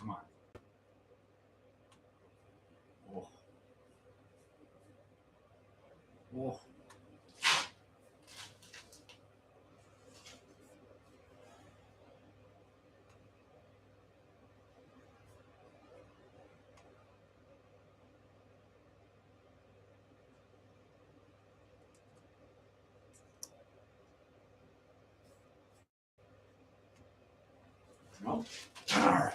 come on. Oh. Oh. Well, all right.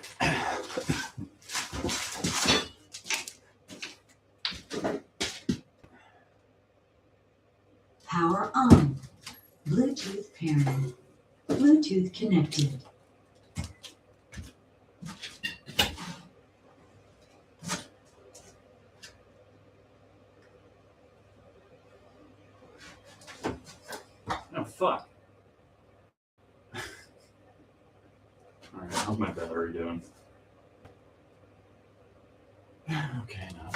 Power on. Bluetooth pairing. Bluetooth connected. Oh, fuck. Alright, how's my battery doing? Okay, now.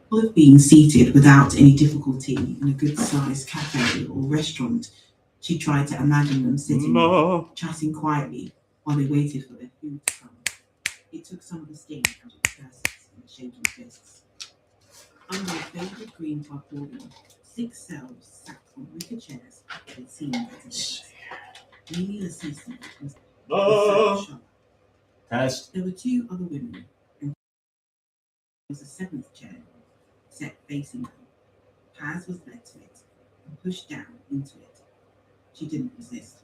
Of being seated without any difficulty in a good-sized cafe or restaurant, she tried to imagine them sitting there, chatting quietly while they waited for their food to come. It took some of the sting out of the curses and the shaking fists. Under a faded green tarpaulin, 6 cells sat on wicker chairs that seemed better days. Mimi Lassisi was beside Charlotte. Test. There were 2 other women, and there was a 7th chair set facing them. Paz was led to it and pushed down into it. She didn't resist.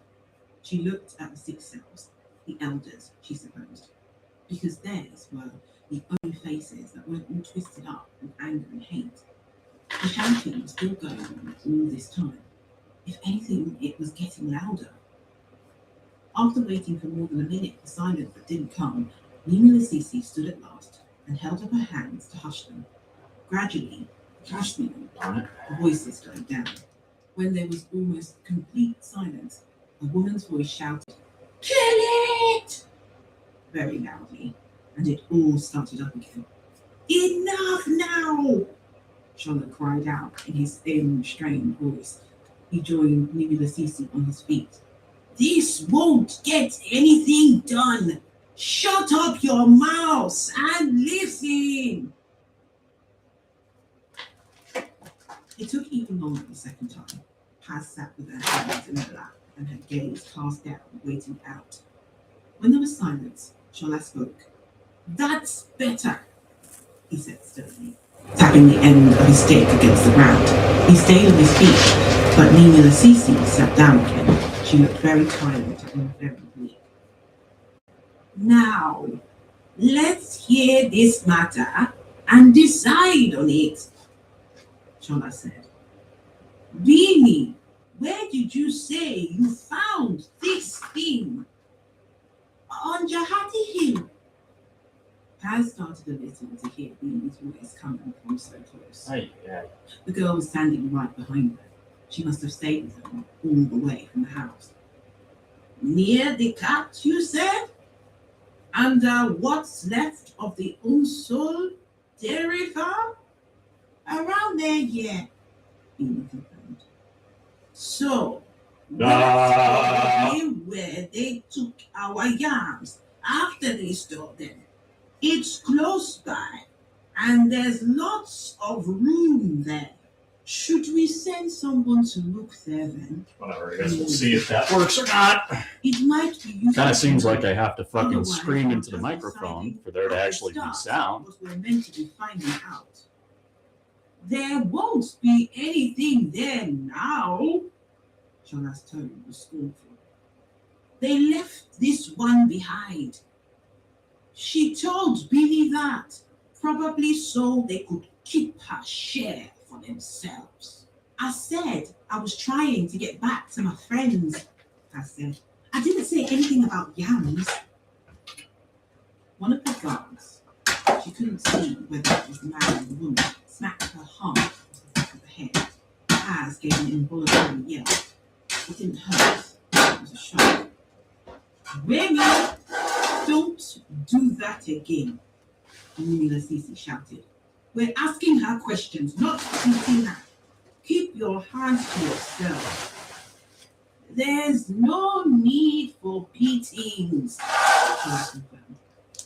She looked at the 6 cells, the elders, she supposed, because theirs were the only faces that weren't all twisted up with anger and hate. The shouting was still going on all this time. If anything, it was getting louder. After waiting for more than a minute for silence that didn't come, Nina Lassisi stood at last and held up her hands to hush them. Gradually, the voices died down. When there was almost complete silence, a woman's voice shouted, "Kill it!" very loudly, and it all started up again. "Enough now!" Charlotte cried out in his thin, strained voice. He joined Nina Lassisi on his feet. "This won't get anything done! Shut up your mouths and listen!" It took even longer the second time. Paz sat with her hands in her lap and her gaze cast down, waiting out. When there was silence, Charlotte spoke. "That's better," he said sternly, tapping the end of his stick against the ground. He stayed on his feet, but Nina Lassisi sat down again. She looked very tired and very weak. "Now, let's hear this matter and decide on it," Chola said. "Really, where did you say you found this thing?" "On Jahati Hill." Paz started a little to hear Beanie's voice coming from so close. The girl was standing right behind her. She must have stayed with them all the way from the house. "Near the cat, you said? Under what's left of the Unsol dairy farm?" "Around there, yeah," Beanie confirmed. "So, that's probably where they took our yams after they stored them. It's close by, and there's lots of room there. Should we send someone to look there then?" Whatever, I guess we'll see if that works or not. "It might be useful." Kind of seems like I have to fucking scream into the microphone for there to actually be sound. What we're meant to be finding out. "There won't be anything there now." Shola's tone was scornful. "They left this one behind. She told Billy that, probably so they could keep her share for themselves." "I said I was trying to get back to my friends," I said. "I didn't say anything about yams." One of the guards She couldn't see whether it was the man or the woman. Smacked her hard at the back of the head. Paz gave an involuntary yell. It didn't hurt. It was a shock. Remy, don't do that again, Mimi Lasisi shouted. We're asking her questions, not beating her. Keep your hands to yourself. There's no need for beatings,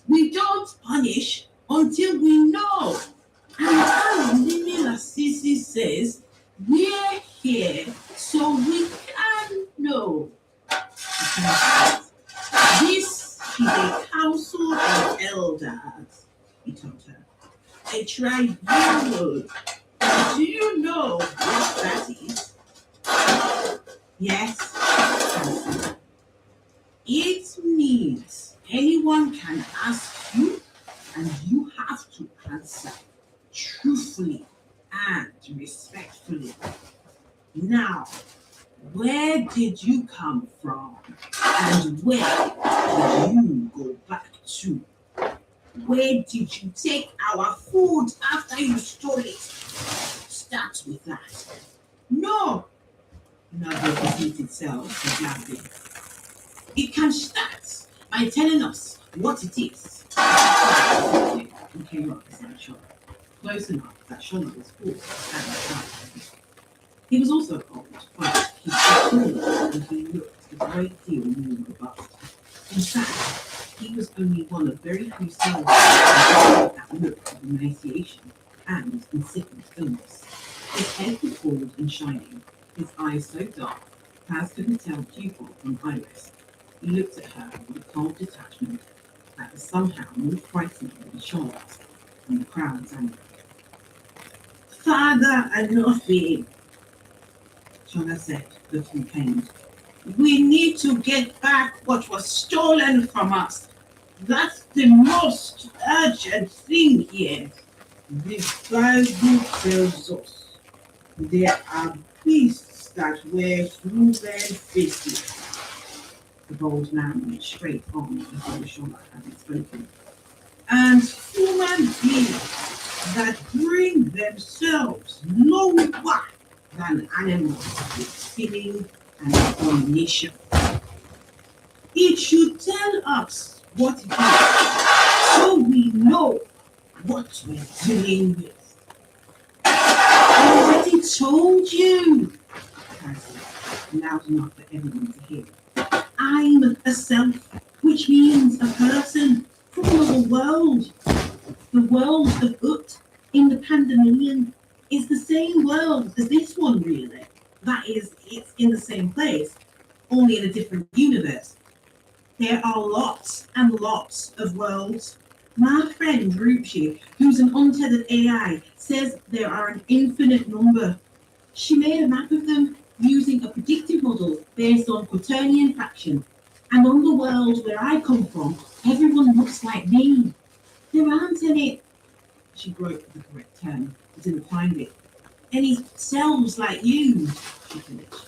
we don't punish until we know. And as Mimi Lasisi says, we're here so we can know. This is a council of elders, he told her. A tribunal. Do you know what that is? Yes. It means anyone can ask you and you have to answer truthfully and respectfully. Now, where did you come from and where did you go back to? Where did you take our food after you stole it? Start with that. No, the business itself is laughing. It can start by telling us what it is. He came up beside Shola, close enough that Shola was forced to stand aside. He was also old, but he was tall and he looked a great deal more robust. In fact, he was only one of very few souls that looked of emaciation and incipient illness. His head was bald and shining, his eyes so dark, Paz couldn't tell pupil from iris. He looked at her with a cold detachment that was somehow more frightening than Shola's and the crowd's anger. Father Anofi, Shola said, looking pained. We need to get back what was stolen from us. That's the most urgent thing here. The Bible tells us there are beasts that wear human faces. The bold man went straight on before Shola hadn't spoken. And human beings that bring themselves lower than animals with feeling and abomination. It should tell us what it is so we know what we're dealing with. I already told you, loud enough for everyone to hear. I'm a self, which means a person from another world. The world of Ut in the Pandemonium is the same world as this one, really. That is, it's in the same place, only in a different universe. There are lots and lots of worlds. My friend Ruchi, who's an untethered AI, says there are an infinite number. She made a map of them using a predictive model based on quaternion fraction. And on the world where I come from, everyone looks like me. There aren't any, she groped for the correct term, but didn't find it. Any selves like you, she finished.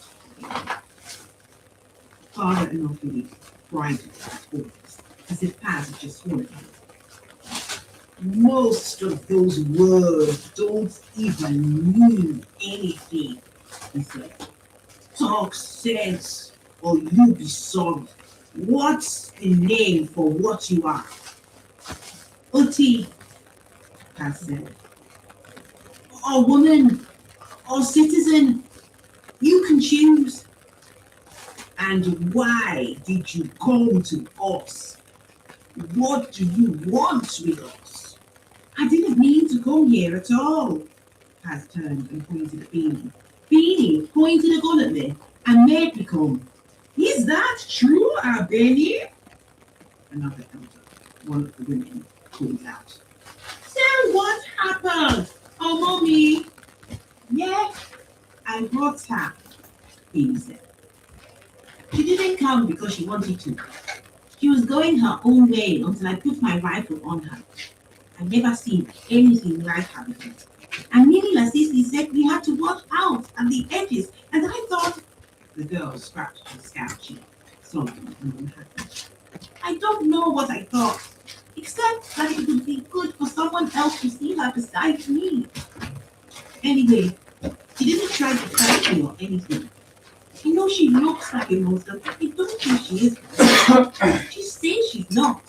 Father and Ophelia bridled at orders, as if Paz had just sworn at him. Most of those words don't even mean anything, he said. Talk sense, or you'll be sorry. What's the name for what you are? Uti, Paz said. Or woman, or citizen, you can choose. And why did you come to us? What do you want with us? I didn't mean to come here at all. Paz turned and pointed at Beanie. Beanie pointed a gun at me and made me come. Is that true, Beanie? Another elder, one of the women, called out. So what happened? Oh, Mommy. Yeah, I brought her, Beanie said. She didn't come because she wanted to. She was going her own way until I put my rifle on her. I've never seen anything like her before. And Mimi Lasisi said we had to watch out at the edges, and I thought... The girl scratched her scalp cheek, solemn and unhappy. I don't know what I thought, except that it would be good for else to see her besides me. Anyway, she didn't try to fight me or anything. You know she looks like a monster, but I don't think she is. She says she's not.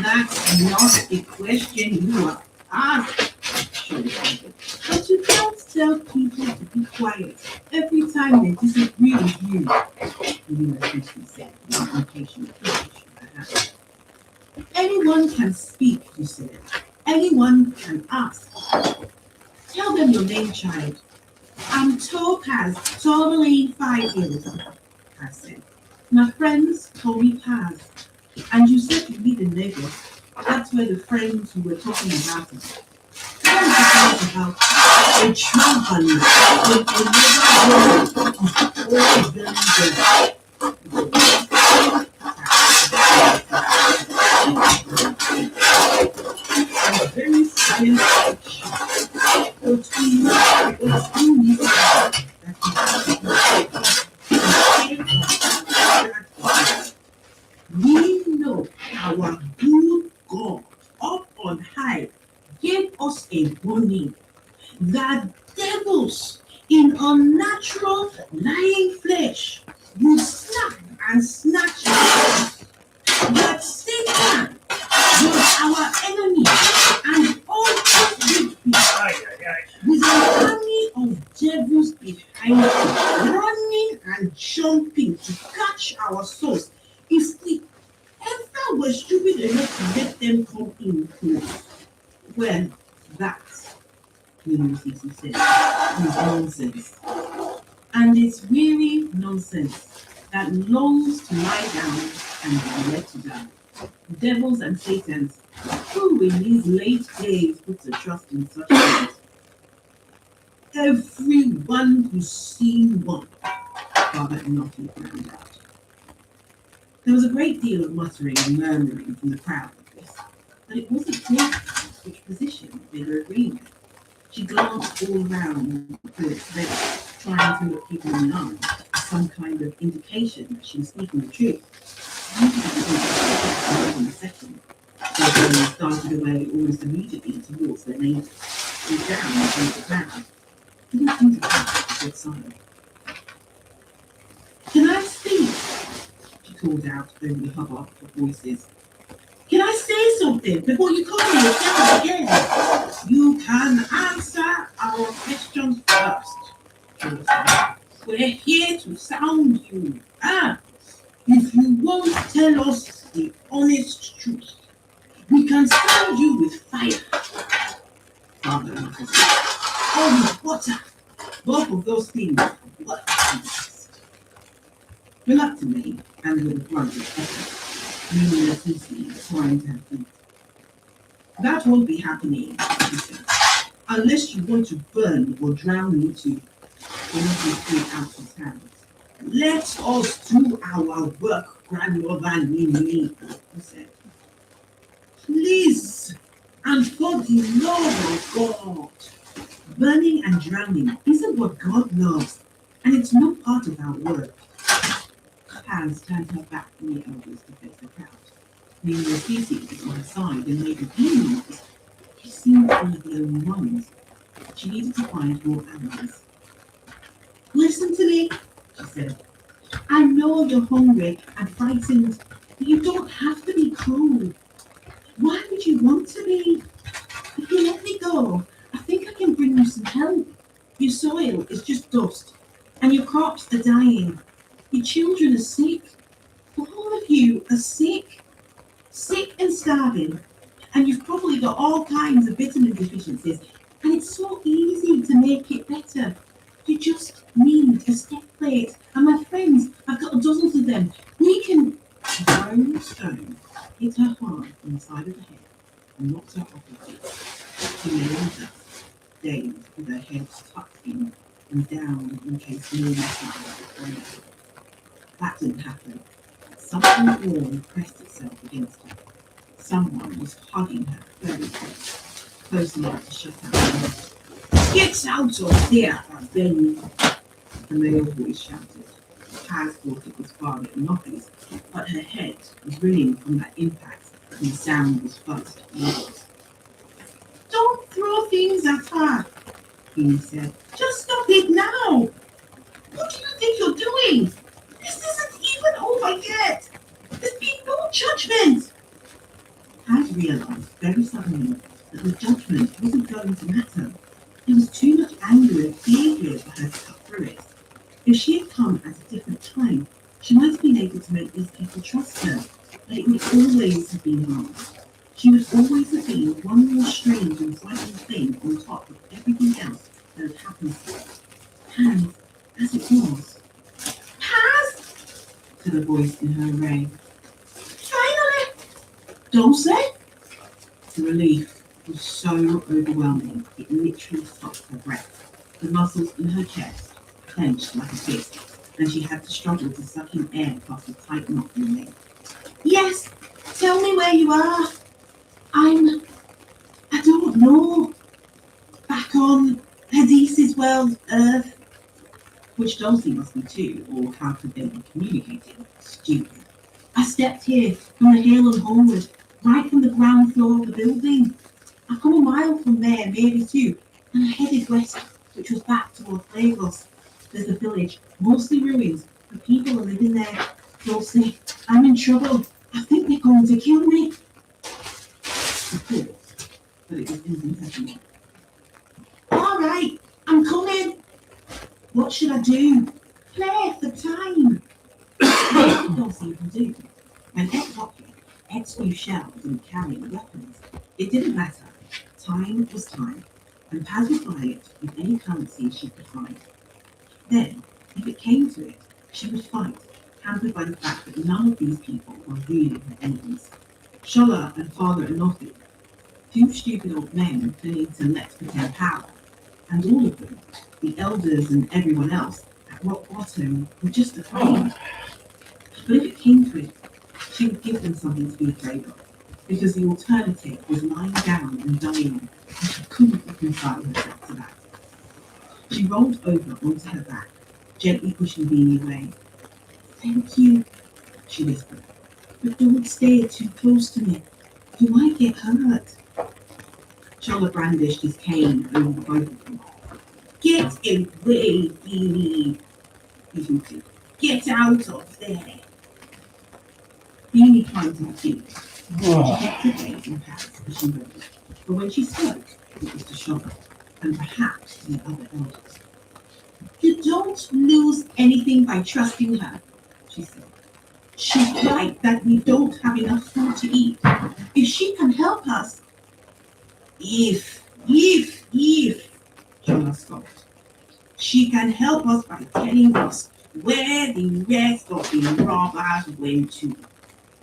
That's not the question you are asked. She responded. But you can't tell people to be quiet every time they disagree with you. The university said, with impatient push her hand. Anyone can speak, he said. Anyone can ask. Tell them your name, child. I'm Topaz, Tourmaline 5 years, Paz said. My friends call me Paz. And you said you live in Lagos. That's where the friends who were talking about it. What was the about a traveler with a very science fiction. But we know our good God up on high gave us a warning that devils in unnatural lying flesh will snap and snatch us. That Satan was our enemy and always with an army of devils behind us, running and jumping to catch our souls if we ever were stupid enough to let them come in close. Well, that, University said, is nonsense. And it's really nonsense that longs to lie down and be let to die. Devils and Satans, who in these late days puts a trust in such things? Everyone who's seen one, Father Enochi found out. There was a great deal of muttering and murmuring from the crowd at this, but it wasn't clear which position they were agreeing with. She glanced all around through its legs, trying to look people in the eye, some kind of indication that she was speaking the truth. In a second, they started away almost immediately towards their neighbours, who down into the crowd. Didn't seem to have a good sign. Can I speak? She called out over the hubbub of voices. Can I say something before you call me yourself again? You can answer our questions first. We're here to sound you. If you won't tell us the honest truth, we can sound you with fire. Or with water. Both of those things work. Reluctantly, and with a grunt of effort, Mimi Leticia trying to her feet. That won't be happening, she said, unless you want to burn or drown me too. Enochi threw out his hands. Let us do our work, Grandmother Mimi, he said. Please, and for the love of God. Burning and drowning isn't what God loves, and it's not part of our work. Paz turned her back from the elders to face the crowd. Mimi Leticia was on her side and made a view notice. She seemed one of the only ones. She needed to find more allies. Listen to me, she said. I know you're hungry and frightened, but you don't have to be cruel. Why would you want to be? If you let me go, I think I can bring you some help. Your soil is just dust, and your crops are dying. Your children are sick. All of you are sick. Sick and starving. And you've probably got all kinds of vitamin deficiencies. And it's so easy to make it better. You just need a step plate. And my friends, I've got dozens of them. We can... One stone hit her hard on the side of the head and knocked her off her feet. She lay in the dust, dazed, with her head tucked in and down in case no one was. That didn't happen. Something warm pressed itself against her. Someone was hugging her very close enough to shut out her mouth. Get out of there, Benny! The male voice shouted. Paz thought it was Father Enochi's, but her head was ringing from that impact and the sound was fussed. things at her, Beanie said. Just stop it now. What do you think you're doing? This isn't even over yet. There's been no judgment. Paz realized very suddenly that the judgment wasn't going to matter. There was too much anger and fear here for her to cut through it. If she had come at a different time, she might have been able to make these people trust her, but it would always have been hard. She would always have been one more strange and frightening thing on top of everything else that had happened to her. And, as it was, Paz! said a voice in her array. Finally! Dulcie? The relief was so overwhelming, it literally stopped her breath. The muscles in her chest clenched like a fist, and she had to struggle to suck in air past the tight knot in her leg. Yes, tell me where you are. I don't know. Back on Hadis's world, Earth. Which Dulcie must be too, or how could they be communicating? Stupid. I stepped here from the hill and homeward, right from the ground floor of the building. I come a mile from there, maybe two, and I headed west, which was back towards Lagos. There's a village, mostly ruins, but people are living there. Dulcie, I'm in trouble. I think they're going to kill me. Of course, but it was infinitesimal. All right, I'm coming. What should I do? Play for time. What Dulcie would do? When Ed hockey, Ed threw shells and carried weapons. It didn't matter. Time was time, and Paz would buy it with any currency she could find. Then, if it came to it, she would fight, hampered by the fact that none of these people were really her enemies. Shola and Father Enofi, two stupid old men clinging to let's pretend power, and all of them, the elders and everyone else, at rock bottom, were just afraid. But if it came to it, she would give them something to be afraid of, because the alternative was lying down and dying, and she couldn't reconcile herself to that. She rolled over onto her back, gently pushing Beanie away. Thank you, she whispered, but don't stay too close to me. You might get hurt. Shola brandished his cane over both of them. Get away, Beanie, he hooted. Get out of there. Beanie climbed to her feet. She kept her gaze in Paz as she rose, but when she spoke, it was to Shola, and perhaps to the other elders. You don't lose anything by trusting her, she said. She's right that we don't have enough food to eat. If she can help us. If, Shola scoffed. She can help us by telling us where the rest of the robbers went to.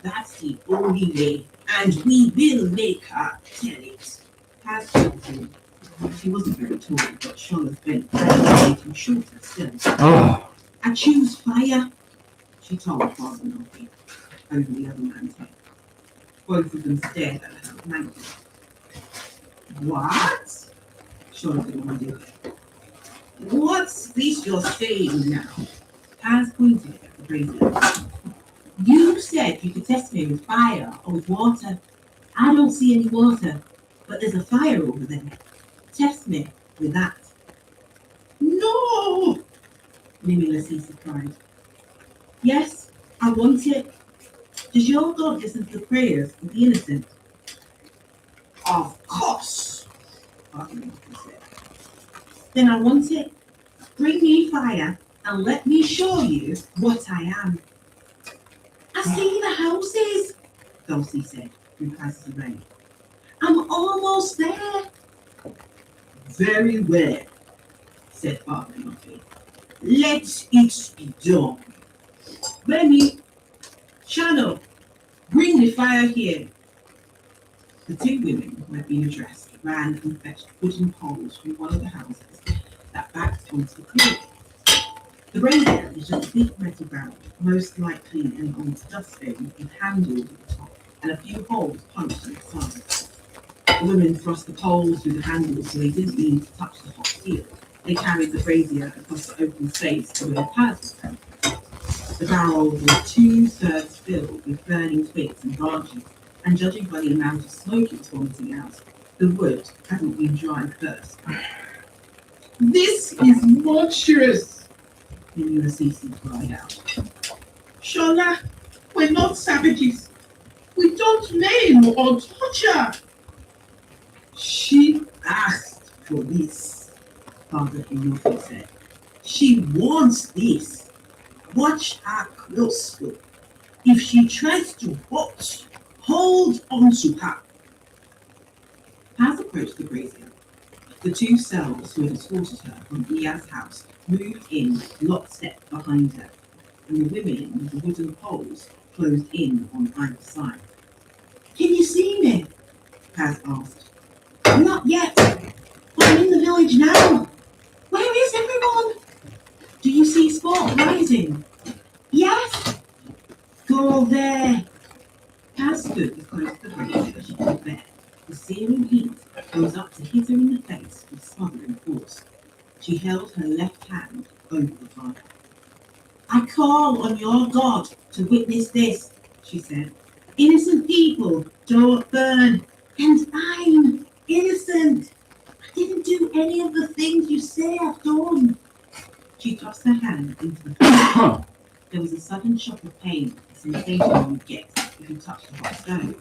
That's the only way, and we will make her tell it. Paz told him. She wasn't very tall, but Shola's bent made him shorter still. Oh, I choose fire, she told Father Novi over the other man's head. Both of them stared at her blankly. What? Shola didn't want to do it. What's this you're saying now? Paz pointed at the brazier. You said you could test me with fire or with water. I don't see any water, but there's a fire over there. Test me with that. No! Mimi Lasisa cried. Yes, I want it. Does your God listen to the prayers of the innocent? Of course, Father said. Then I want it. Bring me fire and let me show you what I am. I see the houses, Dulcie said through Paz's array. I'm almost there. Very well, said Father Novi. Let it be done. Remy, Shano, bring the fire here. The two women who had been addressed ran and fetched wooden poles from one of the houses that backed onto the clearing. The brazier was just a big metal barrel, most likely an old dustbin with handles at the top and a few holes punched in the sides. The women thrust the poles through the handles so they didn't need to touch the hot steel. They carried the brazier across the open space to where Paz was standing. The barrel was 2/3 filled with burning twigs and branches, and judging by the amount of smoke it was vomiting out, The wood hadn't been dried first. This is monstrous. Then Ulysses cried out. Shola, we're not savages. We don't maim or torture. She asked for this, Father Enoch said. She wants this. Watch her closely. If she tries to watch, hold on to her. Paz approached the brazier. The two cells who had escorted her from Ia's house moved in lockstep behind her, and the women with the wooden poles closed in on either side. Can you see me? Paz asked. Not yet, but I'm in the village now. Where is everyone? Do you see smoke rising? Yes. Go there. Paz stood as close to the brazier as she could bear. The searing heat rose up to hit her in the face with smothering force. She held her left hand over the fire. I call on your God to witness this, she said. Innocent people don't burn, and I'm innocent. I didn't do any of the things you say I've done. She tossed her hand into the fire. There was a sudden shock of pain, a sensation you would get if you touched a hot stone.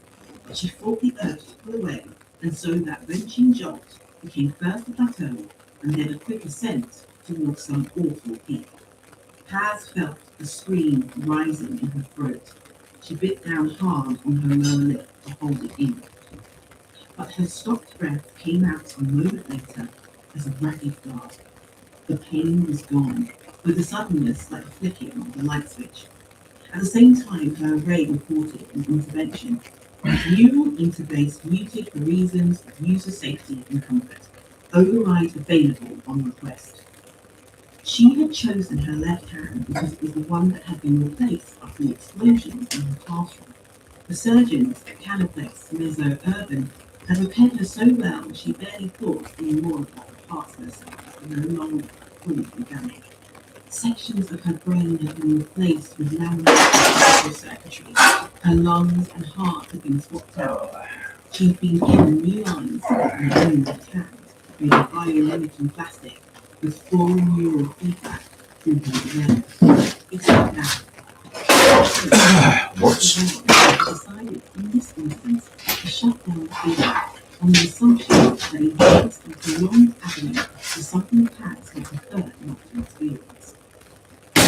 But she fought the urge to pull away, and so that wrenching jolt became first a plateau and then a quick ascent towards some awful peak. Paz felt a scream rising in her throat. She bit down hard on her lower lip to hold it in. But her stopped breath came out a moment later as a rapid gasp. The pain was gone, with a suddenness like the flicking of a light switch. At the same time, her array reported an intervention. Neural interface muted for reasons of user safety and comfort. Override available on request. She had chosen her left hand because it was the one that had been replaced after the explosion in her classroom. The surgeons at Canoplex Meso-Urban had repaired her so well she barely thought any more about the parts of herself that were no longer fully damaged. Sections of her brain had been replaced with laminated circuitry. Her lungs and heart had been swapped out. She had been given new eyes and bones attached, made of biomimicking plastic with full neural feedback through her nerves. Except that. Whoops. Decided in this instance to shut down the feedback on the assumption that a vast and prolonged agony was something Paz had preferred not to experience.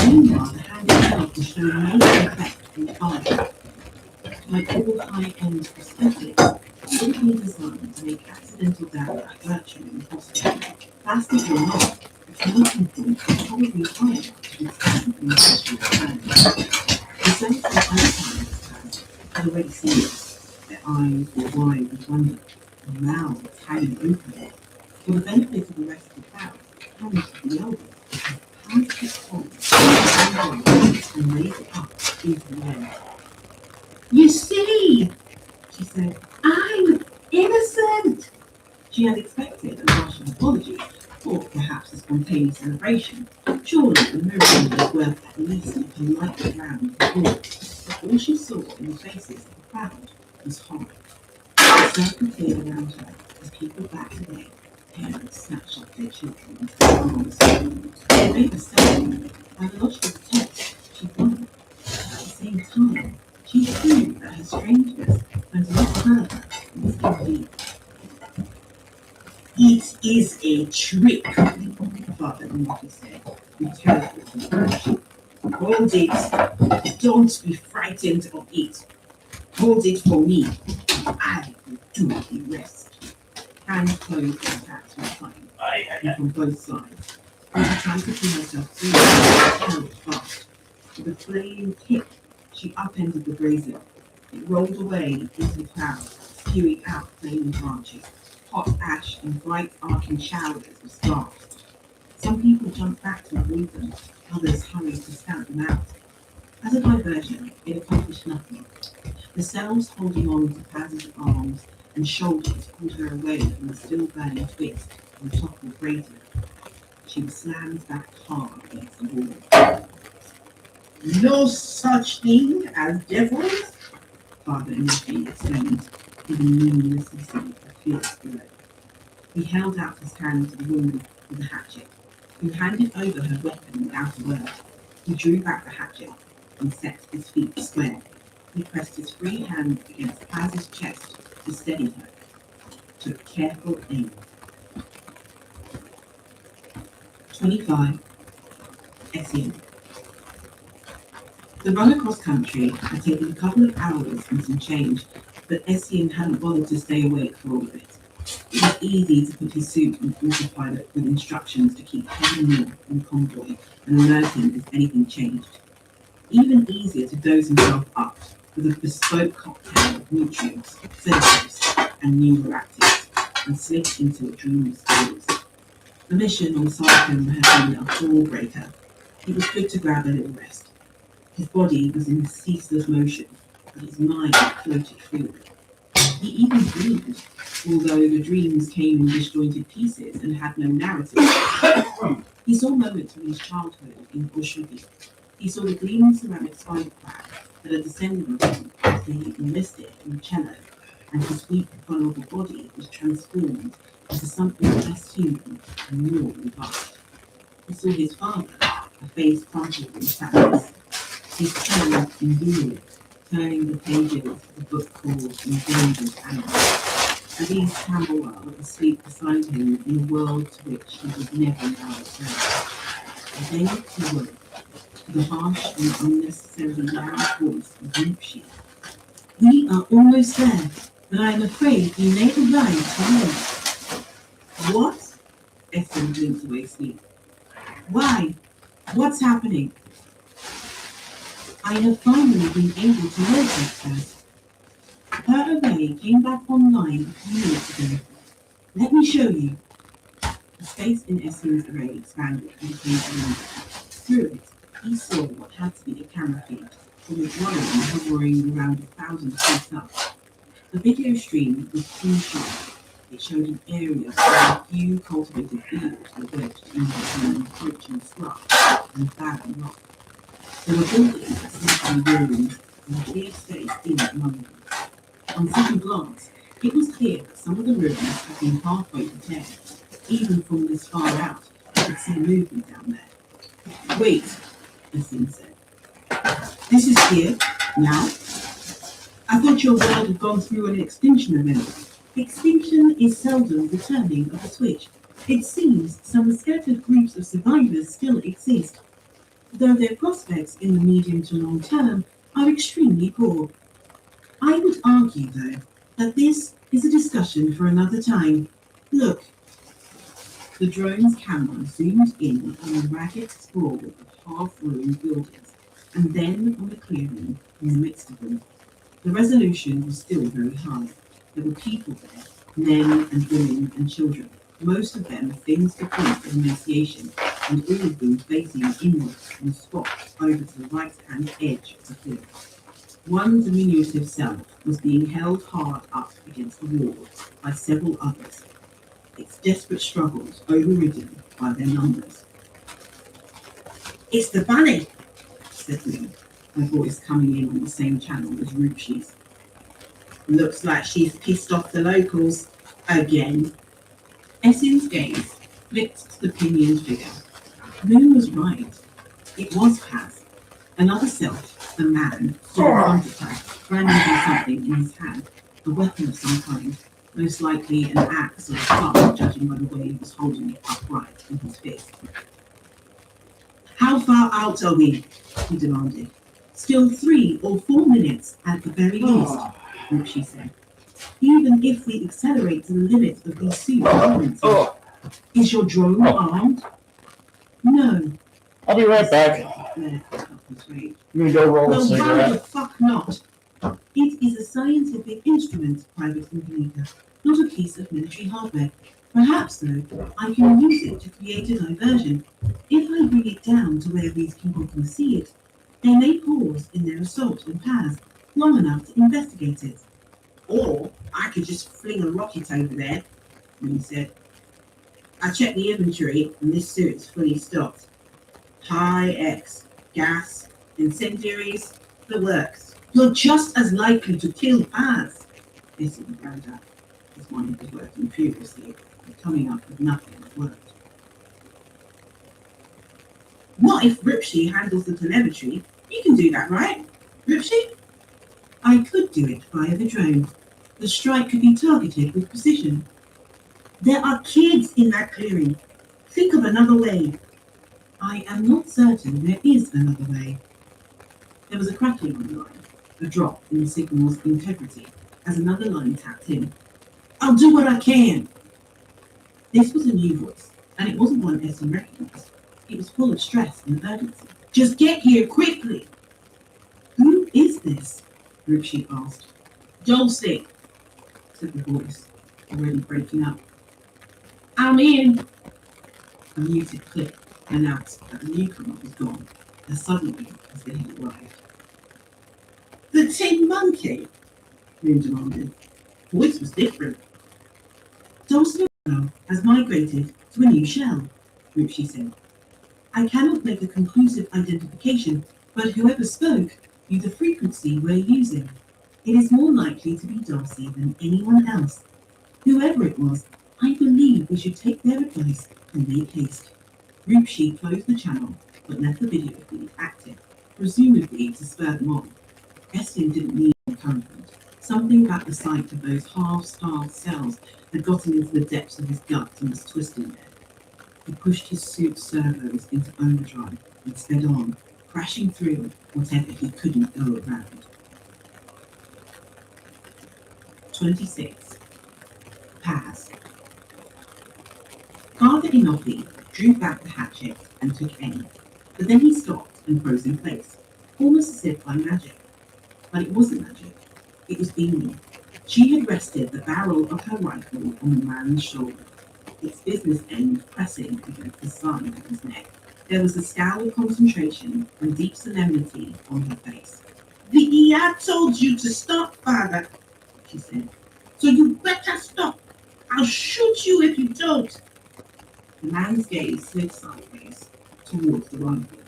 Meanwhile, the hand itself was showing no effect in fire. Like all high-end prosthetics, it had been designed to make accidental damage virtually impossible. Plastic or not, its melting point was probably high enough to withstand the industrial burn. The cells on outside of Paz had already seen it. Their eyes were wide with wonder, and mouths hanging open. For the benefit of the rest of the crowd, hands to the elbow, Paz kept on and raised it up into the air. You see, she said, I'm innocent. She had expected a rush of apology, or perhaps a spontaneous celebration. Surely the miracle was worth at least a polite round of applause. But all she saw in the faces of the crowd was horror. The circle cleared around her as people backed away. Parents snatched up their children into their arms. It made her sad. By the logic of the text, she wondered. At the same time, she knew that her strangeness went a lot further than this indeed. It is a trick, Father Enoch said, with terrible compassion. Hold it. Don't be frightened of it. Hold it for me. I will do the rest. Hands closed and attacks were fine, and from both sides. When she tried to pull herself free, she held fast. With a flaming kick, she upended the brazier. It rolled away into the crowd, spewing out flaming branches. Hot ash and bright arcing showers of sparks. Some people jumped back to avoid them, others hurried to stamp them out. As a diversion, it accomplished nothing. The cells holding on to Paz's arms and shoulders pulled her away from the still burning twist on the top of the brazier. She was slammed back hard against the wall. No such thing as devils, Father Enoch explained, giving meaningless listening. fields below. He held out his hand to the woman with the hatchet, who handed over her weapon without a word. He drew back the hatchet and set his feet square. He pressed his free hand against Paz's chest to steady her. Took careful aim. 25. Essien. The run across country had taken a couple of hours and some change, but Essien hadn't bothered to stay awake for all of it. It was easy to put his suit on autopilot with instructions to keep heading north in the convoy and alert him if anything changed. Even easier to dose himself up with a bespoke cocktail of nutrients, sedatives, and neuroactives, and slip into a dreamless doze. The mission on Sarcom had been a ball breaker. It was good to grab a little rest. His body was in ceaseless motion, but his mind floated freely. He even dreamed, although the dreams came in disjointed pieces and had no narrative. He saw moments from his childhood in Ushugi. He saw the gleaming ceramic spider crab that had descended on him after he enlisted in cello, and his weak, vulnerable body was transformed into something less human and more robust. He saw his father, a face crumpled in sadness, his hand endured, turning the pages of the book called Endangered Animals. And these Camberwell asleep beside him in a world to which he would never now return. And then he woke to the harsh and unnecessarily loud voice of Rinpoche. "We are almost there, but I am afraid you may arrive too late." "What?" Essien blinked away sleep. "Why? What's happening?" "I have finally been able to locate that. Her array came back online a few minutes ago. Let me show you." The space in Essien's array expanded and became illuminated. Through it, he saw what had to be a camera feed from a drone hovering around 1,000 feet up. The video stream was too sharp. It showed an area where a few cultivated fields were wedged in between encroaching scrub and barren rock. There were buildings that seemed to be ruined, and clear space in among them. On second glance, it was clear that some of the ruins had been halfway repaired. Even from this far out, you could see movement down there. "Wait," Essien said. "This is here, now? I thought your world had gone through an extinction event." "Extinction is seldom the turning of a switch. It seems some scattered groups of survivors still exist, though their prospects in the medium to long term are extremely poor. I would argue, though, that this is a discussion for another time. Look." The drone's camera zoomed in on a ragged sprawl of half-ruined buildings, and then on the clearing in the midst of them. The resolution was still very high. There were people there, men and women and children, most of them thin to point of emaciation, and all of them facing inwards in a spot over to the right-hand edge of the cliff. One diminutive cell was being held hard up against the wall by several others, its desperate struggles overridden by their numbers. "It's the bunny," said Lynn, her voice coming in on the same channel as Ruchi's. "Looks like she's pissed off the locals again." Essien's gaze flicked to the pinioned figure. Moon was right. It was Paz. Another self, the man, stood in front of her, brandishing something in his hand, a weapon of some kind, most likely an axe or a club, judging by the way he was holding it upright in his fist. "How far out are we?" he demanded. "Still 3 or 4 minutes at the very least," she said. "Even if we accelerate to the limit of these suit movements." "Is your drone armed?" "No." I'll be right back. Blair felt up his rage. I'm gonna go roll a "Well, why the cigarette. fuck not? It is a scientific instrument, Private Incognita, not a piece of military hardware. Perhaps, though, I can use it to create a diversion. If I bring it down to where these people can see it, they may pause in their assault on Paz long enough to investigate it." "Or I could just fling a rocket over there," he said. "I checked the inventory and this suit's fully stocked. High X, gas, incendiaries, the works. You're just as likely to kill Paz," Essien ground up. His mind was working furiously, coming up with nothing that worked. What if Ripshy handles the telemetry? You can do that, right? Ripshy? I could do it via the drone. The strike could be targeted with precision. There are kids in that clearing. Think of another way. I am not certain there is another way. There was a crackling on the line, a drop in the signal's integrity as another line tapped in. I'll do what I can. This was a new voice, and it wasn't one Essie recognized. It was full of stress and urgency. Just get here quickly. Who is this? Ripshy asked. Dulcie, said the voice, already breaking up. I'm in. A muted click announced that the newcomer was gone as suddenly as they had arrived. The Tin Monkey? Moon demanded. Voice was different. Dulcie has migrated to a new shell, Ripshy said. I cannot make a conclusive identification, but whoever spoke knew the frequency we're using. It is more likely to be Darcy than anyone else. Whoever it was, I believe we should take their advice and make haste. Ripshy closed the channel, but left the video feed active, presumably to spur them on. Estin didn't need encouragement. Something about the sight of those half-starved cells had gotten into the depths of his gut and was twisting there. He pushed his suit's servos into overdrive and sped on, crashing through whatever he couldn't go around. 26. Paz. Father Inoki drew back the hatchet and took aim, but then he stopped and froze in place, almost as if by magic. But it wasn't magic. It was beaming. She had rested the barrel of her rifle on the man's shoulder, its business end pressing against the side of his neck. There was a scowl of concentration and deep solemnity on her face. The ER told you to stop, Father, she said. So you better stop. I'll shoot you if you don't. The man's gaze slid sideways towards the rifle.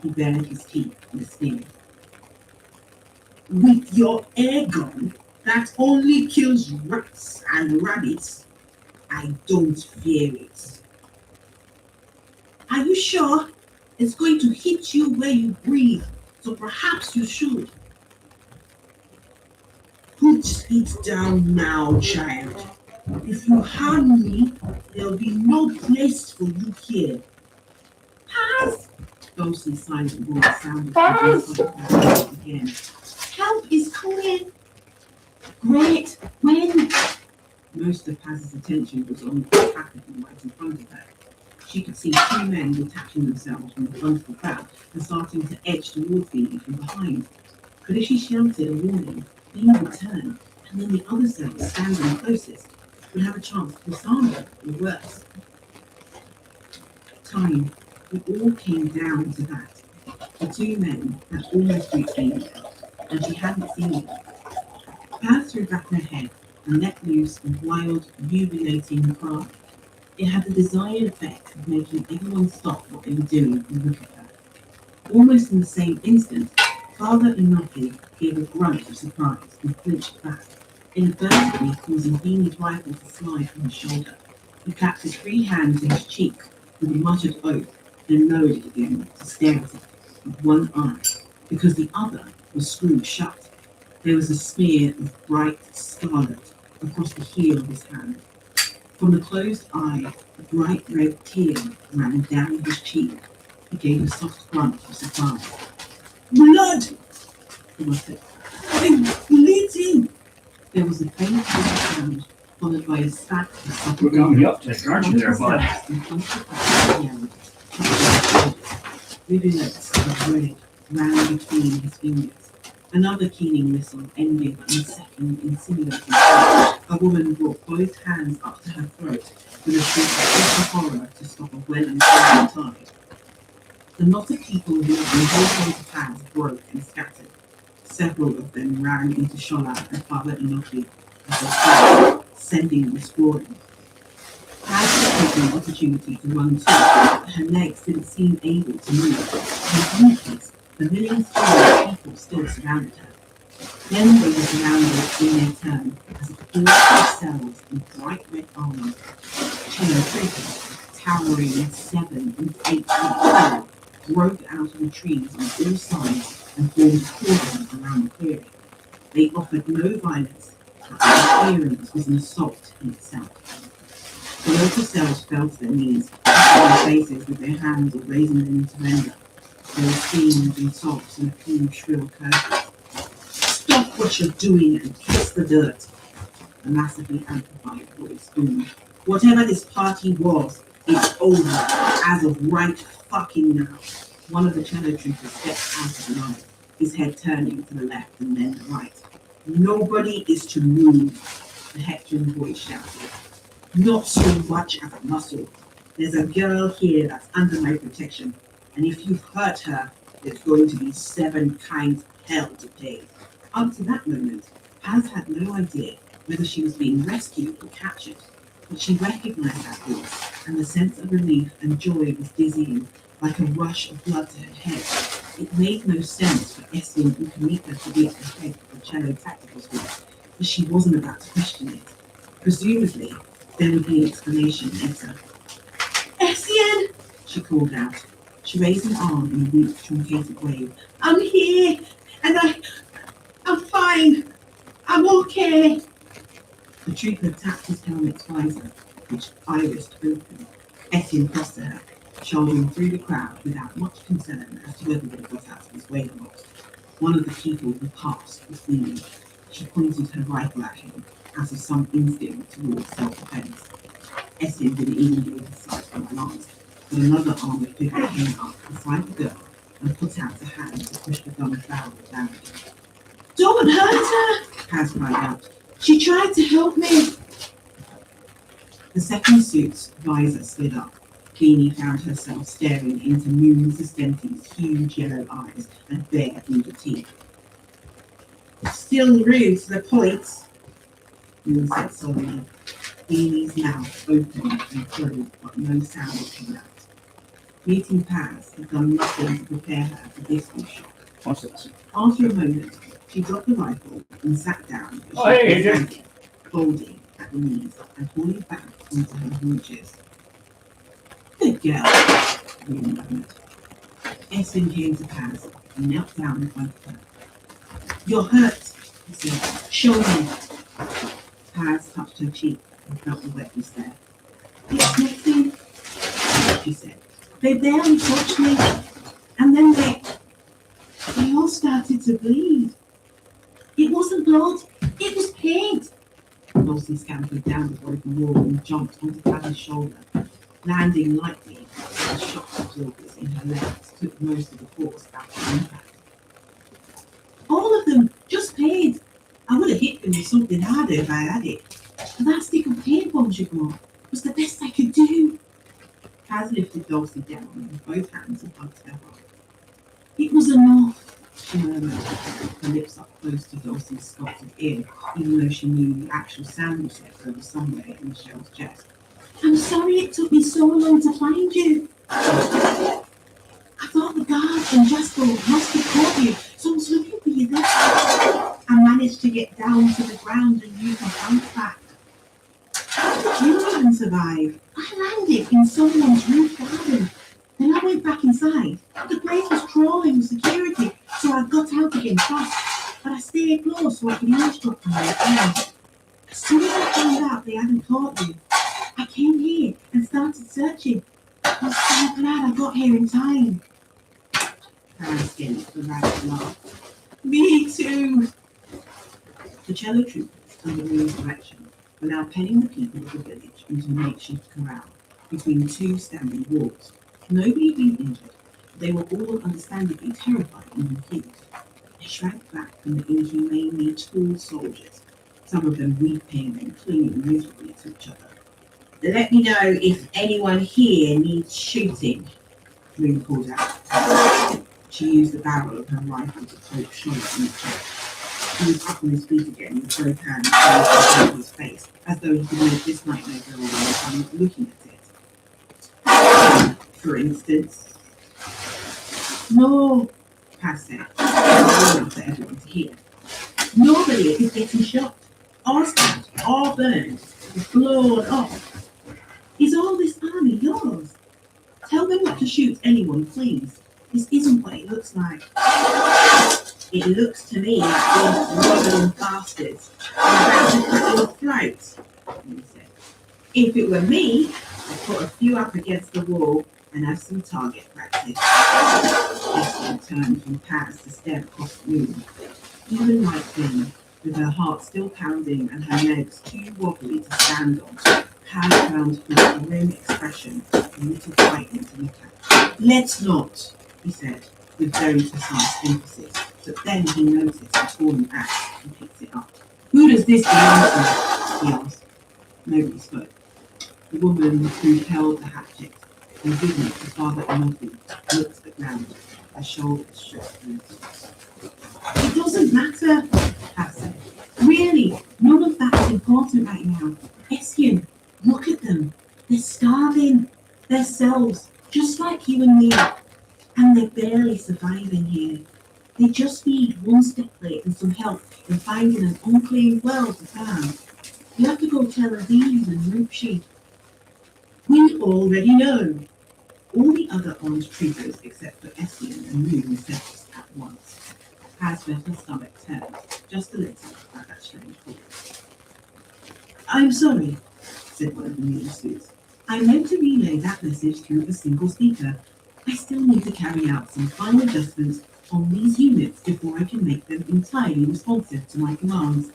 He bared his teeth in a sneer. With your air gun that only kills rats and rabbits, I don't fear it. Are you sure? It's going to hit you where you breathe, so perhaps you should. Put it down now, child. If you harm me, there'll be no place for you here. Paz! Dulcie's silent voice sounded again. Help is coming. Great. When? Most of Paz's attention was on what was happening right in front of her. She could see two men detaching themselves from the front of the crowd and starting to edge towards Phoebe from behind. But if she shouted a warning, Phoebe would turn, and then the other cells standing closest would have a chance to disarm her, or worse. Time. It all came down to that. The two men had almost reached Phoebe, and she hadn't seen it. Paz threw back her head and let loose a wild, jubilating cry. It had the desired effect of making everyone stop what they were doing and look at her. Almost in the same instant, Father Inoki gave a grunt of surprise and flinched back, inadvertently causing Beanie's rifle to slide from his shoulder. He clapped his free hand to his cheek with a muttered oath, then lowered it again to stare at it with one eye, because the other was screwed shut. There was a smear of bright scarlet across the heel of his hand. From the closed eye, a bright red tear ran down his cheek. He gave a soft grunt of surprise. Blood! He muttered. I'm bleeding! There was a faint sound, followed by a spat of sudden. We're coming up, aren't you there, bud? Rivulets of red ran between his fingers. Another keening whistle ended in a second insinuating. A woman brought both hands up to her throat with a shriek of horror to stop a well-informed tide. The knot of people who had been held onto Paz broke and scattered. Several of them ran into Shola and Father Inoki as they fled, sending them sprawling. Paz had taken the opportunity to run too, but her legs didn't seem able to move. In any case, the millions of people still surrounded her. Then they were surrounded in their turn as a horde of cells in bright red armor, cello troopers, towering 7 and 8 feet tall, broke out of the trees on all sides and formed a cordon around the clearing. They offered no violence, but the appearance was an assault in itself. The local cells fell to their knees, touching their faces with their hands or raising them in surrender. There were screams and sobs and a few shrill curses. Stop what you're doing and kiss the dirt, a massively amplified voice boomed. Whatever this party was, it's over, as of right fucking now. One of the cello troopers stepped out of the line, his head turning to the left and then the right. Nobody is to move, the hectoring voice shouted. Not so much as a muscle. There's a girl here that's under my protection, and if you hurt her, there's going to be 7 kinds of hell to pay. Up to that moment, Paz had no idea whether she was being rescued or captured, but she recognized that voice, and the sense of relief and joy was dizzying, like a rush of blood to her head. It made no sense for Essien and Kamika to be at the head of the cello tactical squad, but she wasn't about to question it. Presumably, there would be an explanation later. Essien! She called out. She raised an arm in a weak, truncated wave. I'm here, and I'm fine. I'm okay. The trooper tapped his helmet's visor, which irised open. Essien crossed to her, shouldering through the crowd without much concern as to whether they got out of his way or not. One of the people who passed was leaning. She pointed her rifle at him, out of some instinct towards self-defense. Essien didn't even give his sight from glance, but another armored figure came up beside the girl and put out a hand to push the gun barrel down again. Don't hurt her! Paz cried out. She tried to help me. The second suit's visor slid up. Queenie found herself staring into Moon Sistenti's huge yellow eyes and bare blue teeth. Still rude to the point, Moon said solemnly. Queenie's mouth opened and closed, but no sound came out. Meeting Paz had done nothing to prepare her for this new shock. After a moment, she dropped the rifle and sat down, folding at the knees and falling back onto her haunches. Good girl, Queenie murmured. Essien came to Paz and knelt down in front of her. You're hurt, he said. Show me. Paz touched her cheek and felt the wetness there. It's nothing, she said. They barely touched me, and then they all started to bleed. It wasn't blood, it was paint. Dulcie scampered down the broken wall and jumped onto Paz's shoulder, landing lightly as the shock absorbers in her legs took most of the force out of the impact. All of them, just paint. I would have hit them with something harder if I had it. But that stick of paint bombs you got was the best I could do. Paz lifted Dulcie down with both hands and hugged her heart. It was enough, she murmured, her lips up close to Dulcie's sculpted ear, even though she knew the actual sound receptor was somewhere in Michelle's chest. I'm sorry it took me so long to find you. I thought the guards and Jasper must have caught you, so I was looking for you there. I managed to get down to the ground and use my bounce back. You didn't survive. I landed in someone's roof garden. Then I went back inside. The place was crawling with security, so I got out again fast. But I stayed close so I could eavesdrop from their hands. As soon as I found out they hadn't caught you, I came here and started searching. I'm so glad I got here in time. Paz gave the ragged laugh. Me too. The cello troopers under Moon's direction were now penning the people of the village into a makeshift corral between 2 standing walls. Nobody had been injured, but they were all understandably terrified and confused. They shrank back from the inhumanely tall soldiers, some of them weeping and clinging miserably to each other. Let me know if anyone here needs shooting, Moon called out. She used the barrel of her rifle to poke Charlotte in the chest. He was up on his feet again with both hands raised over his face, as though he could make this nightmare go away by looking at it. For instance. No, Paz said, loud enough for everyone to hear. Nobody is getting shot, or stabbed, or burned, or blown off. Is all this army yours? Tell them not to shoot anyone, please. This isn't what it looks like. It looks to me like these robbing bastards are about to cut your throats, he said. If it were me, I'd put a few up against the wall and have some target practice. Estienne turned from Paz to stare across the room. Even right then, with her heart still pounding and her legs too wobbly to stand on, Paz found her grim expression a little frightening to look at. Let's not, he said, with very precise emphasis, but then he noticed a fallen axe and picked it up. Who does this belong to? He asked. Nobody spoke. The woman who held the hatchet, indignant as father Murphy, looked at the ground, her shoulders shook loose. It doesn't matter, Pat said. Really, none of that's important right now. Estienne, look at them. They're starving. They're selves, just like you and me. And they're barely surviving here. They just need one step plate and some help in finding an unclaimed well to farm. You have to go tell Aziz and Rupshi. We already know. All the other armed troopers, except for Estienne and Moon, said this at once. Paz felt her stomach turn, just a little, at that strange thought. I'm sorry, said one of the new suits. I meant to relay that message through a single speaker. I still need to carry out some final adjustments on these units before I can make them entirely responsive to my commands.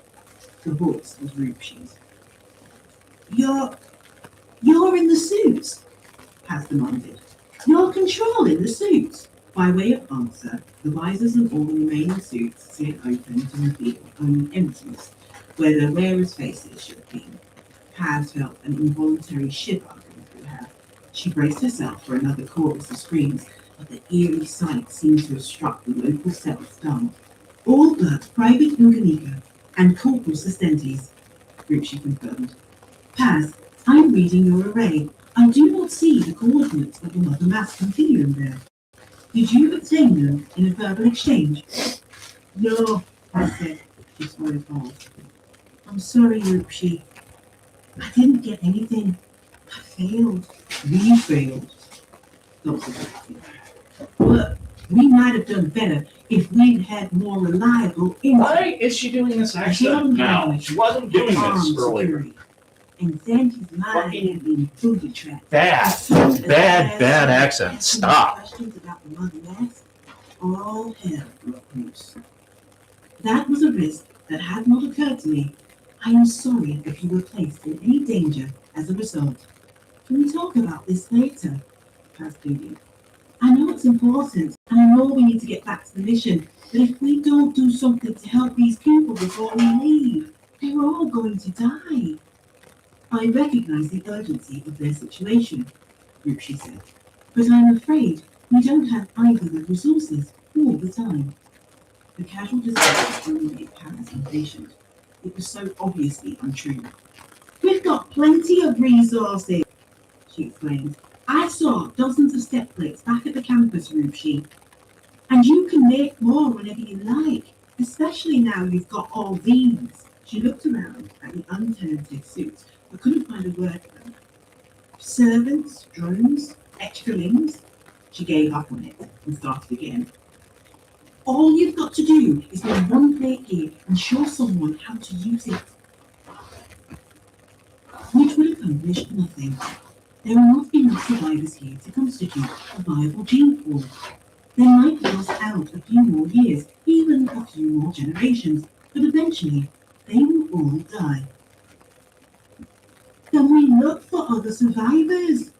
The voice was Rupshi's. You're in the suits, Paz demanded. You're controlling the suits. By way of answer, the visors and all the remaining suits slid open to reveal only emptiness, where their wearers' faces should have been. Paz felt an involuntary shiver going through her. She braced herself for another chorus of screams, but the eerie sight seemed to have struck the local cells dumb. All but Private Unganika and Corporal Sustentes, Rupshi confirmed. Paz, I'm reading your array. I do not see the coordinates of the Mother Mass continuum there. Did you obtain them in a verbal exchange? No, I said, she swallowed hard. I'm sorry, Rupshi. I didn't get anything. I failed. We failed, Dr. Jackson. But we might have done better if we'd had more reliable info. Why is she doing this accent now? She wasn't doing this earlier. And then his mind had been booby trapped. Bad accent. Stop. Questions about the Mother Mass, all hell broke loose. That was a risk that had not occurred to me. I am sorry if you were placed in any danger as a result. Can we talk about this later? Paz pleaded. I know it's important, and I know we need to get back to the mission, but if we don't do something to help these people before we leave, they're all going to die. I recognize the urgency of their situation, Rupshi said, but I'm afraid we don't have either the resources or the time. The casual discussion only made Paz impatient. It was so obviously untrue. We've got plenty of resources, she exclaimed. I saw dozens of step plates back at the campus, Rupshi. And you can make more whenever you like, especially now you've got all these. She looked around at the untenanted suits, but couldn't find a word for them. Servants, drones, extralings. She gave up on it and started again. All you've got to do is bring one plate here and show someone how to use it. Which will accomplish nothing. There are not enough survivors here to constitute a viable gene pool. They might last out a few more years, even a few more generations, but eventually they will all die. Then we look for other survivors,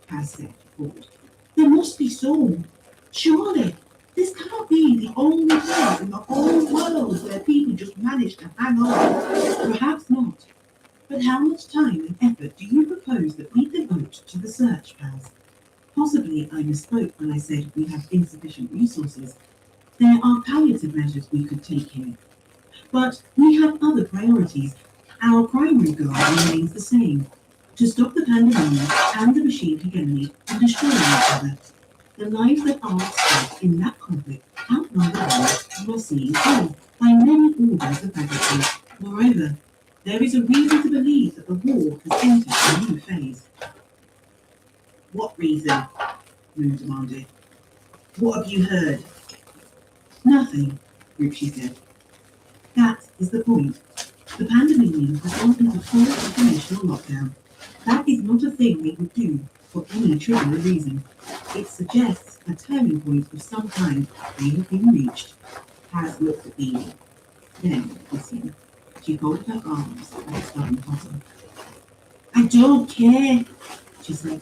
Paz said, bored. There must be some. Surely, this cannot be the only place in the whole world where people just manage to hang on. Perhaps not. But how much time and effort do you propose that we devote to the search, Paz? Possibly I misspoke when I said we have insufficient resources. There are palliative measures we could take here. But we have other priorities. Our primary goal remains the same, to stop the pandemonium and the machine hegemony from destroying each other. The lives that are at stake in that conflict outnumber those you are seeing here. by many orders of magnitude. Moreover, there is a reason to believe that the war has entered a new phase. What reason? Moon demanded. What have you heard? Nothing, Ruchi said. That is the point. The Pandemonium has gone into full informational lockdown. That is not a thing they would do for any trivial reason. It suggests a turning point of some kind may have been reached. Has looked at Edie. Then, listening, she folded her arms and started tossing. I don't care, she said.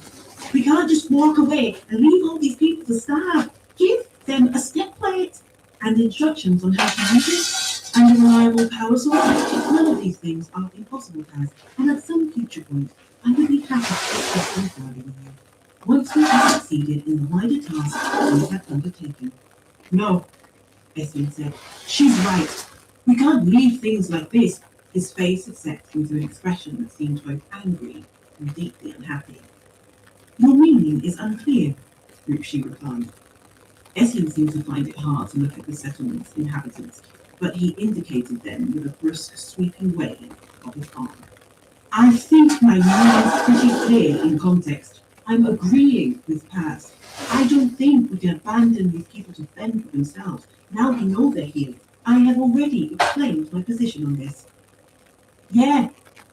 We can't just walk away and leave all these people to starve. Give them a step plate and instructions on how to use it and a reliable power source. None of these things are impossible, Paz, and at some future point, I would be happy to discuss them further with you. Once we have succeeded in the wider task we have undertaken. No, Esmond said. She's right. We can't leave things like this. His face had set into an expression that seemed both angry and deeply unhappy. Your meaning is unclear, Ruchi replied. Esmond seemed to find it hard to look at the settlement's inhabitants, but he indicated them with a brusque, sweeping wave of his arm. I think my meaning is pretty clear in context. I'm agreeing with Paz. I don't think we can abandon these people to fend for themselves. Now we know they're here. I have already explained my position on this. Yeah,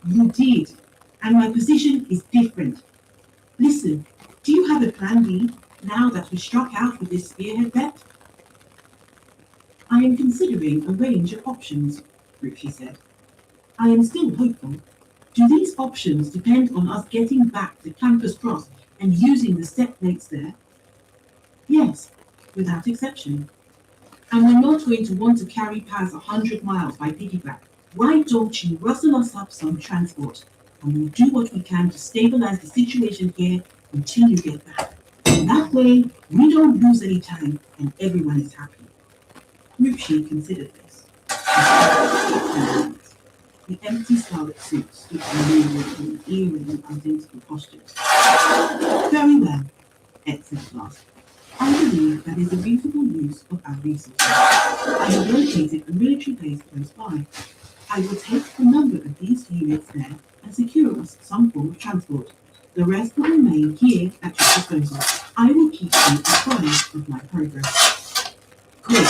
you did. And my position is different. Listen, do you have a plan B now that we struck out with this spearhead bet? I am considering a range of options, Ruchi said. I am still hopeful. Do these options depend on us getting back to Campus Cross and using the step plates there? Yes, without exception. And we're not going to want to carry Paz 100 miles by piggyback. Why don't you rustle us up some transport, and we'll do what we can to stabilize the situation here until you get back. And that way, we don't lose any time, and everyone is happy. Ruchi considered this. The empty scarlet suit stood in eerie, identical postures. Very well, Ed said at last. I believe that is a reasonable use of our resources. I have located a military base close by. I will take a number of these units there and secure us some form of transport. The rest will remain here at your disposal. I will keep you apprised of my progress. Good,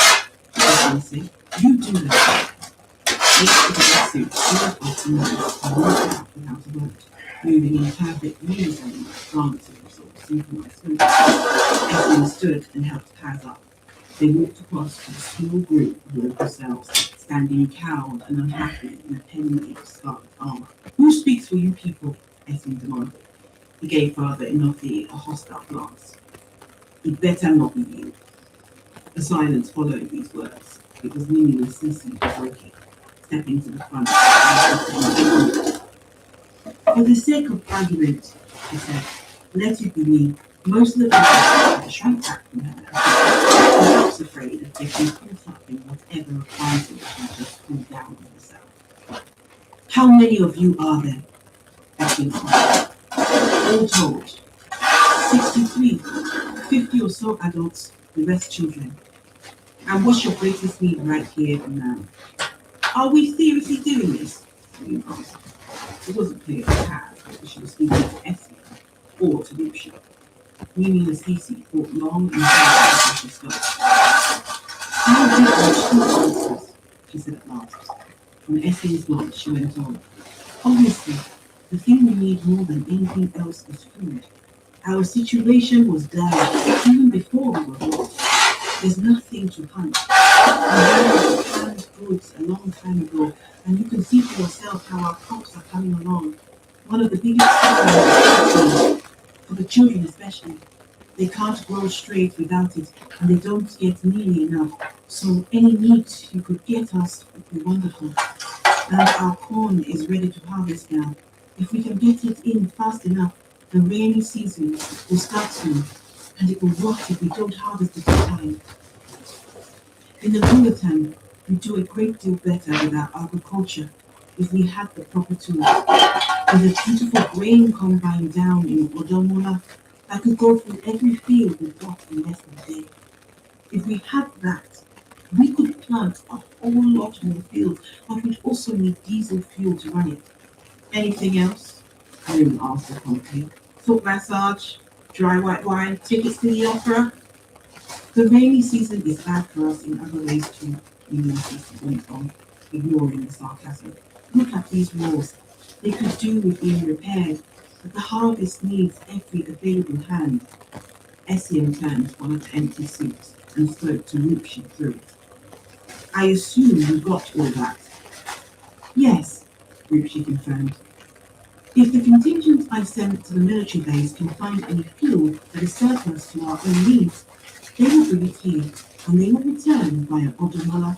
said. You do that. Each of the suit stood off the nose and walked out without a word, moving in perfect unison, glancing sort of synchronized smooth. Esmond stood and helped Paz up. They walked across to a small group of local cells, standing cowed and unhappy in a pen-made scarlet armor. Who speaks for you people? Esmond demanded. He gave Father Inoki a hostile glance. It better not be you. A silence followed these words. It was Mimi and Cece breaking, stepping to the front. For the sake of argument, he said, let it be me. Most of the people shrank back from her, perhaps afraid of getting caught up in whatever advantage she just pulled down on herself. How many of you are there? Esmond asked. All told, 63, 50 or so adults, the rest children. And what's your greatest need right here and now? Are we seriously doing this? You asked. It wasn't clear to Paz whether she was speaking to Essie or to Lucia. Mimi and Cece thought long and hard before she spoke. How big are two answers? She said at last. From Essie's glance, she went on. Obviously, the thing we need more than anything else is food. Our situation was dire even before we were born. There's nothing to hunt. We canned goods a long time ago, and you can see for yourself how our crops are coming along. One of the biggest problems for the children especially, they can't grow straight without it, and they don't get nearly enough. So any meat you could get us would be wonderful. And our corn is ready to harvest now. If we can get it in fast enough, the rainy season will start soon, and it will rot if we don't harvest it in time. In the longer term, we do a great deal better with our agriculture if we had the proper tools. With a beautiful grain combine down in Odomola, that could go through every field we've got in less than a day. If we had that, We could plant a whole lot more fields, but we'd also need diesel fuel to run it. Anything else? Lou asked promptly. Foot massage, dry white wine, tickets to the opera? The rainy season is bad for us in other ways too, Lou insisted went on, ignoring the sarcasm. Look at these walls. They could do with being repaired, but the harvest needs every available hand. Essien turned to one of the empty suits and spoke to Ruchi through it. I assume you got all that. Yes, Ruchi confirmed. If the contingent I sent to the military base can find any fuel that is surplus to our own needs, they will bring it here, and they will return via Odomala.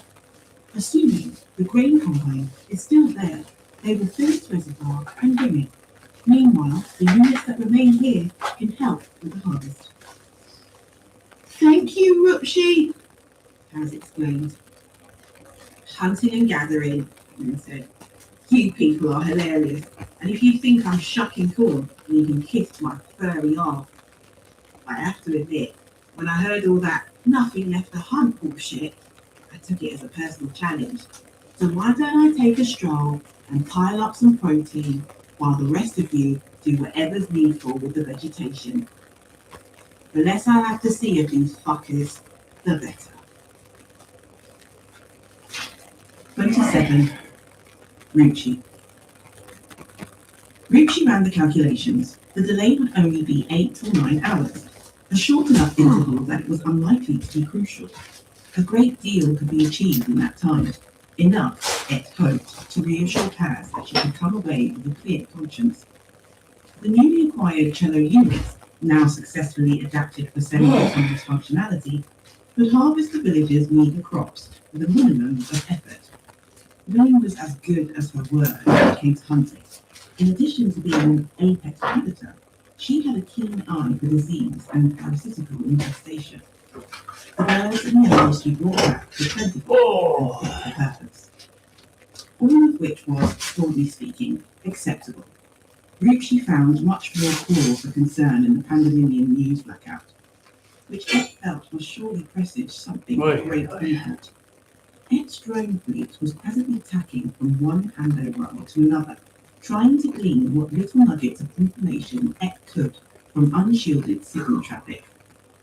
Assuming the grain combine is still there, they will fill its reservoir and bring it. Meanwhile, the units that remain here can help with the harvest. Thank you, Ruchi, Kaz exclaimed. Hunting and gathering, Lynn said. You people are hilarious, and if you think I'm shucking corn, then you can kiss my furry arm. I have to admit, when I heard all that nothing left to hunt bullshit, I took it as a personal challenge. So why don't I take a stroll and pile up some protein while the rest of you do whatever's needful with the vegetation? The less I have to see of these fuckers, the better. 27. Ruchi. Ruchi ran the calculations. The delay would only be 8 or 9 hours, a short enough interval that it was unlikely to be crucial. A great deal could be achieved in that time. Enough, Et hoped, to reassure Kaz that she could come away with a clear conscience. The newly acquired cello units, now successfully adapted for semi-autonomous functionality, could harvest the villagers' meager crops with a minimum of effort. Lynn was as good as her word when it came to hunting. In addition to being an apex predator, she had a keen eye for disease and parasitical infestation. The birds and animals she brought back were plentiful and fit for purpose. All of which was, broadly speaking, acceptable. Ruchi found much more cause for concern in the Pandemonium news blackout, which Et felt was surely presaged something of great import. Et's drone fleet was presently tacking from one handover to another, trying to glean what little nuggets of information Et could from unshielded signal traffic.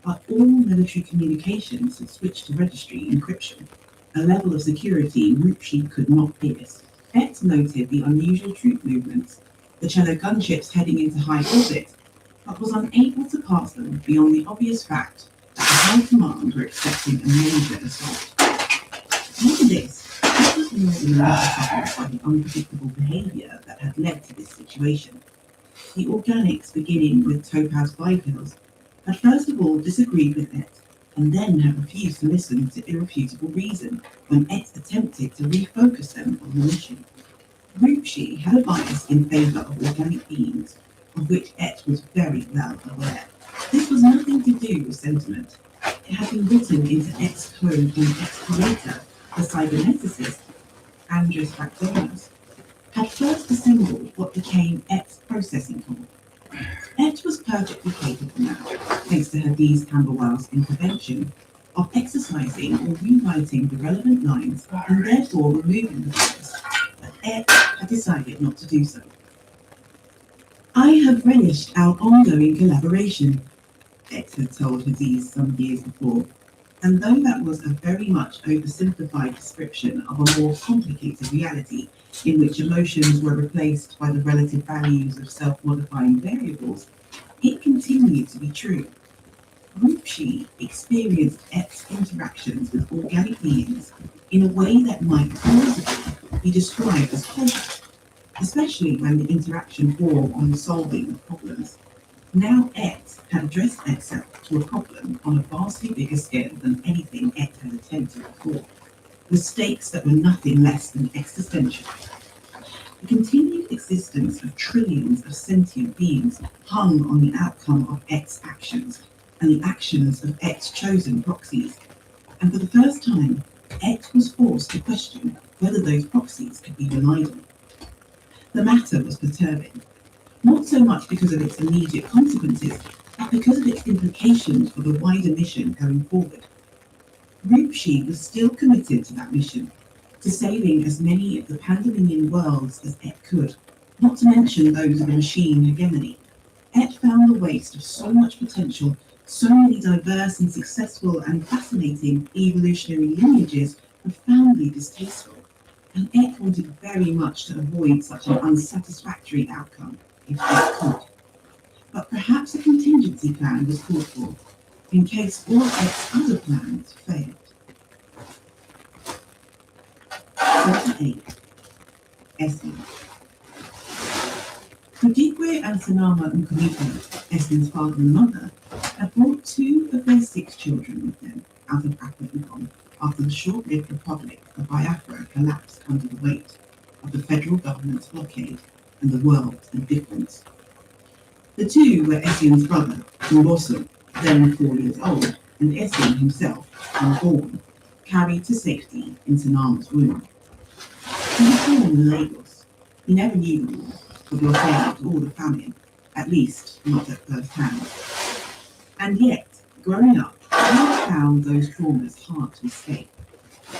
But all military communications had switched to registry encryption, a level of security Ruchi could not pierce. Et noted the unusual troop movements, the cello gunships heading into high orbit, but was unable to pass them beyond the obvious fact that the High Command were expecting a major assault. More this was more than enough by the unpredictable behaviour that had led to this situation. The organics, beginning with Topaz Bipills, had first of all disagreed with Et, and then had refused to listen to irrefutable reason when Et attempted to refocus them on the mission. Ruchi had a bias in favour of organic beings, of which Et was very well aware. This was nothing to do with sentiment. It had been written into Et's code when Et's creator, the cyberneticist, Andrus Factorinus, had first assembled what became Et's processing core. Et was perfectly capable now, thanks to her D's Camberwell's intervention, of exercising or rewriting the relevant lines and therefore removing the bias, but Et had decided not to do so. I have relished our ongoing collaboration, Et had told Hadiz some years before, and though that was a very much oversimplified description of a more complicated reality in which emotions were replaced by the relative values of self-modifying variables, it continued to be true. Ruchi experienced Et's interactions with organic beings in a way that might plausibly be described as pleasure, especially when the interaction bore on the solving of problems. Now Et had addressed itself to a problem on a vastly bigger scale than anything Et had attempted before, with stakes that were nothing less than existential. The continued existence of trillions of sentient beings hung on the outcome of Et's actions and the actions of Et's chosen proxies, and for the first time, Et was forced to question whether those proxies could be relied on. The matter was perturbing, not so much because of its immediate consequences, but because of its implications for the wider mission going forward. Rinpoche was still committed to that mission, to saving as many of the Pandemonium worlds as Et could, not to mention those of the machine hegemony. Et found the waste of so much potential, so many diverse and successful and fascinating evolutionary lineages profoundly distasteful, and Et wanted very much to avoid such an unsatisfactory outcome, if it could. But perhaps a contingency plan was called for, in case all Et's other plans failed. 28. Essie. Kudigwe and Sanama Nkumiko, Essie's father and mother, had brought 2 of their 6 children with them out of Akwa Ibom after the short-lived Republic of Biafra collapsed under the weight of the federal government's blockade and the world's indifference. The 2 were Essien's brother, Mbosso, then 4 years old, and Essien himself, unborn, carried to safety in Sanama's womb. He was born in Lagos. He never knew the war, the blockade, or the famine, at least not at first hand. And yet, growing up, he found those traumas hard to escape.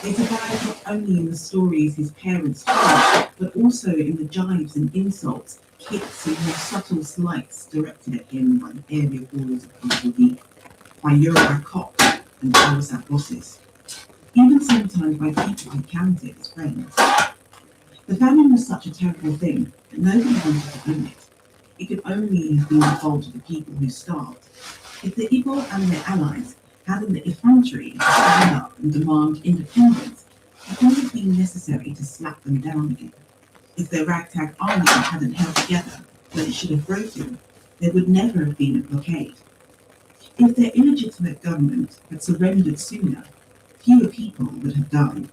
They survived not only in the stories his parents told, but also in the jibes and insults, kicks and more subtle slights directed at him by the area boys of Kosovo, by Yoruba cops and Hausa bosses, even sometimes by people he counted as friends. The famine was such a terrible thing that nobody wanted to own it. It could only have been the fault of the people who starved. If the Igbo and their allies hadn't the effrontery to stand up and demand independence, it would have been necessary to slap them down again. If their ragtag army hadn't held together when it should have broken, there would never have been a blockade. If their illegitimate government had surrendered sooner, fewer people would have died.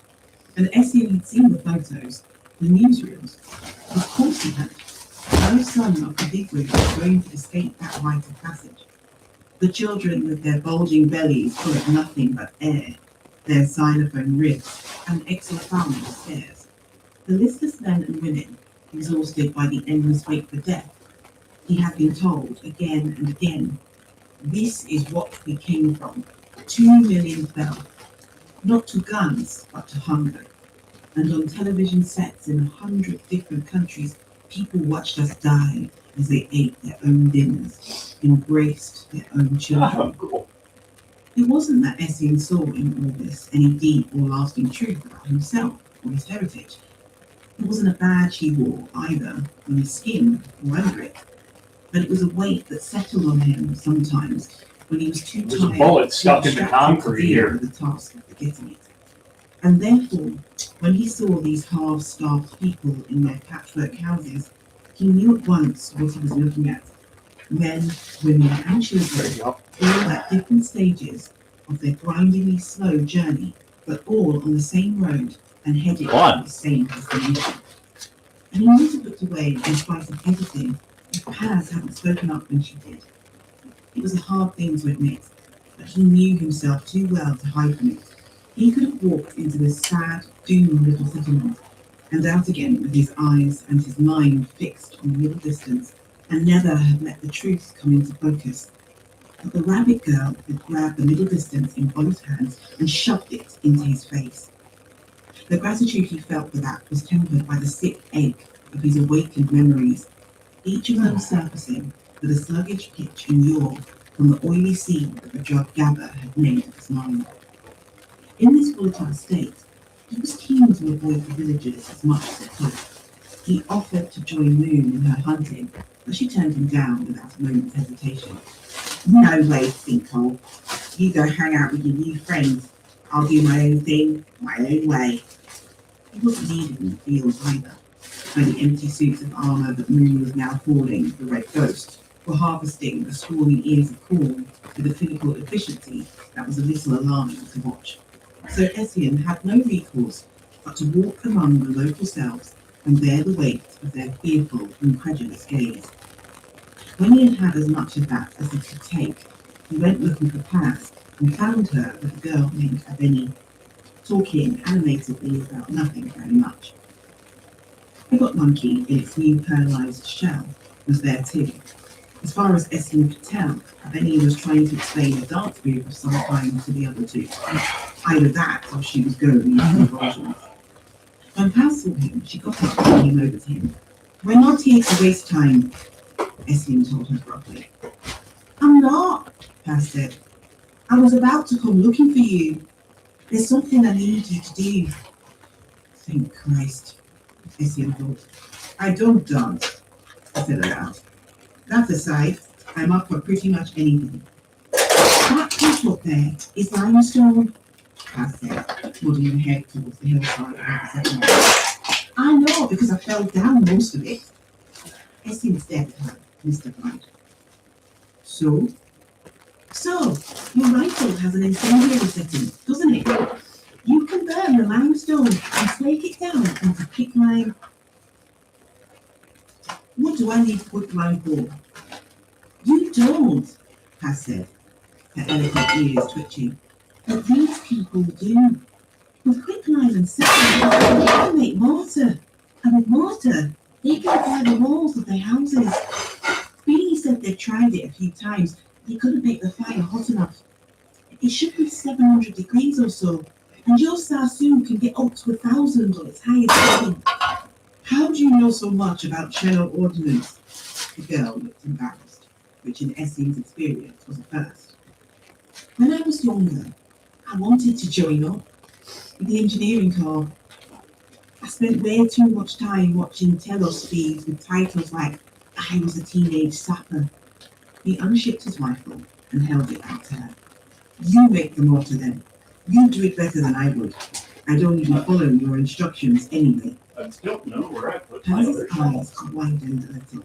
And Essien had seen the photos, the newsreels. Of course he had. No son of the Diggin was going to escape that rite of passage. The children with their bulging bellies full of nothing but air, their xylophone ribs, and exophthalmic stares. The listless men and women, exhausted by the endless wait for death. He had been told again and again, this is what we came from. 2 million fell, not to guns, but to hunger. And on television sets in 100 different countries, people watched us die as they ate their own dinners, embraced their own children. It wasn't that Essien saw in all this any deep or lasting truth about himself or his heritage. It wasn't a badge he wore either on his skin or under it, but it was a weight that settled on him sometimes when he was too There's a tired bullet stuck in the distracted concrete to deal here. with the task of forgetting it. And therefore, when he saw these half-starved people in their patchwork houses, he knew at once what he was looking at. Men, women, and children, all at different stages of their grindingly slow journey, but all on the same road and headed to the same destination. And he might have looked away in spite of everything if Paz hadn't spoken up when she did. It was a hard thing to admit, but he knew himself too well to hide from it. He could have walked into this sad, doomed little settlement and out again with his eyes and his mind fixed on the middle distance and never have let the truth come into focus. But the rabbit girl had grabbed the middle distance in both hands and shoved it into his face. The gratitude he felt for that was tempered by the sick ache of his awakened memories, each of them surfacing with a sluggish pitch and yaw from the oily sea that the drug GABA had made of his mind. In this volatile state, he was keen to avoid the villagers as much as he could. He offered to join Moon in her hunting, but she turned him down without a moment's hesitation. No way, sinkhole. You go hang out with your new friends. I'll do my own thing, my own way. He wasn't needed in the field either, where the empty suits of armour that Moon was now hauling, the Red Ghost, were harvesting the scrawny ears of corn with a clinical efficiency that was a little alarming to watch. So Essien had no recourse but to walk among the local selves and bear the weight of their fearful, incredulous gaze. When he had had as much of that as he could take, he went looking for Paz and found her with a girl named Abeni, talking animatedly about nothing very much. The got monkey in its new pearlized shell was there too. As far as Essie could tell, Benny was trying to explain a dance move of some kind to the other two. Either that or she was going into convulsions. When Paz saw him, she got up and came over to him. "We're not here to waste time," Essie told her gruffly. "I'm not," Paz said. "I was about to come looking for you. There's something I need you to do." "Thank Christ," Essie thought. "I don't dance," I said aloud. "That aside, I'm up for pretty much anything." "That pot up there is limestone," Paz said, nodding her head towards the hillside about the second one. "I know because I fell down most of it." Essie stared at her, mystified. So, your rifle has an incendiary setting, doesn't it? You can burn the limestone and flake it down into quicklime. What do I need quicklime for? You don't, Paz said, her eloquent ears twitching. But these people do. With quicklime and cement, they can make mortar. And with mortar, they can fire the walls of their houses. Beanie said they've tried it a few times. They couldn't make the fire hot enough. It should be 700 degrees or so, and your Sarsoon can get up to 1,000 on its highest setting. How do you know so much about shell ordnance? The girl looked embarrassed, which in Essie's experience was a first. When I was younger, I wanted to join up with the engineering corps. I spent way too much time watching telos feeds with titles like I was a teenage sapper. He unshipped his rifle and held it out to her. You make the mortar then. You do it better than I would. I don't even follow your instructions anyway. I don't know where I put my Paz's other eyes widened a little,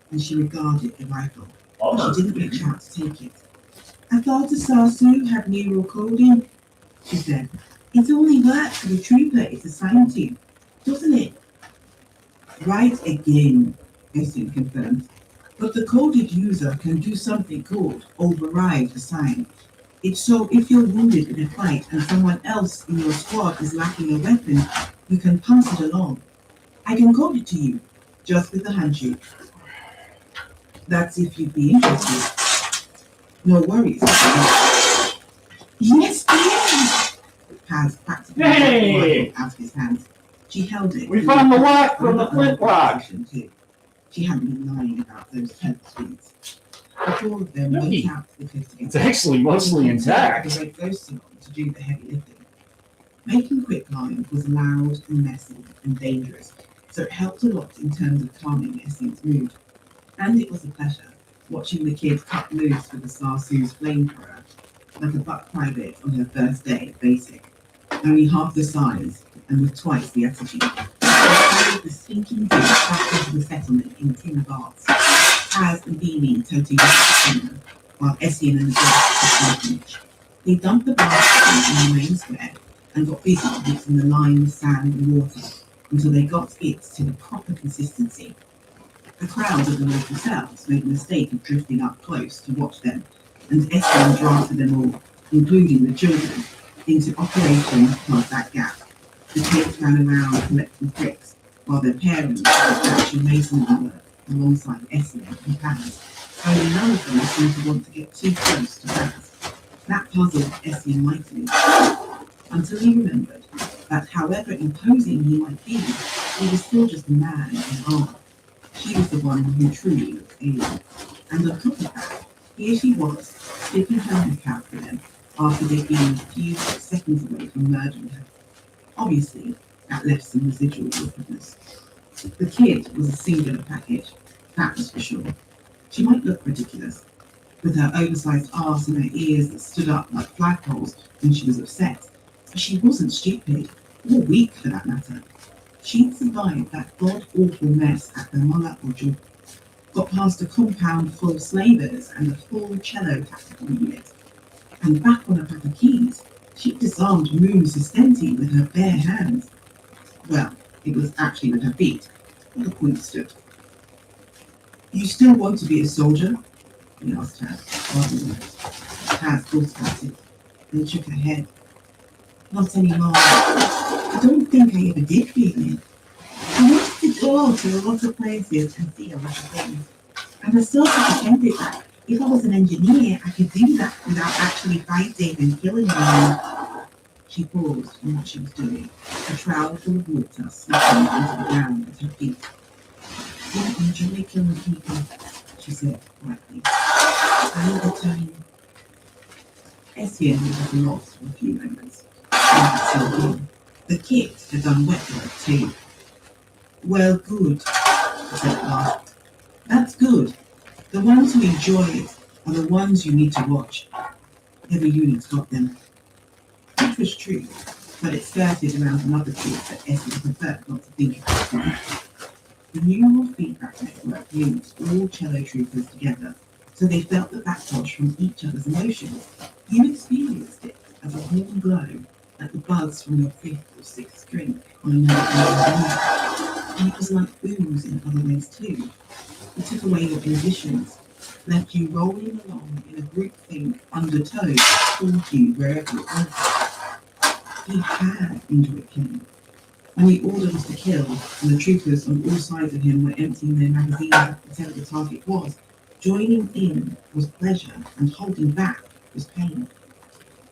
and she regarded the rifle, but she didn't reach out to take it. I thought the Sarsu had neural coding, she said. It only works for the trooper it's assigned to, doesn't it? Right again, Essie confirmed. But the coded user can do something called override the sign. It's so if you're wounded in a fight and someone else in your squad is lacking a weapon, you can pass it along. I can code it to you, just with the handshake. That's if you'd be interested. No worries. Yes, please! Paz practically out of his hands. She held it. We found the lock from the flintlock. She hadn't been lying about those temp speeds. The four of them went out to the cliff together. It's actually mostly intact. The red ghost on to do the heavy lifting. Making quicklime was loud and messy and dangerous, so it helped a lot in terms of calming Essie's mood. And it was a pleasure watching the kids cut loose with the Sarsu's flamethrower, like a buck private on her first day at basic. Only half the size and with twice the attitude. They carried the stinking dish back into the settlement in tin baths. Paz and Beanie toting the while Essie and the girls took the They dumped the basket in the main square and got busy mixing the lime, sand, and water until they got it to the proper consistency. The crowd of the local cells made the mistake of drifting up close to watch them, and Essie drafted them all, including the children, into Operation Plug That Gap. The kids ran around collecting bricks, while their parents did actual masonry work alongside Essie and Paz. Only none of them seemed to want to get too close to Paz. That puzzled Essie mightily, until he remembered that however imposing he might be, he was still just a man in armor. She was the one who truly looked alien. And on top of that, here she was, sticking her neck out for them after they'd been a few seconds away from murdering her. Obviously, that left some residual awkwardness. The kid was a singular package, that was for sure. She might look ridiculous, with her oversized arse and her ears that stood up like flagpoles when she was upset, but she wasn't stupid, or weak for that matter. She'd survived that god-awful mess at the Mullah Ujul, got past a compound full of slavers and a full cello tactical unit, and back on a pack of keys, she'd disarmed Moon Sustenti with her bare hands. Well, it was actually with her feet, but the point stood. You still want to be a soldier? He asked her, rather Paz thought about it, and shook her head. Not anymore. I don't think I ever did really. I wanted to go to a lot of places and see a lot of things. And I still pretended that if I was an engineer, I could do that without actually fighting and killing anyone. She paused from what she was doing, a trowel full of water slipping onto the ground at her feet. "You enjoy killing people," she said quietly. "All the time." Etienne was at a loss for a few moments. The kit had done wet work too. "Well, good," he said at last. "That's good. The ones who enjoy it are the ones you need to watch. Every unit's got them." Which was true, but it skirted around another truth that Essie preferred not to think about. The neural feedback network linked all cello troopers together, so they felt the backlash from each other's emotions. You experienced it as a warm glow, like the buzz from your fifth or sixth string on a note, and it was like booze in other ways too. It took away your inhibitions, left you rolling along in a groupthink undertow that pulled you wherever it went. He had enjoyed killing. When the order was to kill, and the troopers on all sides of him were emptying their magazines at whatever the target was, joining in was pleasure, and holding back was pain.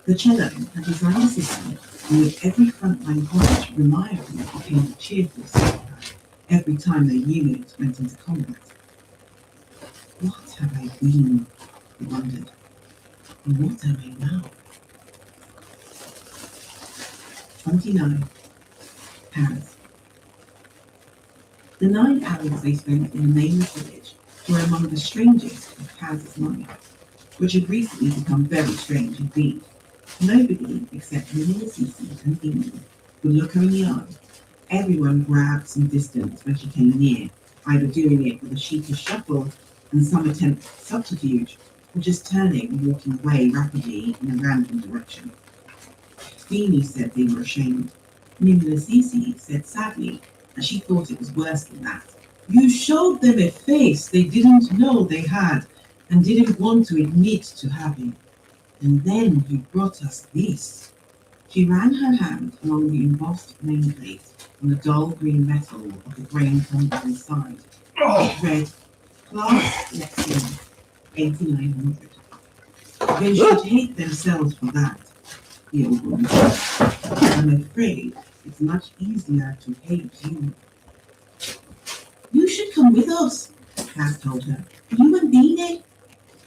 The cello had designed a system in which every frontline college reliably became a cheerful soundtrack every time their unit went into combat. What have I been? He wondered. And what am I now? 29. Paris. The 9 hours they spent in the nameless village were among the strangest of Paris's life, which had recently become very strange indeed. Nobody except Minnie, Assisi, and Diggin would look her in the eye. Everyone grabbed some distance when she came near, either doing it with a sheepish shuffle and some attempt at subterfuge, or just turning and walking away rapidly in a random direction. Beanie said they were ashamed. Minnie Assisi said sadly that she thought it was worse than that. "You showed them a face they didn't know they had and didn't want to admit to having. And then you brought us this." She ran her hand along the embossed nameplate on the dull green metal of the grain tumble inside. It read, "Class Lexington, 8900. They should hate themselves for that," the old woman said. "I'm afraid it's much easier to hate you." "You should come with us," Cass told her. "You and Beanie.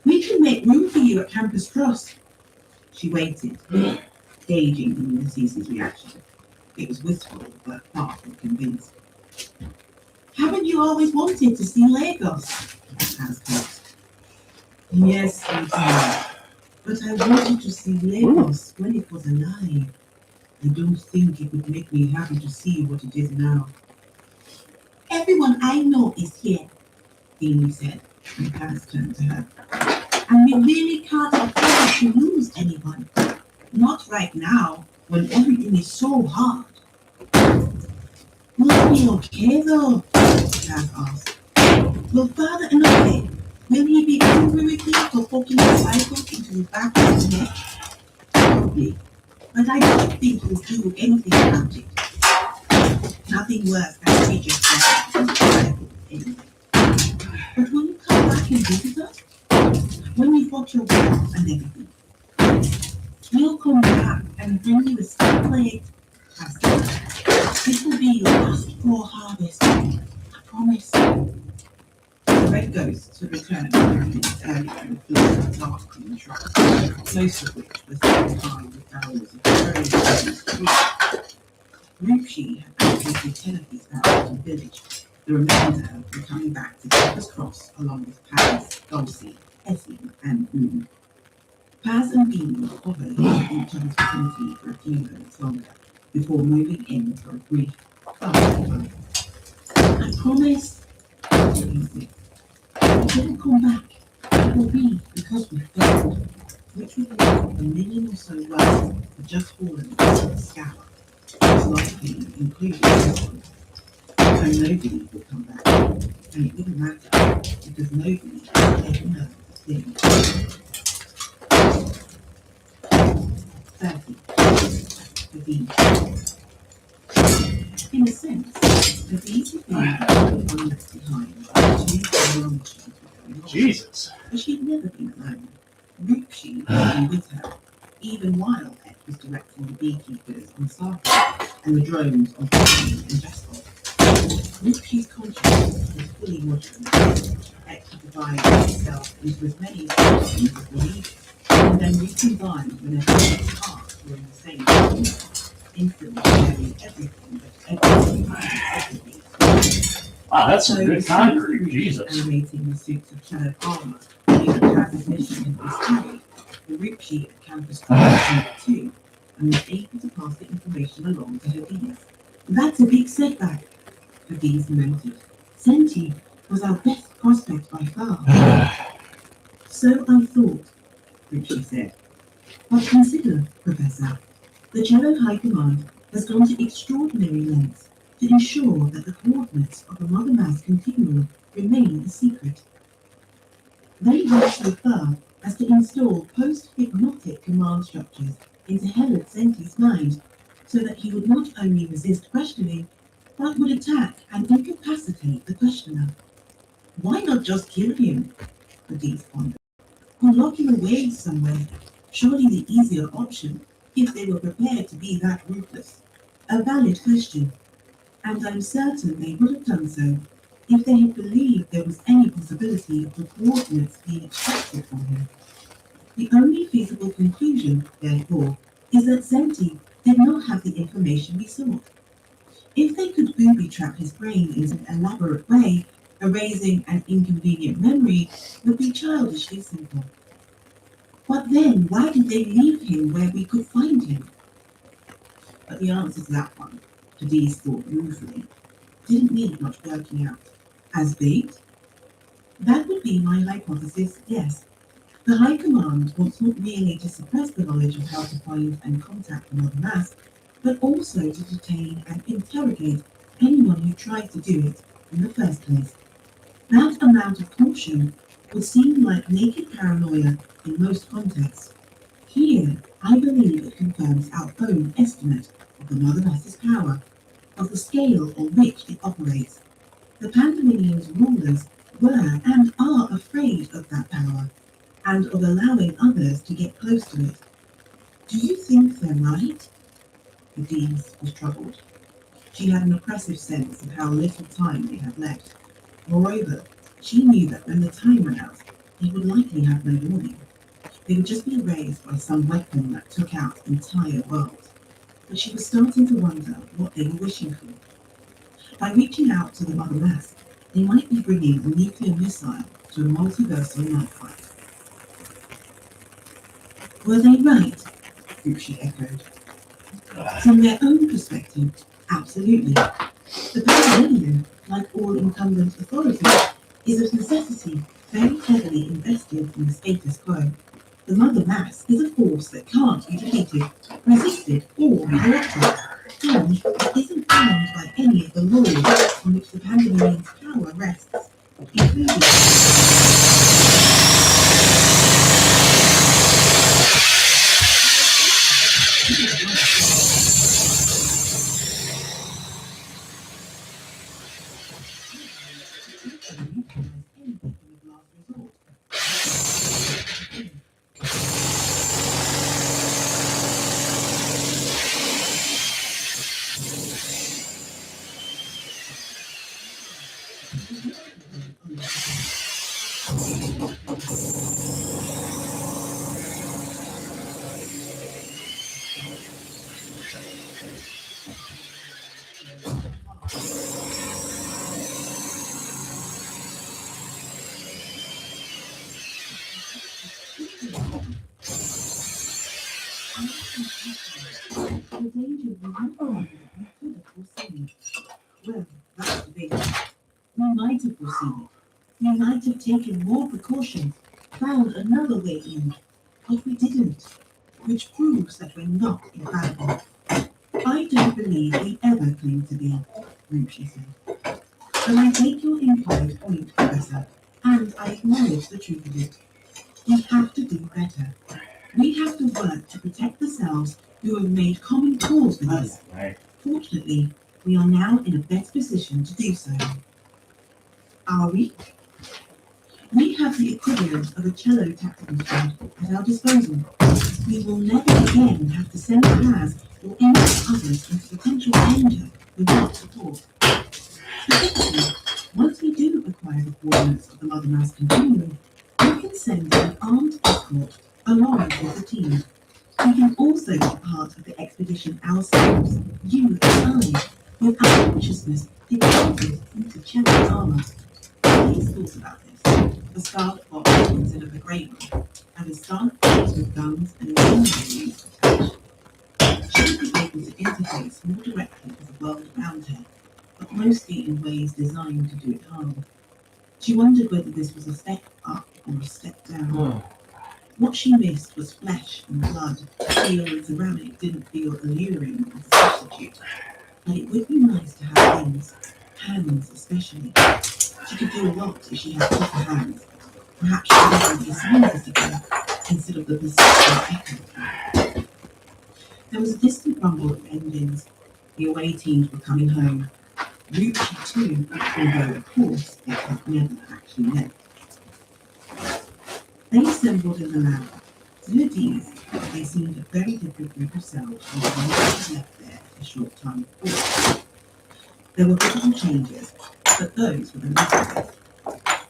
We can make room for you at Campus Cross." She waited, gauging Ulysses' reaction. It was wistful, but far from convinced. "Haven't you always wanted to see Lagos?" Cass asked. "Yes, I did. But I wanted to see Lagos when it was alive. I don't think it would make me happy to see what it is now." "Everyone I know is here," Beanie said, and Cass turned to her. "And we really can't afford to lose anyone. Not right now, when everything is so hard." "Will it be okay though?" Cass asked. "Will Father Enoche, will he be angry with me for poking the cycle into the back of his neck?" "Probably, but I don't think he'll do anything about it. Nothing worse than Major anyway. But will you come back and visit us? When you've got your work and everything. We'll come back and bring you a steak plate." "This will be your last poor harvest. I promise." The red ghosts had returned a few minutes earlier and filled the dark green truck, most of which was occupied with barrels of very delicious fruit. Ruchi had allocated 10 of these barrels to the village. The remainder were coming back to Campus Cross along with Paz, Dulcie, Essie, and Boone. Paz and Beanie hovered in each other's vicinity for a few minutes longer before moving in for a brief farewell. "I promise," Beanie said. "If we don't come back, it will be because we failed," which would mean a million or so words had just fallen into the scour. Most likely including this one. So nobody would come back, and it wouldn't matter because nobody would ever know a thing. 30. The beach. In a sense, the beach would be the only one left behind by 2 long machines with Jesus. But she'd never been alone. Ruchi had been with her, even while Ed was directing the beekeepers on Starkey and the drones on Diggin and Jasper. Ruchi's consciousness was fully modulated. Ed could divide himself into as many sections as he needed, and then recombine whenever his parts were in the same place, instantly sharing everything that everything was. Wow, that's some good concrete. Jesus. Animating the suits of shadow armor, the transmission in this carried, the Ruchi at Campus 2, and was able to pass the information along to her bees. That's a big setback, the bees lamented. Senti was our best prospect by far. So I thought, Ruchi said. But consider, Professor, the Cello High Command has gone to extraordinary lengths to ensure that the coordinates of the Mother Mass continuum remain a secret. They went so far as to install post-hypnotic command structures into Helen Senti's mind so that he would not only resist questioning, but would attack and incapacitate the questioner. Why not just kill him? The bees pondered. Or lock him away somewhere. Surely the easier option, if they were prepared to be that ruthless. A valid question. And I'm certain they would have done so if they had believed there was any possibility of the coordinates being extracted from him. The only feasible conclusion, therefore, is that Senti did not have the information we sought. If they could booby-trap his brain in an elaborate way, erasing an inconvenient memory would be childishly simple. But then, why did they leave him where we could find him? But the answer to that one, Cadiz thought ruefully, didn't need much working out. As bait? That would be my hypothesis, yes. The High Command wants not merely to suppress the knowledge of how to find and contact the Mother Mass, but also to detain and interrogate anyone who tries to do it in the first place. That amount of caution would seem like naked paranoia in most contexts. Here, I believe it confirms our own estimate of the Mother Mass's power, of the scale on which it operates. The Pandominians' rulers were and are afraid of that power, and of allowing others to get close to it. Do you think they're right? The Dees was troubled. She had an oppressive sense of how little time they had left. Moreover, she knew that when the time ran out, they would likely have no warning. They would just be erased by some weapon that took out the entire world. But she was starting to wonder what they were wishing for. By reaching out to the Mother Mass, they might be bringing a nuclear missile to a multiversal knife fight. Were they right? Ruchi echoed. From their own perspective, absolutely. The Pandominion, like all incumbent authorities, is of necessity very heavily invested in the status quo. The Mother Mass is a force that can't be defeated, resisted, or corrupted, and isn't bound by any of the laws on which the Pandominian's power rests, including the danger we never could have foreseen. Well, that's the big one. We might have foreseen it. We might have taken more precautions, found another way in, but we didn't, which proves that we're not infallible. I don't believe we ever claimed to be, Ruchi said. But I take your implied point, Professor, and I acknowledge the truth of it. We have to do better. We have to work to protect the selves who have made common cause with us. Right. Fortunately, we are now in a better position to do so. Are we? We have the equivalent of a cello tactical squad at our disposal. We will never again have to send Paz or any others into potential danger without support. Particularly, once we do acquire the coordinates of the Mother Mouse continuum, we can send an armed escort along with the team. We can also be part of the expedition ourselves, you and I, with our consciousness deposited into Chello's armor. Please thought about this. The Scarlet Box instead of the Grey One, and a Scarlet Box with guns and incendiaries attached. She would be able to interface more directly with the world around her, but mostly in ways designed to do it harm. She wondered whether this was a step up or a step down. What she missed was flesh and blood. Steel and ceramic didn't feel alluring as a substitute, but it would be nice to have things, hands especially. She could do a lot if she had proper hands. Perhaps she could have the scientist again instead of the persistent echo. There was a distant rumble of engines. The away teams were coming home. Ruchi too, although of course it had never actually left. They assembled in the lab. To her D's, they seemed a very different group of cells from the ones that had left there a short time before. There were visible changes, but those were the least of it.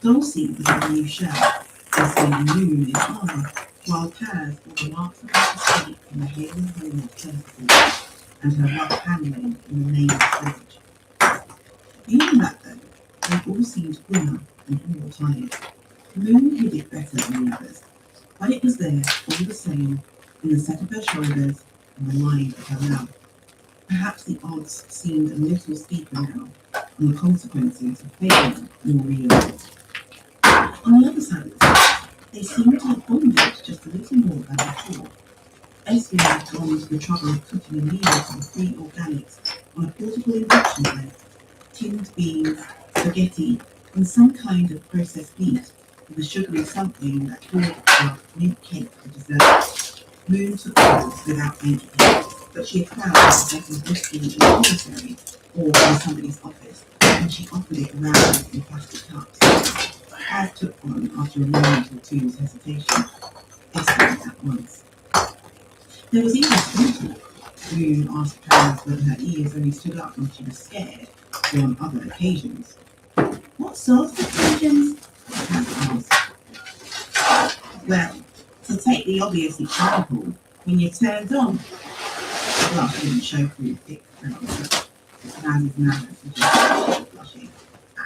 Dulcie was in a new shell, and Moon in armor, while Paz wore the marks of her escape from the Hailing Helmet purposes, and her rough handling in the name of privilege. Even that though, they all seemed thinner and more tired. Moon hid it better than the others, but it was there all the same, in the set of her shoulders and the line of her mouth. Perhaps the odds seemed a little steeper now, and the consequences of failing more realised. On the other side of it, they seemed to have bonded just a little more than before. Esme had gone to the trouble of cooking a meal from 3 organics on a portable induction bed, tinned beans, spaghetti, and some kind of processed meat, with a sugary something that called itself mint cake for dessert. Moon took hers without thinking, but she had found that there was whiskey in the commissary or in somebody's office, and she offered it around in plastic cups. Paz took one after a moment or two's hesitation. Esme at once. There was even small talk. Moon asked Paz whether her ears only stood up when she was scared, or on other occasions. What sort of occasions? Paz asked. Well, to take the obvious example, when you're turned on. The blush didn't show through thick curls. Paz's manners suggested blushing.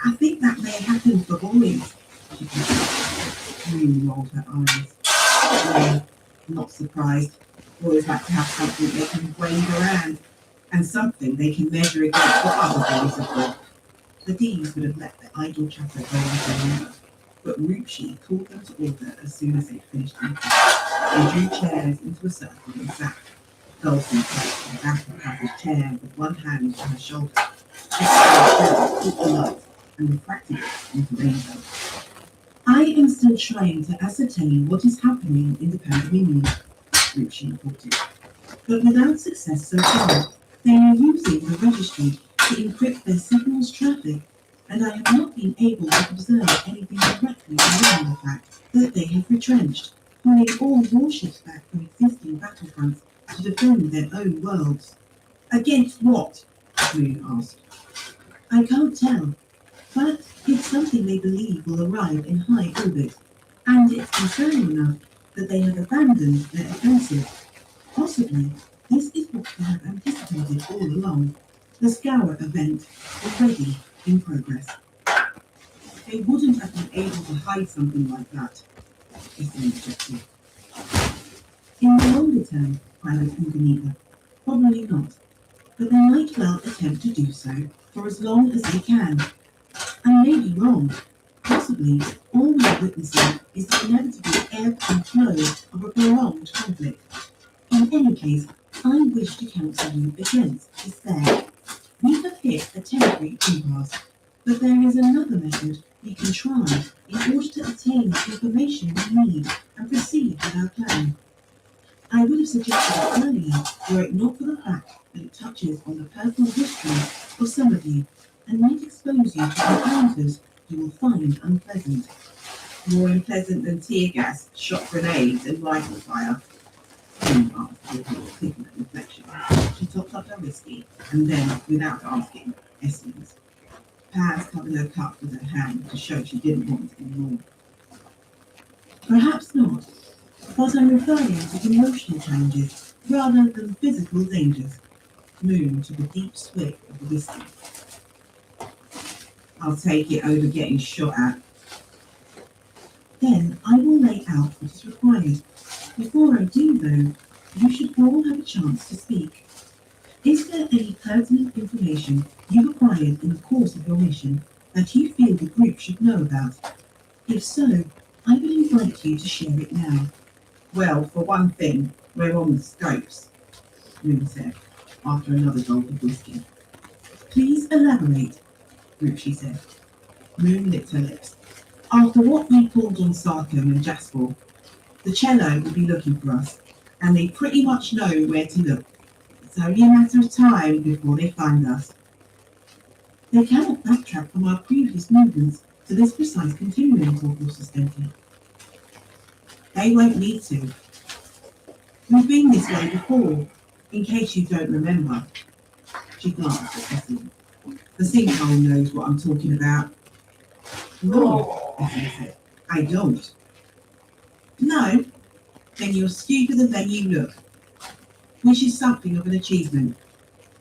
I think that may happen for boys, she confessed. Moon rolled her eyes. No, not surprised. Boys like to have something they can wave around, and something they can measure against what other boys have got. The D's would have let their idle chatter go on for longer, but Ruchi called them to order as soon as they'd finished eating. They drew chairs into a circle and sat. Dulcie sat on the back of Paz's chair with one hand on her shoulder. She caught the light and refracted it into rainbow. I am still trying to ascertain what is happening in the Panamanian, Ruchi reported, but without success so far. They are using the registry to encrypt their signal's traffic, and I have not been able to observe anything directly regarding the fact that they have retrenched, pulling all warships back from existing battlefronts to defend their own worlds. Against what? Moon asked. I can't tell, but it's something they believe will arrive in high orbit, and it's concerning enough that they have abandoned their offensive. Possibly, this is what they have anticipated all along. The Scour event already in progress. They wouldn't have been able to hide something like that, Esme objected. In the longer term, Pilot Unganita, probably not, but they might well attempt to do so for as long as they can. I may be wrong. Possibly, all we are witnessing is the inevitable ebb and flow of a prolonged conflict. In any case, I wish to counsel you against despair. We have hit a temporary impasse, but there is another method we can try in order to obtain the information we need and proceed with our plan. I would have suggested it earlier were it not for the fact that it touches on the personal history of some of you and might expose you to encounters you will find unpleasant. More unpleasant than tear gas, shot grenades, and rifle fire. June asked with a flippant reflection. She topped up her whiskey, and then, without asking, Essence. Paz covered her cup with her hand to show she didn't want any more. Perhaps not, but I'm referring to emotional changes rather than physical dangers. Moon took a deep swig of the whiskey. I'll take it over getting shot at. Then I will lay out what is required. Before I do, though, you should all have a chance to speak. Is there any pertinent information you acquired in the course of your mission that you feel the group should know about? If so, I will invite you to share it now. Well, for one thing, we're on the scopes, Moon said, after another gulp of whiskey. Please elaborate, Ruchi said. Moon licked her lips. After what we pulled on Sarko and Jasper, the cello will be looking for us, and they pretty much know where to look. It's only a matter of time before they find us. They cannot backtrack from our previous movements to this precise continuing, Corporal Sustenti. They won't need to. We've been this way before, in case you don't remember. She glanced at Essie. The sinkhole knows what I'm talking about. No, Essie said. I don't. No? Then you're stupider than you look. Which is something of an achievement.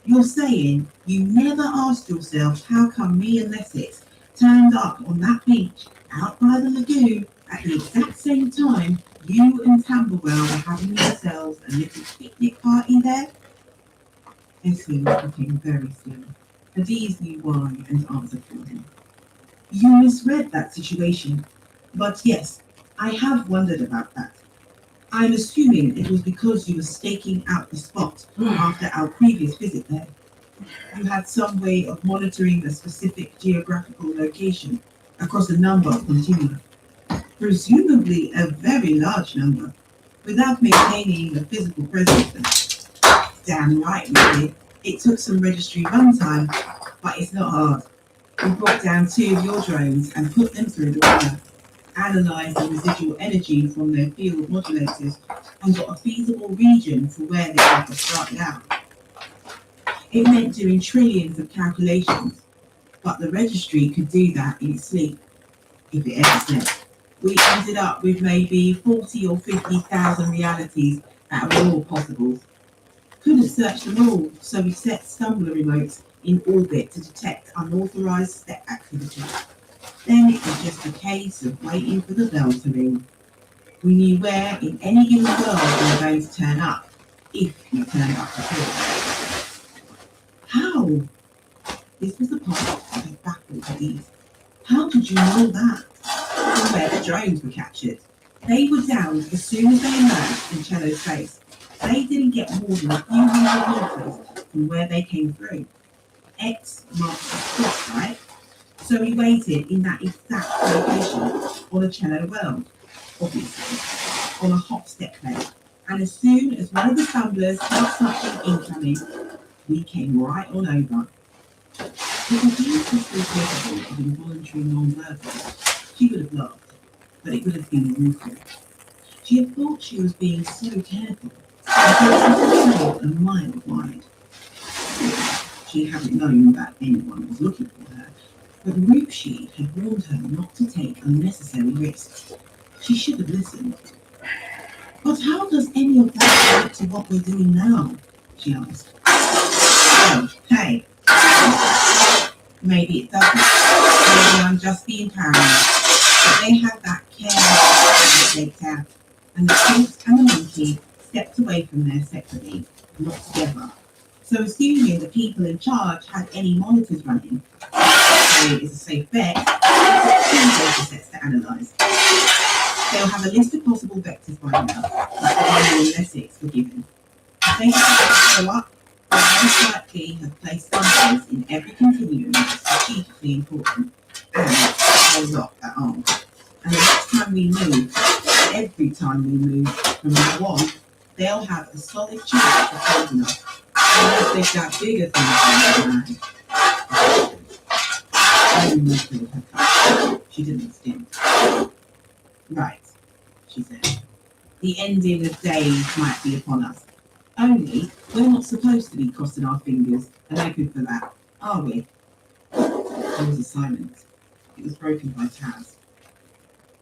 You're saying you never asked yourself how come me and Essex turned up on that beach out by the lagoon at the exact same time you and Camberwell were having yourselves a little picnic party there? Essie was looking very still. Adiz knew why and answered for him. You misread that situation, but yes, I have wondered about that. I'm assuming it was because you were staking out the spot after our previous visit there. You had some way of monitoring a specific geographical location across a number of continua, presumably a very large number, without maintaining a physical presence. Damn right we did. It took some registry runtime, but it's not hard. We brought down 2 of your drones and put them through the ringer, analysed the residual energy from their field modulators, and got a feasible region for where the Alpha started out. It meant doing trillions of calculations, but the registry could do that in its sleep, if it ever slept. We ended up with maybe 40 or 50,000 realities that are all possible. Couldn't search them all, so we set stumbler remotes in orbit to detect unauthorised step activity. Then it was just a case of waiting for the bell to ring. We knew where in any given world we were going to turn up, if you turned up at all. How? This was the part that had baffled Adiz. How did you know that? From where the drones were captured. They were downed as soon as they emerged in Cello's face. They didn't get more than a few hundred meters from where they came through. X marks the spot, right? So we waited in that exact location on a cello world, obviously, on a hot step plate. And as soon as one of the stumblers felt something incoming, we came right on over. If Adiz was still capable of involuntary non-verbal, she would have laughed, but it would have been rueful. She had thought she was being so careful, and so a mile wide. She hadn't known that anyone was looking for her, but Ruchi had warned her not to take unnecessary risks. She should have listened. But how does any of that relate to what we're doing now? She asked. Oh, hey. Maybe it doesn't. Maybe I'm just being paranoid. But they had that careless staked out, and the prince and the monkey stepped away from there separately, not together. So assuming the people in charge had any monitors running, it is a safe bet, 2 data sets to analyse. They'll have a list of possible vectors by now, like the one your Essex were given. If they have to go up, they'll most likely have placed bunkers in every continuum that's strategically important, and a lot at arms. And the next time we move, every time we move from now on, they'll have a solid chance of holding us. Unless they've got bigger things in mind. She didn't stim. Right, she said. The ending of days might be upon us. Only, we're not supposed to be crossing our fingers, and they're good for that, are we? There was a silence. It was broken by Taz.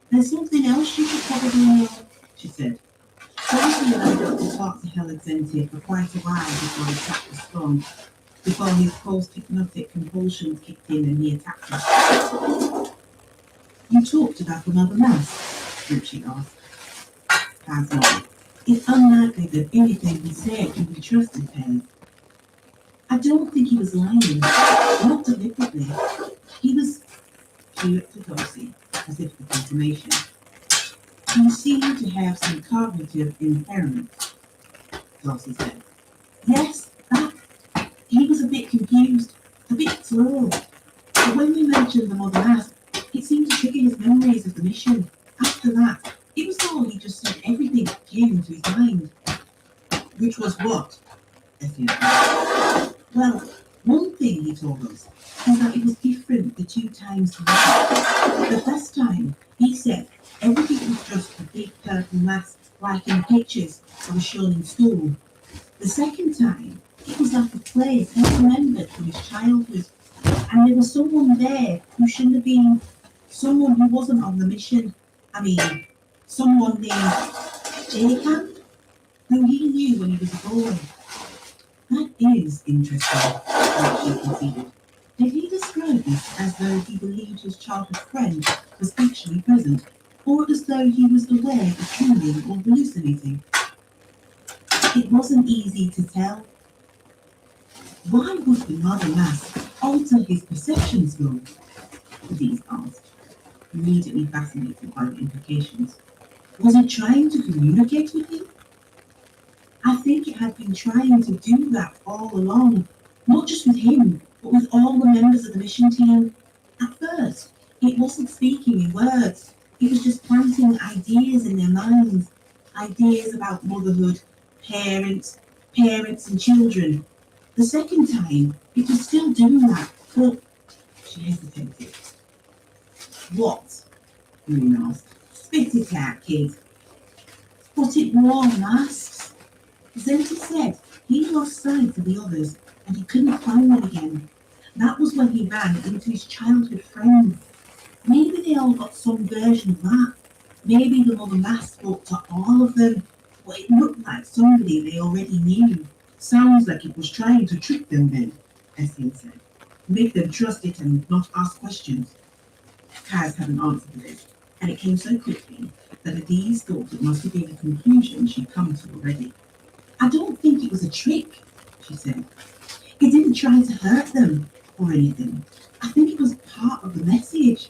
There's something else you should probably know, she said. Obviously, Dr. talked to Helen Zentive for quite a while before the attack was strong, before his post-hypnotic compulsions kicked in and he attacked her. You talked about the mother mouse, Richie asked. Taz nodded. It's unlikely that anything he said can be trusted, Pez. I don't think he was lying, not deliberately. He was. She looked at Darcy, as if for confirmation. You seem to have some cognitive impairment, Darcy said. Yes, that. He was a bit confused, a bit slow. But when we mentioned the mother mask, it seemed to trigger his memories of the mission. After that, it was all he just said everything that came into his mind. Which was what? Well, one thing he told us was that it was different the 2 times he went. The first time, he said everything was just a big purple mask, like in the pictures that were shown in school. The second time, it was like a place he remembered from his childhood. And there was someone there who shouldn't have been, someone who wasn't on the mission. I mean, someone named Jacob, who he knew when he was a boy. That is interesting, she conceded. Did he describe this as though he believed his childhood friend was actually present, or as though he was aware of dreaming or hallucinating? It wasn't easy to tell. Why would the mother mask alter his perceptions, though? These asked, immediately fascinated by the implications. Was it trying to communicate with him? I think it had been trying to do that all along, not just with him, but with all the members of the mission team. At first, it wasn't speaking in words. It was just planting ideas in their minds, ideas about motherhood, parents and children. The second time, it was still doing that, but she hesitated. What? Moon asked. Spit it out, kid. But it wore masks. Zenti said he lost sight of the others and he couldn't find them again. That was when he ran into his childhood friends. Maybe they all got some version of that. Maybe the mother mask spoke to all of them, but it looked like somebody they already knew. Sounds like it was trying to trick them then, Essien said. Make them trust it and not ask questions. Kaz had an answer to this, and it came so quickly that Adiz thought it must have been a conclusion she'd come to already. I don't think it was a trick, she said. It didn't try to hurt them or anything. I think it was part of the message.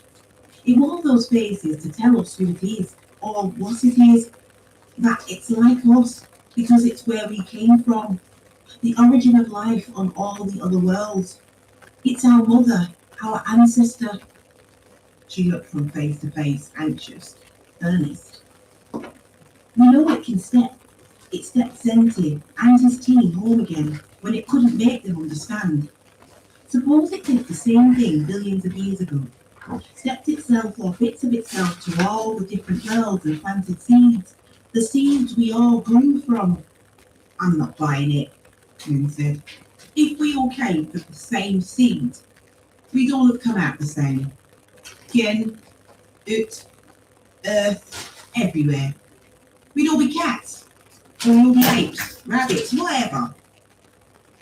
It wore those faces to tell us who it is, or what it is, that it's like us, because it's where we came from, the origin of life on all the other worlds. It's our mother, our ancestor. She looked from face to face, anxious, earnest. We know it can step. It stepped Zenti and his team home again when it couldn't make them understand. Suppose it did the same thing billions of years ago. Stepped itself or bits of itself to all the different worlds and planted seeds. The seeds we all grew from. I'm not buying it, Moon said. If we all came from the same seeds, we'd all have come out the same. Gen, Ut, Earth, everywhere. We'd all be cats. We'd all be apes, rabbits, whatever.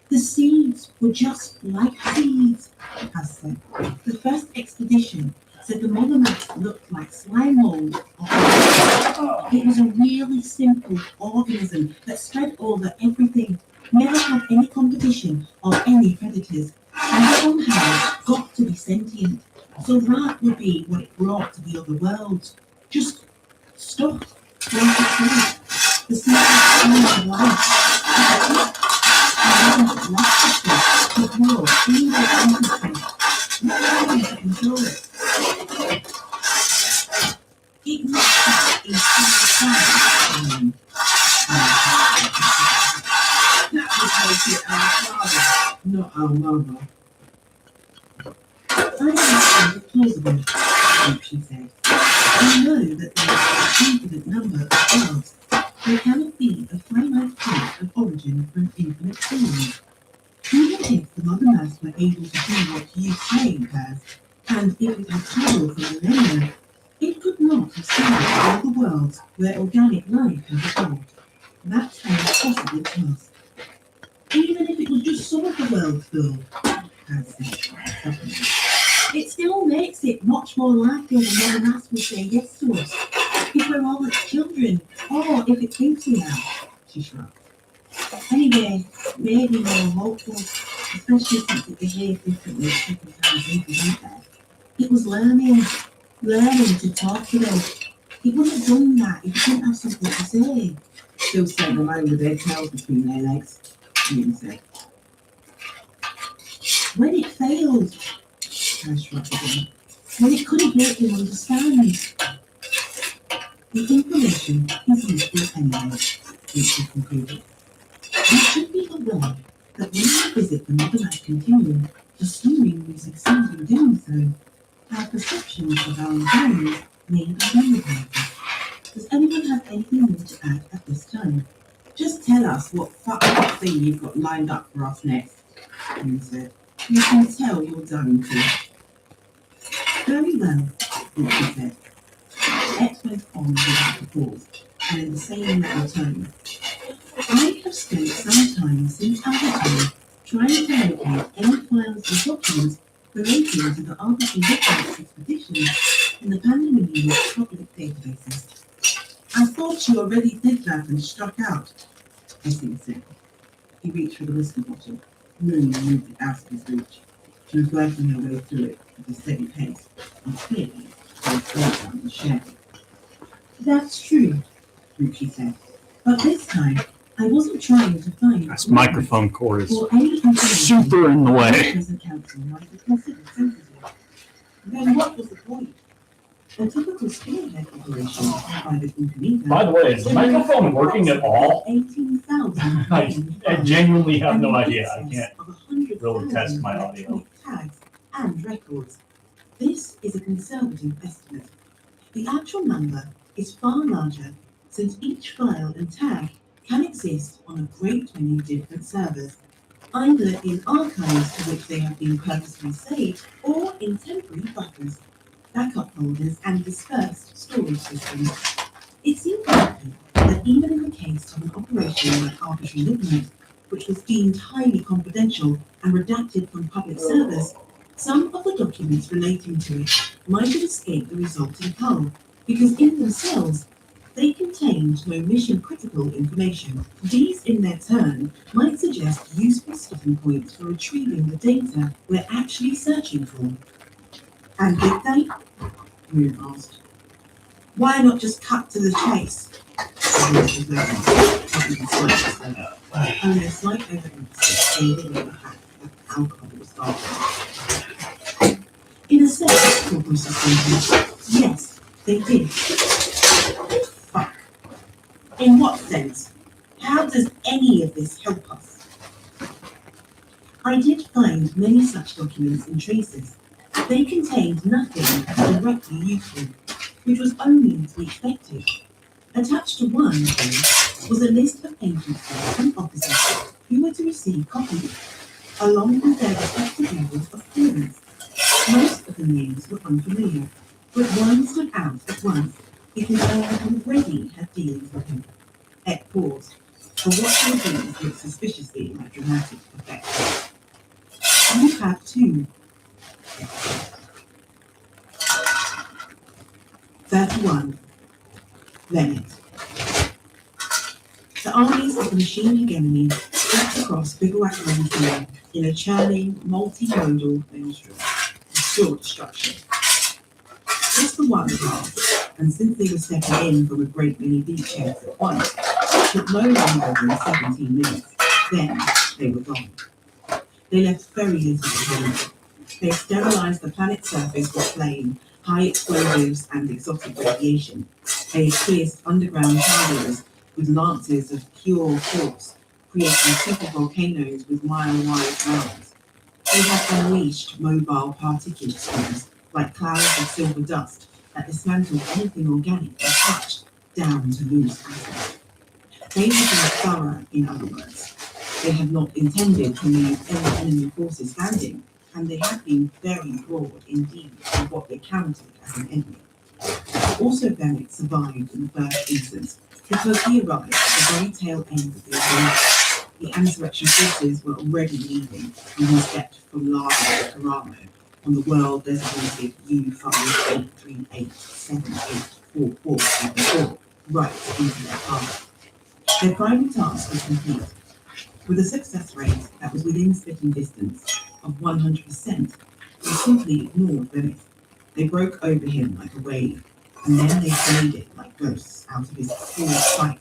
The seeds were just like seeds, Kaz said. The first expedition said the mother mask looked like slime mold. It was a really simple organism that spread over everything, never had any competition or any predators, and somehow got to be sentient. So that would be what it brought to the other worlds. Just stuff, like it said. The simplest kind of life. And then left it to grow in the industry. Not trying to control it. It looks like a time. That would make it our father, not our mother. I don't think it's plausible, she said. I know that there is an infinite number of worlds. There cannot be a finite point of origin for an infinite being. Even if the Mother Mass were able to do what you say it has, and if it had traveled for millennia, it could not have seen all the worlds where organic life has evolved. That's how impossible to us. Even if it was just some of the worlds, Phil, has said. It still makes it much more likely that Mother Mass will say yes to us if we're all its children, or if it thinks we are, she shrugged. Anyway, maybe more hopeful, especially since it behaved differently the second time we went there. It was learning to talk to them. It wouldn't have done that if it didn't have something to say. Still sent them home with their tails between their legs, Ian said. When it failed, I shrugged again. When it couldn't make them understand. The information is useful anyway, Rachel concluded. There should be a way that when we visit the Mother Mass continuum, assuming we succeed in doing so, our perceptions of our environment may be renovated. Does anyone have anything more to add at this time? Just tell us what fucked up thing you've got lined up for us next, Ian said. You can tell you're dying to. Very well, Richard said. X went on without a pause, and in the same level tone. I have spent some time since our return trying to locate any files or documents relating to the Arbitrary Records expedition in the Pan-Dominion public databases. I thought you already did that and struck out, Essing said. He reached for the whiskey bottle. Moon moved it out of his reach. She was working her way through it at a steady pace, and clearly her thought was sharing. That's true, Ruchi said. But this time, I wasn't trying to find This microphone cord is or any information super in the way. the present council might have considered sensitive. Then what was the point? A typical spearhead operation by the Incognito. By the way, is the microphone working at all? 18,000 I genuinely have no and idea. I in can't excess of 100,000 really test my audio. electronic tags and records. This is a conservative estimate. The actual number is far larger, since each file and tag can exist on a great many different servers, either in archives to which they have been purposely saved, or in temporary buffers, backup folders, and dispersed storage systems. It seems likely that even in the case of an operation like Arbitrary Midnight, which was deemed highly confidential and redacted from public servers, some of the documents relating to it might have escaped the resulting hull, because in themselves, they contained no mission-critical information. These, in their turn, might suggest useful stopping points for retrieving the data we're actually searching for. And did they? Moon asked. Why not just cut to the chase? Only a slight overemphasis gave away the fact that alcohol was gone. In a sense, Corporal suspended. Yes, they did. Fuck. In what sense? How does any of this help us? I did find many such documents and traces. They contained nothing directly useful, which was only to be expected. Attached to one of them was a list of agencies and officers who were to receive copies, along with their respective levels of clearance. Most of the names were unfamiliar, but one stood out at once because I had already had dealings with him. Eck paused, for what some things looked suspiciously like dramatic effect. You have two. 31. Leonard. The armies of the machine hegemony swept across Bivouac Peninsula in a churning, multimodal maelstrom of pure destruction. Just the one passed, and since they were stepping in from a great many beachheads at once, it took no longer than 17 minutes. Then they were gone. They left very little behind. They sterilized the planet's surface with flame, high explosives, and exotic radiation. They pierced underground corridors with lances of pure force, creating supervolcanoes with mile-wide mouths. They had unleashed mobile particulate streams like clouds of silver dust that dismantled anything organic they touched down to loose atoms. They had been thorough, in other words. They had not intended to leave any enemy forces standing, and they had been very broad indeed in what they counted as an enemy. Also, Bennett survived in the first instance because he arrived at the very tail end of the event. The insurrection forces were already leaving when he stepped from Lara to Carrano on the well-designated U-583878444 right into their path. Their primary task was complete. With a success rate that was within spitting distance of 100%, they simply ignored Bennett. They broke over him like a wave, and then they faded like ghosts out of his full sight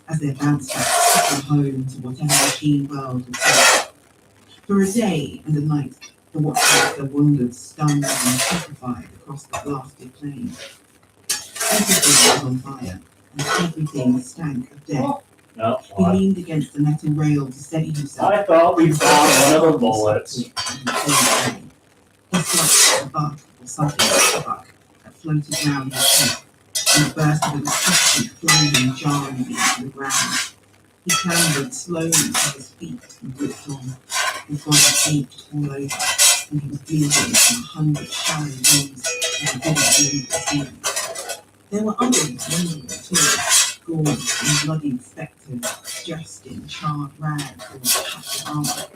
as their bounce back settled home to whatever machine world was there. For a day and a night, the watchmaker wandered stunned and petrified across the blasted plain. Everything was on fire, and everything stank of death. No, He leaned against the metal rail to steady himself. I thought we found one of the bullets. He slapped a bug or something like a bug that floated round his head, and a burst of electricity flung him jarringly to the ground. He clambered slowly to his feet and walked on. His body ached all over, and he was bleeding from 100 shallow wounds that he didn't believe the ceiling. There were others lingering too, gaunt and bloody spectres dressed in charred rags or tattered armor.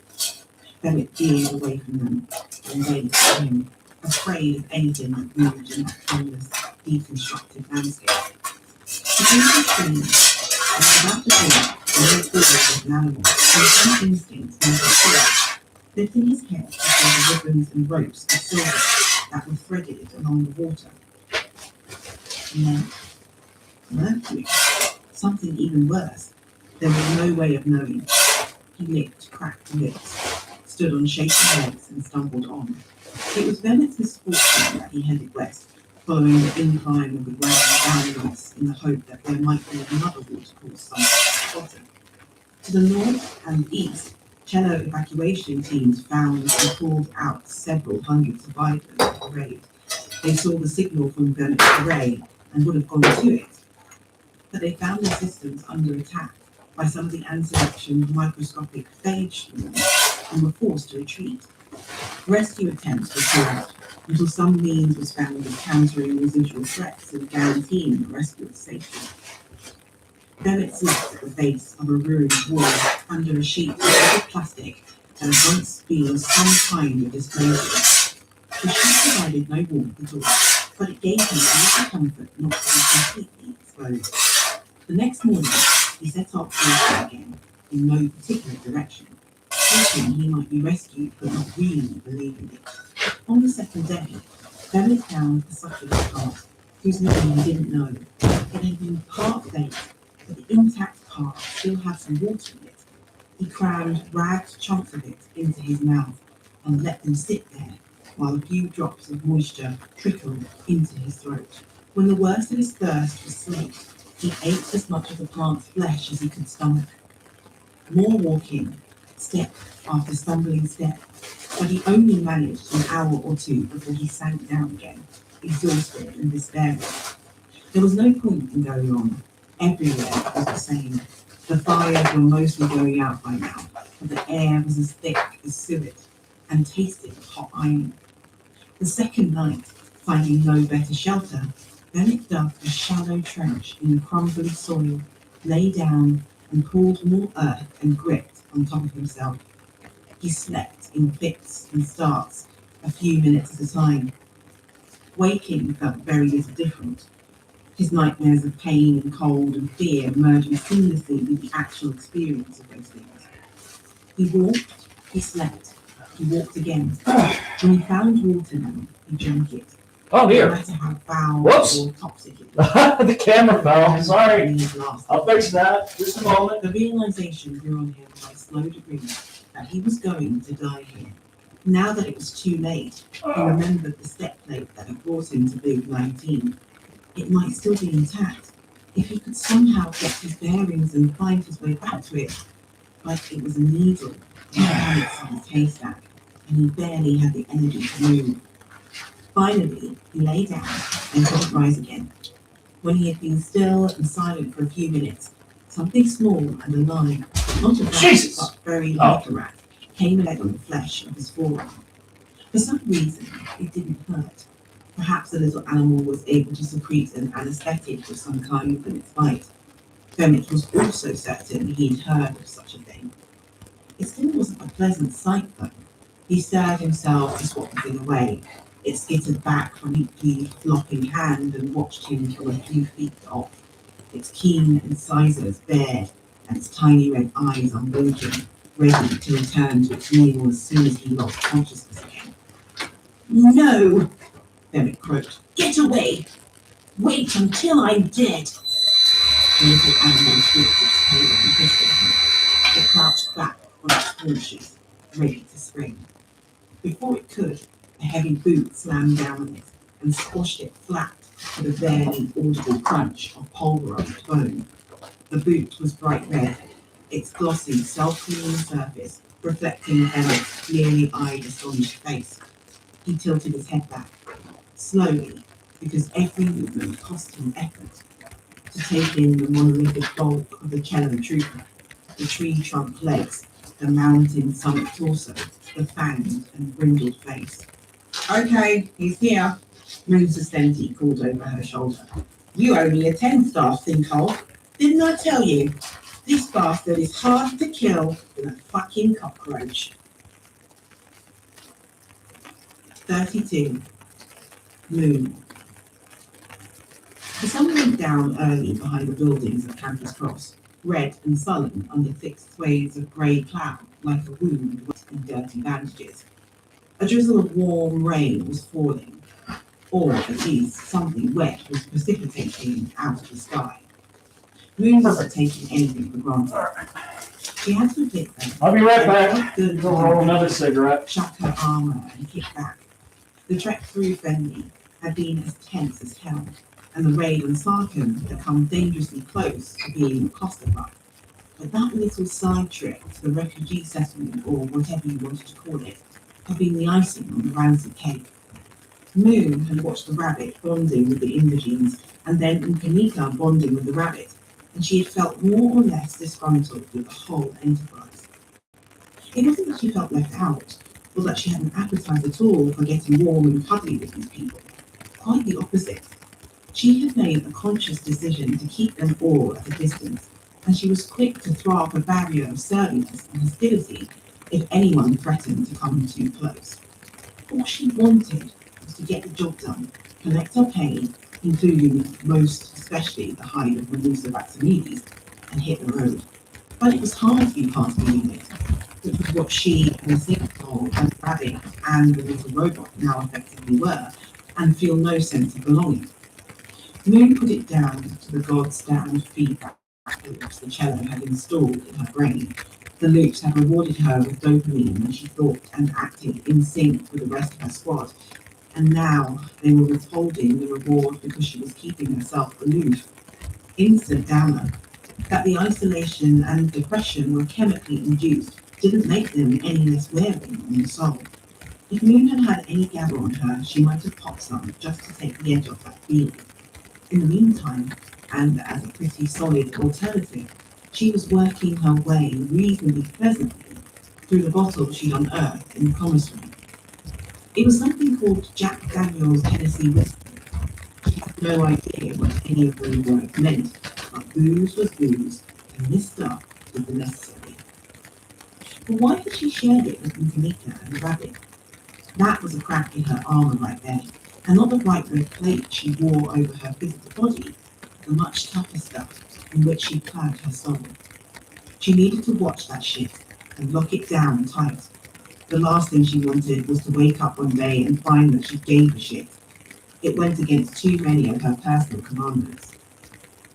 Bennett veered away from them, and they saw him, afraid of anything that moved in that endless, deconstructed landscape. He came to a tree, and was about to fall, and moved forward like an animal, and some instinct made him fall. Lifting his head, he saw the ribbons and ropes of silver that were threaded along the water. And then, mercury. Something even worse. There was no way of knowing. He licked cracked lips, stood on shaky legs, and stumbled on. It was Bennett's misfortune that he headed west, following the incline of the ground downwards in the hope that there might be another watercourse somewhere at the bottom. To the north and east, cello evacuation teams found and pulled out several hundred survivors of the raid. They saw the signal from Bennett's array and would have gone to it, but they found their systems under attack by some of the insurrection's microscopic phage swarms and were forced to retreat. Rescue attempts were failed until some means was found of countering residual threats and guaranteeing the rescuer's safety. Bennett slept at the base of a ruined wall under a sheet of liquid plastic that had once been some kind of displacement. The sheet provided no warmth at all, but it gave him a little comfort not to be completely exposed. The next morning, he set off walking again, in no particular direction, hoping he might be rescued but not really believing it. On the second day, Bennett found a succulent cart, whose name he didn't know. It had been part baked, but the intact part still had some water in it. He crammed ragged chunks of it into his mouth and let them sit there, while a few drops of moisture trickled into his throat. When the worst of his thirst was slaked, he ate as much of the plant's flesh as he could stomach. More walking, step after stumbling step, but he only managed an hour or two before he sank down again, exhausted and despairing. There was no point in going on. Everywhere was the same. The fires were mostly going out by now, but the air was as thick as suet and tasted of hot iron. The second night, finding no better shelter, Bennett dug a shallow trench in the crumbly soil, lay down, and poured more earth and grit on top of himself. He slept in fits and starts, a few minutes at a time. Waking felt very little different. His nightmares of pain and cold and fear merging seamlessly with the actual experience of those things. He walked, he slept, he walked again. When he found water now, he drank it. Oh, No here. matter how foul Whoops. or toxic it was. The camera fell. Sorry. Lasted. I'll fix that. Just a moment. The realization grew on him by slow degrees that he was going to die here. Now that it was too late, he remembered the step plate that had brought him to Big 19. It might still be intact if he could somehow get his bearings and find his way back to it. But it was a needle in the planet's haystack, and he barely had the energy to move. Finally, he lay down and couldn't rise again. When he had been still and silent for a few minutes, something small and alive, not a rat, Jesus! but very like a rat, came and lay on the flesh of his forearm. For some reason, it didn't hurt. Perhaps the little animal was able to secrete an anesthetic of some kind from its bite. Kermit was also certain he'd heard of such a thing. It still wasn't a pleasant sight, though. He stirred himself to swat the thing away. It skittered back from weakly flopping hand and watched him from a few feet off, its keen incisors bared and its tiny red eyes unblinking, ready to return to its meal as soon as he lost consciousness again. "No!" Kermit croaked. "Get away! Wait until I'm dead!" The little animal flipped its tail and hissed at him. It crouched back on its haunches, ready to spring. Before it could, a heavy boot slammed down on it and squashed it flat with a barely audible crunch of pulverized bone. The boot was bright red, its glossy, self-cleaning surface reflecting Emmett's clearly-eyed, astonished face. He tilted his head back, slowly, because every movement cost him effort, to take in the monolithic bulk of the cello trooper, the tree trunk legs, the mountain summit torso, the fanged and brindled face. "Okay, he's here," Moon Sustenti called over her shoulder. "You owe me a 10-star, sinkhole. Didn't I tell you? This bastard is harder to kill than a fucking cockroach." 32. Moon. The sun went down early behind the buildings of Campus Cross, red and sullen under thick swathes of grey cloud, like a wound wet in dirty bandages. A drizzle of warm rain was falling, or at least something wet was precipitating out of the sky. Moon wasn't taking anything for granted. She had to admit that. I'll be right back. Good Go roll another cigarette. chuck her armor and kick back. The trek through Fenley had been as tense as hell, and the raid on Sarkham had come dangerously close to being a clusterfuck. But that little side trip to the refugee settlement, or whatever you wanted to call it, had been the icing on the rancid cake. Moon had watched the rabbit bonding with the Indogenes, and then Nkanika bonding with the rabbit, and she had felt more or less disgruntled with the whole enterprise. It wasn't that she felt left out, or that she had an appetite at all for getting warm and cuddly with these people. Quite the opposite. She had made a conscious decision to keep them all at a distance, and she was quick to throw up a barrier of surliness and hostility if anyone threatened to come too close. All she wanted was to get the job done, collect her pay, including most especially the hide of Medusa Vaxinides, and hit the road. But it was hard to be part of the unit, which was what she and the sinkhole and the rabbit and the little robot now effectively were, and feel no sense of belonging. Moon put it down to the God's damned feedback loops the cello had installed in her brain. The loops had rewarded her with dopamine when she thought and acted in sync with the rest of her squad, and now they were withholding the reward because she was keeping herself aloof. Instant downer. That the isolation and depression were chemically induced didn't make them any less wearing on the soul. If Moon had had any gabber on her, she might have popped some just to take the edge off that feeling. In the meantime, and as a pretty solid alternative, she was working her way reasonably pleasantly through the bottle she'd unearthed in the commissary. It was something called Jack Daniel's Tennessee whiskey. She had no idea what any of the words meant, but booze was booze, and this stuff was the necessary. But why had she shared it with Nkanika and the rabbit? That was a crack in her armor right there, and not the bright red plate she wore over her physical body, the much tougher stuff in which she clad her soul. She needed to watch that shit and lock it down tight. The last thing she wanted was to wake up one day and find that she gave a shit. It went against too many of her personal commandments.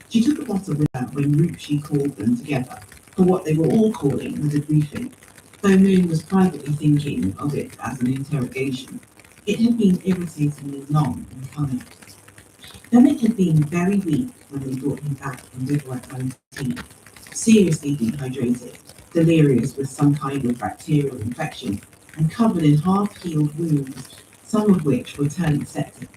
She took a bottle with her when Ruchi called them together for what they were all calling the debriefing, though Moon was privately thinking of it as an interrogation. It had been irritatingly long and coming. Emmett had been very weak when they brought him back from bivouac 19, seriously dehydrated, delirious with some kind of bacterial infection, and covered in half-healed wounds some of which were turned septic.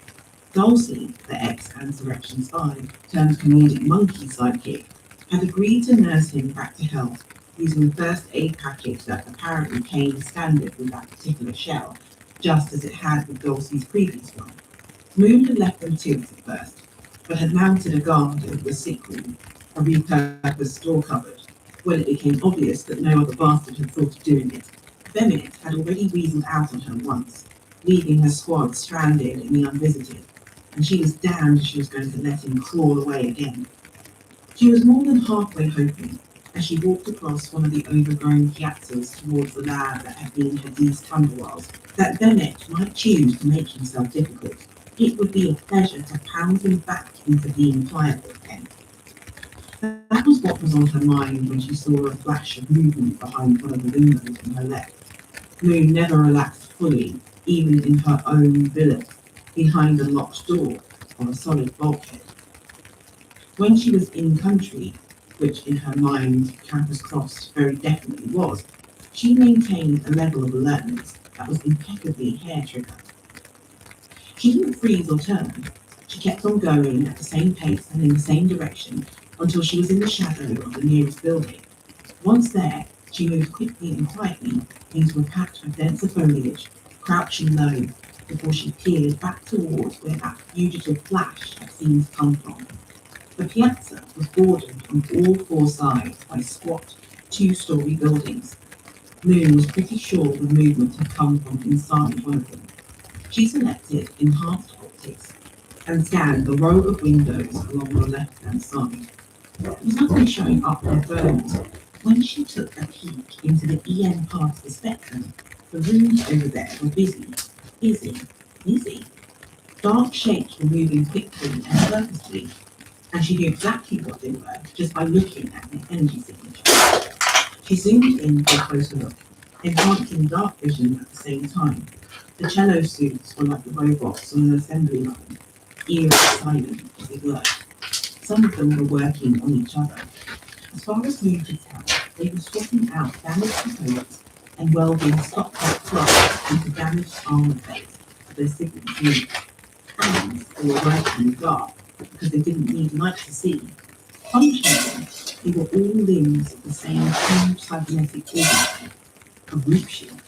Dulcie, the ex-Ansurrection spy turned comedic monkey sidekick, had agreed to nurse him back to health using the first aid package that apparently came standard with that particular shell, just as it had with Dulcie's previous one. Moon had left them to it at first, but had mounted a guard over the sick room, a repurposed store cupboard, when it became obvious that no other bastard had thought of doing it. Bennett had already weaseled out on her once, leaving her squad stranded in the unvisited, and she was damned if she was going to let him crawl away again. She was more than halfway hoping, as she walked across one of the overgrown piazzas towards the lab that had been Hadid's Tumblewells, that Bennett might choose to make himself difficult. It would be a pleasure to pound him back into being pliable again. That was what was on her mind when she saw a flash of movement behind one of the windows on her left. Moon never relaxed fully, even in her own billet, behind a locked door or a solid bulkhead. When she was in country, which in her mind Campus Cross very definitely was, she maintained a level of alertness that was impeccably hair-trigger. She didn't freeze or turn. She kept on going at the same pace and in the same direction until she was in the shadow of the nearest building. Once there, she moved quickly and quietly into a patch of denser foliage, crouching low, before she peered back towards where that fugitive flash had seemed to come from. The piazza was bordered on all four sides by squat, two-story buildings. Moon was pretty sure the movement had come from inside one of them. She selected enhanced optics and scanned the row of windows along the left-hand side. There was nothing showing up on her phones. When she took a peek into the EM part of the spectrum, the rooms over there were busy. Dark shapes were moving quickly and purposefully, and she knew exactly what they were just by looking at the energy signature. She zoomed in for a closer look, enhancing dark vision at the same time. The cello suits were like the robots on an assembly line, eerie silent as they blurred. Some of them were working on each other. As far as Moon could tell, they were swapping out damaged components and welding stop-back flaws into damaged armor plates for their signals moved. And they were working in the dark because they didn't need light to see. Functionally, they were all limbs of the same huge cybernetic organism, a root shield,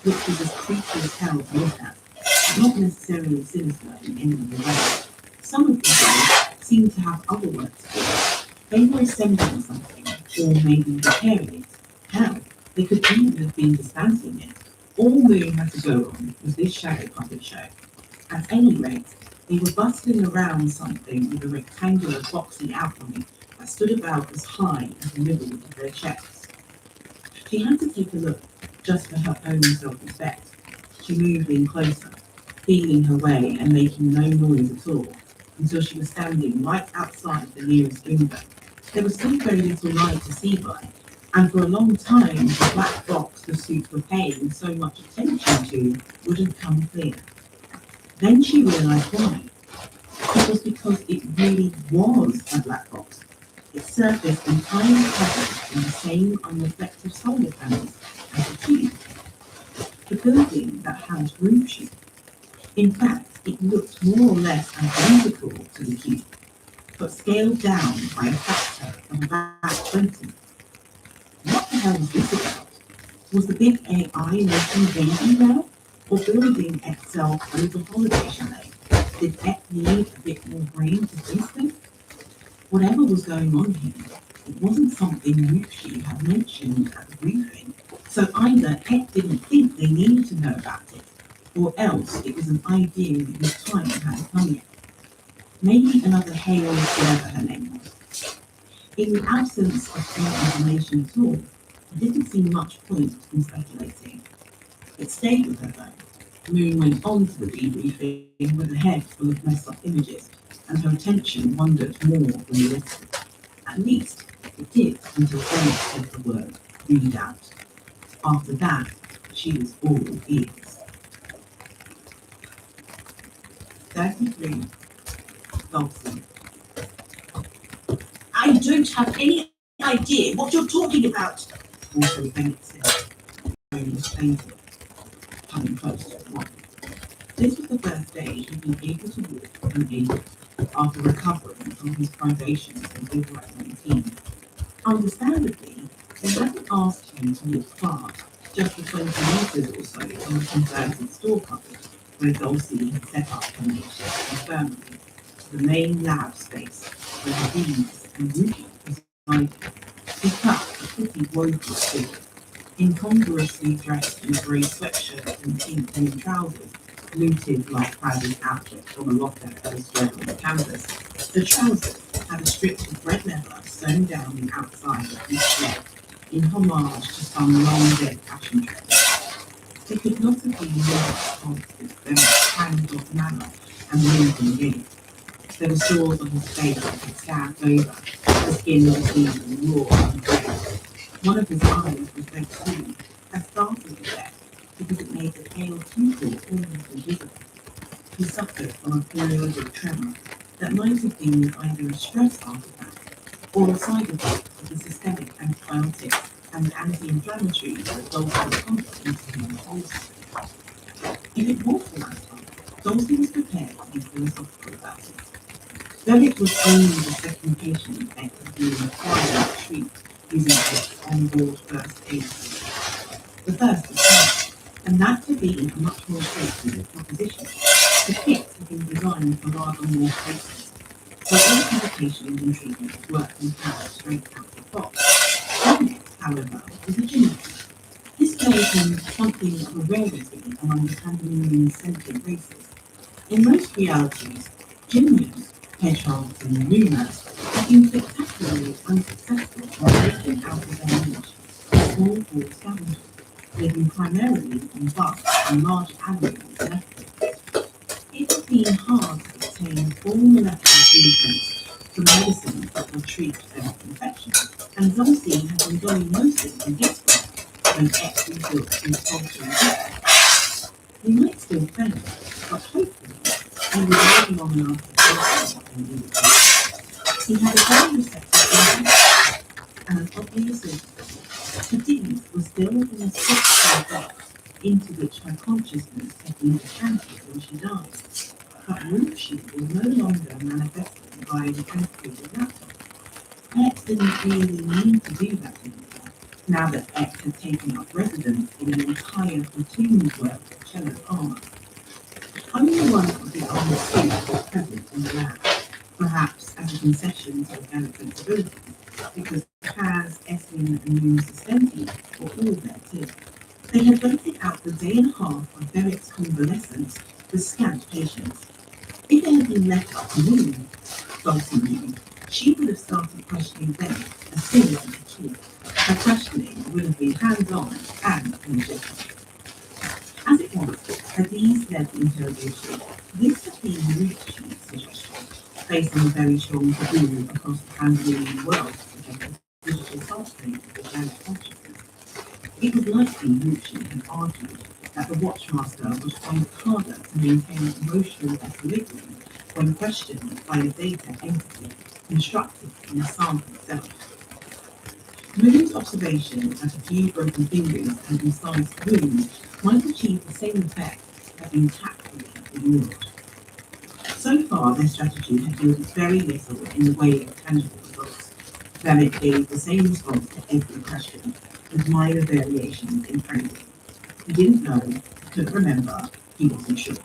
which was as creepy as hell to look at, but not necessarily sinister in any of the ways. Some of them seemed to have other words for it. They were assembling something, or maybe repairing it. Hell, they could even have been dismantling it. All Moon had to go on was this shadow puppet show. At any rate, they were bustling around something with a rectangular boxy outline that stood about as high as the middle of their chests. She had to take a look, just for her own self-respect. She moved in closer, feeling her way and making no noise at all, until she was standing right outside the nearest window. There was still very little light to see by, and for a long time the black box the suits were paying so much attention to wouldn't come clear. Then she realized why. It was because it really was a black box. Its surface entirely covered in the same unreflective solar panels as the cube. The building that housed Room Shield. In fact, it looked more or less identical to the cube, but scaled down by a factor of about 20. What the hell was this about? Was the big AI making baby now? Or building itself over holiday chalet? Did Ek need a bit more brain to think with? Whatever was going on here, it wasn't something Ruchi had mentioned at the briefing, so either Ek didn't think they needed to know about it, or else it was an idea whose time hadn't come yet. Maybe another Hale, whatever her name was. In the absence of any information at all, there didn't seem much point in speculating. It stayed with her though. Moon went on to the debriefing with a head full of messed up images, and her attention wandered more than the rest. At least, it did until Bennett said the word, read out. After that, she was all ears. 33. Dulcie. I don't have any idea what you're talking about. Also Bennett said, tone was plaintive, coming close to the one. This was the first day he'd been able to walk unaided after recovering from his privations in April 19. Understandably, they hadn't asked him to walk far, just the 20 meters or so from the converted store cupboard where Dulcie had set up her makeshift infirmary, to the main lab space where the bees and Ruby presided. He cut a pretty woeful figure, incongruously dressed in a grey sweatshirt and pink denim trousers, looted like prized objects from a locker elsewhere on the canvas. The trousers had a strip of red leather sewn down the outside of each leg, in homage to some long-dead fashion trend. They could not have been more of their hands-off manner and moving gait. There were sores on his face that had scabbed over, the skin was even raw and grey. One of his eyes was red too, as startled with that, because it made the pale pupil almost invisible. He suffered from a periodic tremor that might have been either a stress artifact or a side effect of the systemic antibiotics and anti-inflammatories that Dulcie pumped into him also. If it was the latter, Dulcie was prepared to be philosophical about it. Though it was only the second patient that had been required to treat using its on-board first aid kit. The first was hard, and that had been a much more straightforward proposition. The kit had been designed for rather more cases, where all medications and treatments worked in power straight out the box. One kit, however, was a genetic. This made him something of a rarity among the handling sentient races. In most realities, gymnos, hedgehogs, and lemurs have been spectacularly unsuccessful in breaking out of their niche as small ball scavengers, living primarily on bugs and large animals left. It has been hard to obtain full molecular blueprints for medicines that will treat their infections, and Dulcie had been going mostly in his way when X rebuilt his poultry business. He might still fail, but hopefully he was living long enough to taste what they needed. He had a very receptive audience, and an obvious influence. The Diggin was still in a six-cell box into which her consciousness had been decanted when she died. But Ruchi was no longer manifested by an antiquated laptop. X didn't really need to do that anymore, now that X had taken up residence in an entire platoon's worth of cello armor. Only one of the armored suits was present in the lab, perhaps as a concession to organic sensibilities, because Kaz, Essin, and Moon Sustenti were all there too. They had waited out the day and a half of Beric's convalescence with scant patience. If they had been left up to Moon, Dulcie knew, she would have started questioning them as soon as she could talk. Her questioning would have been hands-on and energetic. As it was, had these led the interrogation, this had been Ruchi's suggestion, facing a very strong taboo across the Tanzanian world to get a digital sampling of organic consciousness. It was likely Ruchi had argued that the Watchmaster would find it harder to maintain emotional equilibrium when questioned by a data entity constructed in the sample itself. Moon's observation that a few broken fingers and incised wounds might achieve the same effect had been tactfully ignored. So far, their strategy had yielded very little in the way of tangible results. Bennett gave the same response to every question, with minor variations in phrasing. He didn't know, he couldn't remember, he wasn't sure.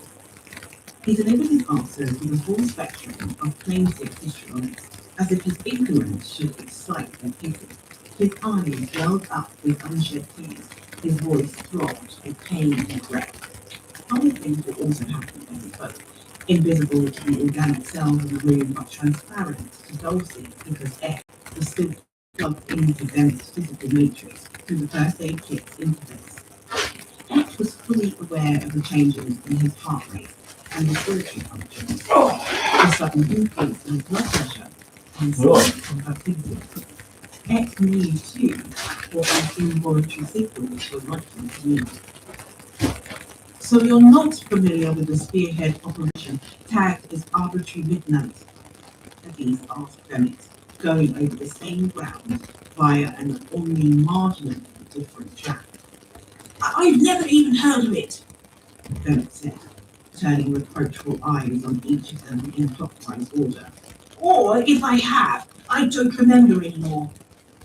He delivered his answers with a full spectrum of plaintive histrionics, as if his ignorance should excite their pity. His eyes welled up with unshed tears, his voice throbbed with pain and regret. Other things would also happen as he spoke, invisible to the organic cells in the room, but transparent to Dulcie because X was still plugged into Bennett's physical matrix through the first aid kit's interface. X was fully aware of the changes in his heart rate and respiratory functions, the sudden increase in his blood pressure and sleep and activity. X knew too what these involuntary signals were likely to mean. So you're not familiar with the spearhead operation tagged as arbitrary midnight? Aziz asked Bennett, going over the same ground via an only marginally different track. I've never even heard of it. Bennett said, turning reproachful eyes on each of them in clockwise order. Or if I have, I don't remember anymore.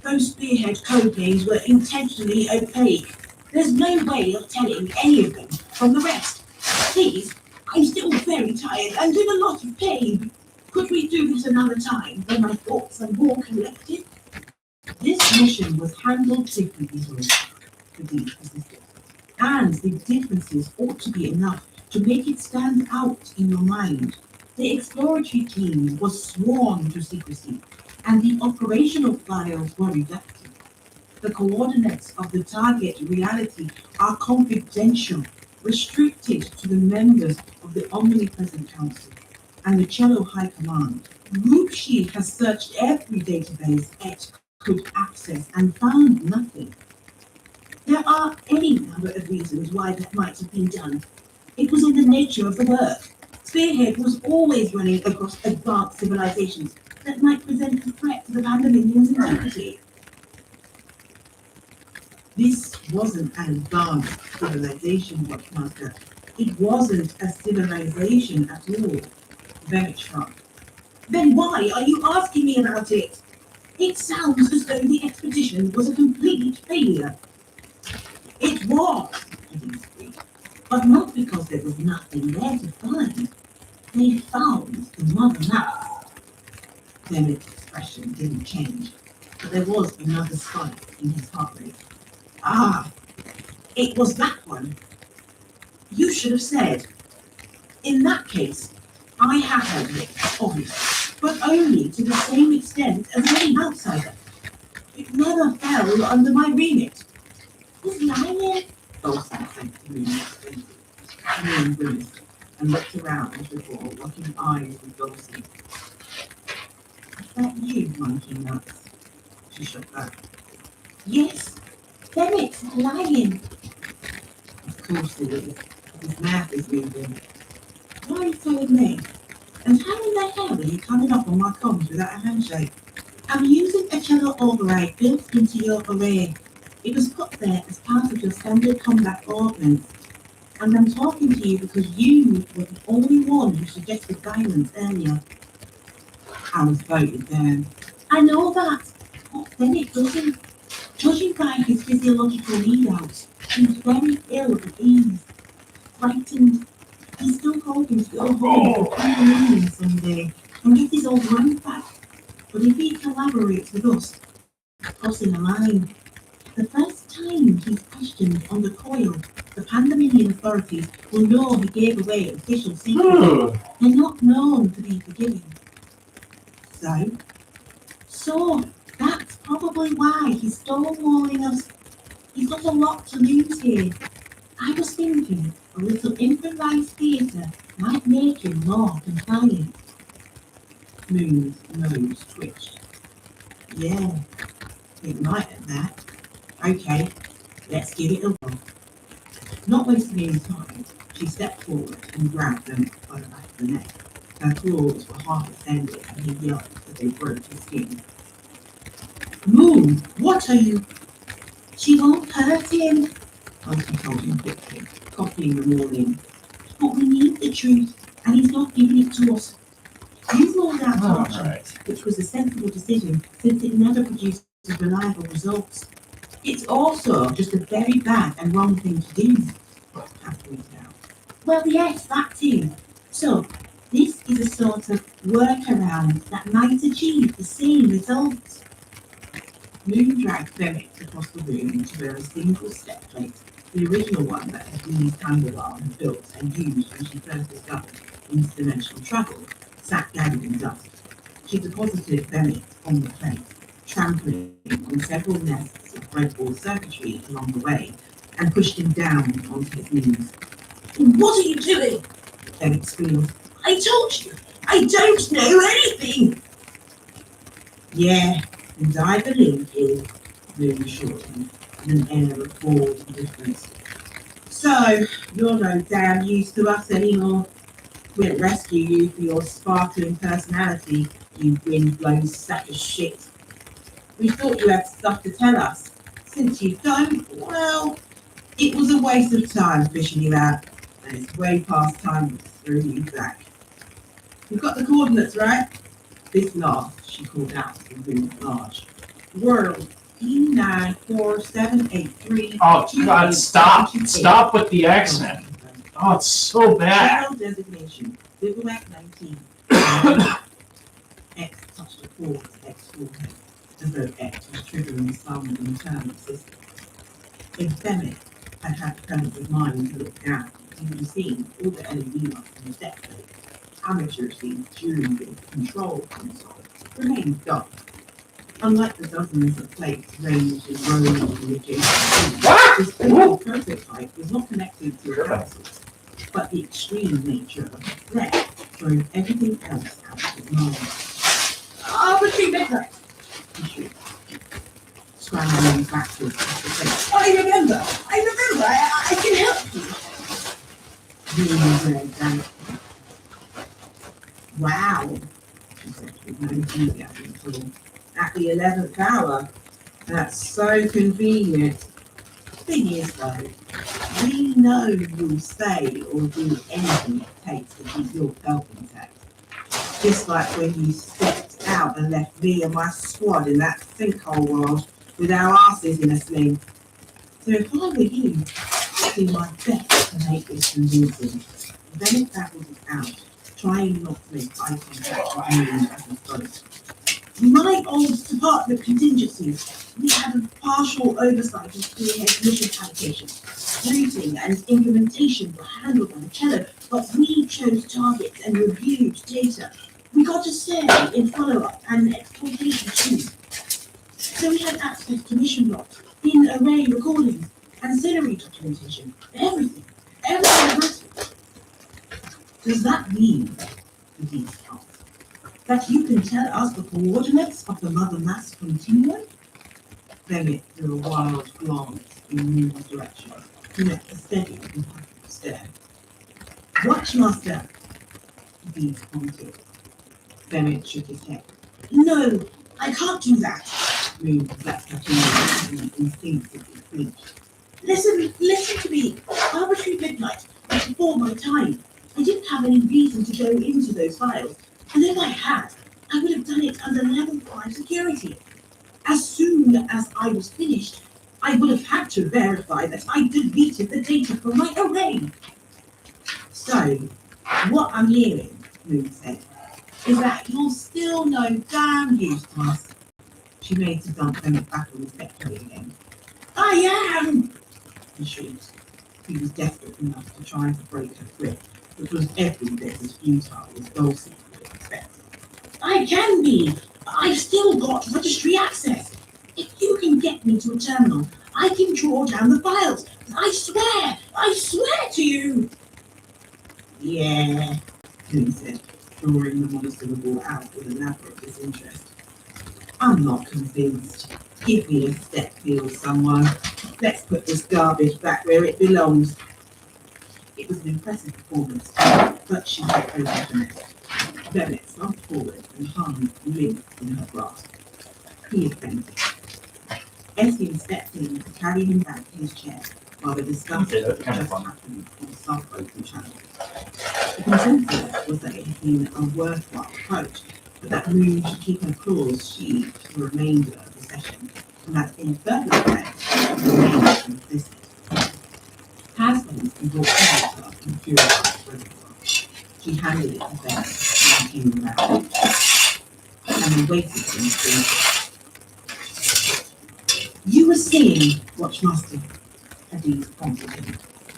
Those spearhead code names were intentionally opaque. There's no way of telling any of them from the rest. Please, I'm still very tired and in a lot of pain. Could we do this another time when my thoughts are more collected? This mission was handled differently for these persistence, and the differences ought to be enough to make it stand out in your mind. The exploratory team was sworn to secrecy, and the operational files were redacted. The coordinates of the target reality are confidential, restricted to the members of the Omnipresent Council and the Cello High Command. Group Shield has searched every database it could access and found nothing. There are any number of reasons why that might have been done. It was in the nature of the work. Spearhead was always running across advanced civilizations that might present a threat to the Pandominions' integrity. This wasn't an advanced civilization, Watchmaster. It wasn't a civilization at all. Very sharp. Then why are you asking me about it? It sounds as though the expedition was a complete failure. It was, I disagree, but not because there was nothing there to find. They found the mother map. Bennett's expression didn't change, but there was another spike in his heart rate. Ah, it was that one. You should have said. In that case, I have heard of it, obviously, but only to the same extent as any outsider. It never fell under my remit. Was lying? Dawson said to me and grimaced and looked around before locking eyes with Dawson. Is that you, monkey nuts? She shook back. Yes, Bennett's lying. Of course it is. His mouth is moving. Why are you telling me? And how in the hell are you coming up on my comms without a handshake? I'm using a cello override built into your array. It was put there as part of your standard combat ordnance. And I'm talking to you because you were the only one who suggested violence earlier. I was voted down. I know that, but Bennett doesn't. Judging by his physiological readouts, he's very ill at ease, frightened. He's still hoping to go home to Pandominion someday and get his old rank back. But if he collaborates with us, crossing a line, the first time he's questioned on the coil, the Pandominion authorities will know he gave away official secrets. They're not known to be forgiving. So that's probably why he's stonewalling us. He's got a lot to lose here. I was thinking a little improvised theatre might make him more compliant. Moon's nose twitched. Yeah, it might at that. Okay, let's give it a whirl. Not wasting any time, she stepped forward and grabbed them by the back of the neck. Her claws were half extended and he yelped as they broke his skin. Moon, what are you? She won't hurt him. Auntie told him quickly, copying them all in. But we need the truth, and he's not giving it to us. You rolled out torture, Alright. which was a sensible decision since it never produces reliable results. It's also just a very bad and wrong thing to do. Pat pointed out. Well, yes, that too. So, this is a sort of workaround that might achieve the same result. Moon dragged Bennett across the room to where a single step plate, the original one that Louise Candelal had built and used when she first discovered interdimensional travel, sat gathered in dust. She deposited Bennett on the plate, trampling on several nests of breadboard circuitry along the way, and pushed him down onto his knees. What are you doing? Bennett squealed. I told you, I don't know anything. Yeah, and I believe you, Moon assured him, with an air of bored indifference. So, you're no damn use to us anymore. We won't rescue you for your sparkling personality, you wind-blown sack of shit. We thought you had stuff to tell us. Since you don't, well, it was a waste of time fishing you out. and it's way past time to throw you back. You've got the coordinates, right? This last, she called out in room at large. World E94783. Oh, God, stop. Stop with the accent. Oh, it's so bad. Channel designation, Bivouac 19. X touched a pause at X's forehead, as though X was triggering some internal system. If Bennett had had the presence of mind to look down, he would have seen all the LED lights on the deck plate, amateurishly during the control console, remained dark. Unlike the dozens of plates ranged in rows in the adjacent room, this simple prototype was not connected to a council, but the extreme nature of the threat drove everything else out of his mind. Arbitrary midnight! He shrieked, scrambling backwards off the plate. I remember! I can help you! Really red down. Wow, she said with no enthusiasm at all. At the 11th hour. That's so convenient. Thing is though, we know you'll stay or do anything it takes to keep your health intact. Just like when you stepped out and left me and my squad in that sinkhole world with our asses in a sling. So if I were you, I'd do my best to make this convincing. Then it babbled it out, trying not to make eye contact with me as he spoke. My old department contingencies, we had a partial oversight of spearhead mission allocation. Routing and implementation were handled by the cello, but we chose targets and reviewed data. We got to say in follow-up and exploitation too. So we had access to mission logs, in-array recordings, ancillary documentation, everything matters. Does that mean, these asked, that you can tell us the coordinates of the Mother Mass continuum? Bennett threw a wild glance in Moon's direction. He met a steady and happy stare. Watchmaster, Dean pointed. Bennett shook his head. No, I can't do that. Moon slapped her fingers and instinctively flinched. Listen to me. Arbitrary midnight was before my time. I didn't have any reason to go into those files. And if I had, I would have done it under level 5 security. As soon as I was finished, I would have had to verify that I deleted the data from my array. So, what I'm hearing, Moon said, is that you're still no damn use to us. She made to dump Bennett back on the spectrum again. I am! He shrieked. He was desperate enough to try to break her grip, which was every bit as futile as Dulcie would expect. I can be! I've still got registry access! If you can get me to a terminal, I can draw down the files! I swear to you! Yeah, Moon said, drawing the monosyllable out with elaborate disinterest. I'm not convinced. Give me a step field, someone. Let's put this garbage back where it belongs. It was an impressive performance, but she had overcome. Bennett slumped forward and hung limp in her grasp. He had fainted. Estienne stepped in to carry him back to his chair while the discussion just happened on the soft-open channel. The consensus was that it had been a worthwhile approach, but that Moon should keep her claws sheathed for the remainder of the session, and that in further effect, remained consistent. Hasbin brought her up and purified reservoir. She handed it to Bennett and came around, and they waited for him to finish. You were seeing, Watchmaster, Hadid prompted him,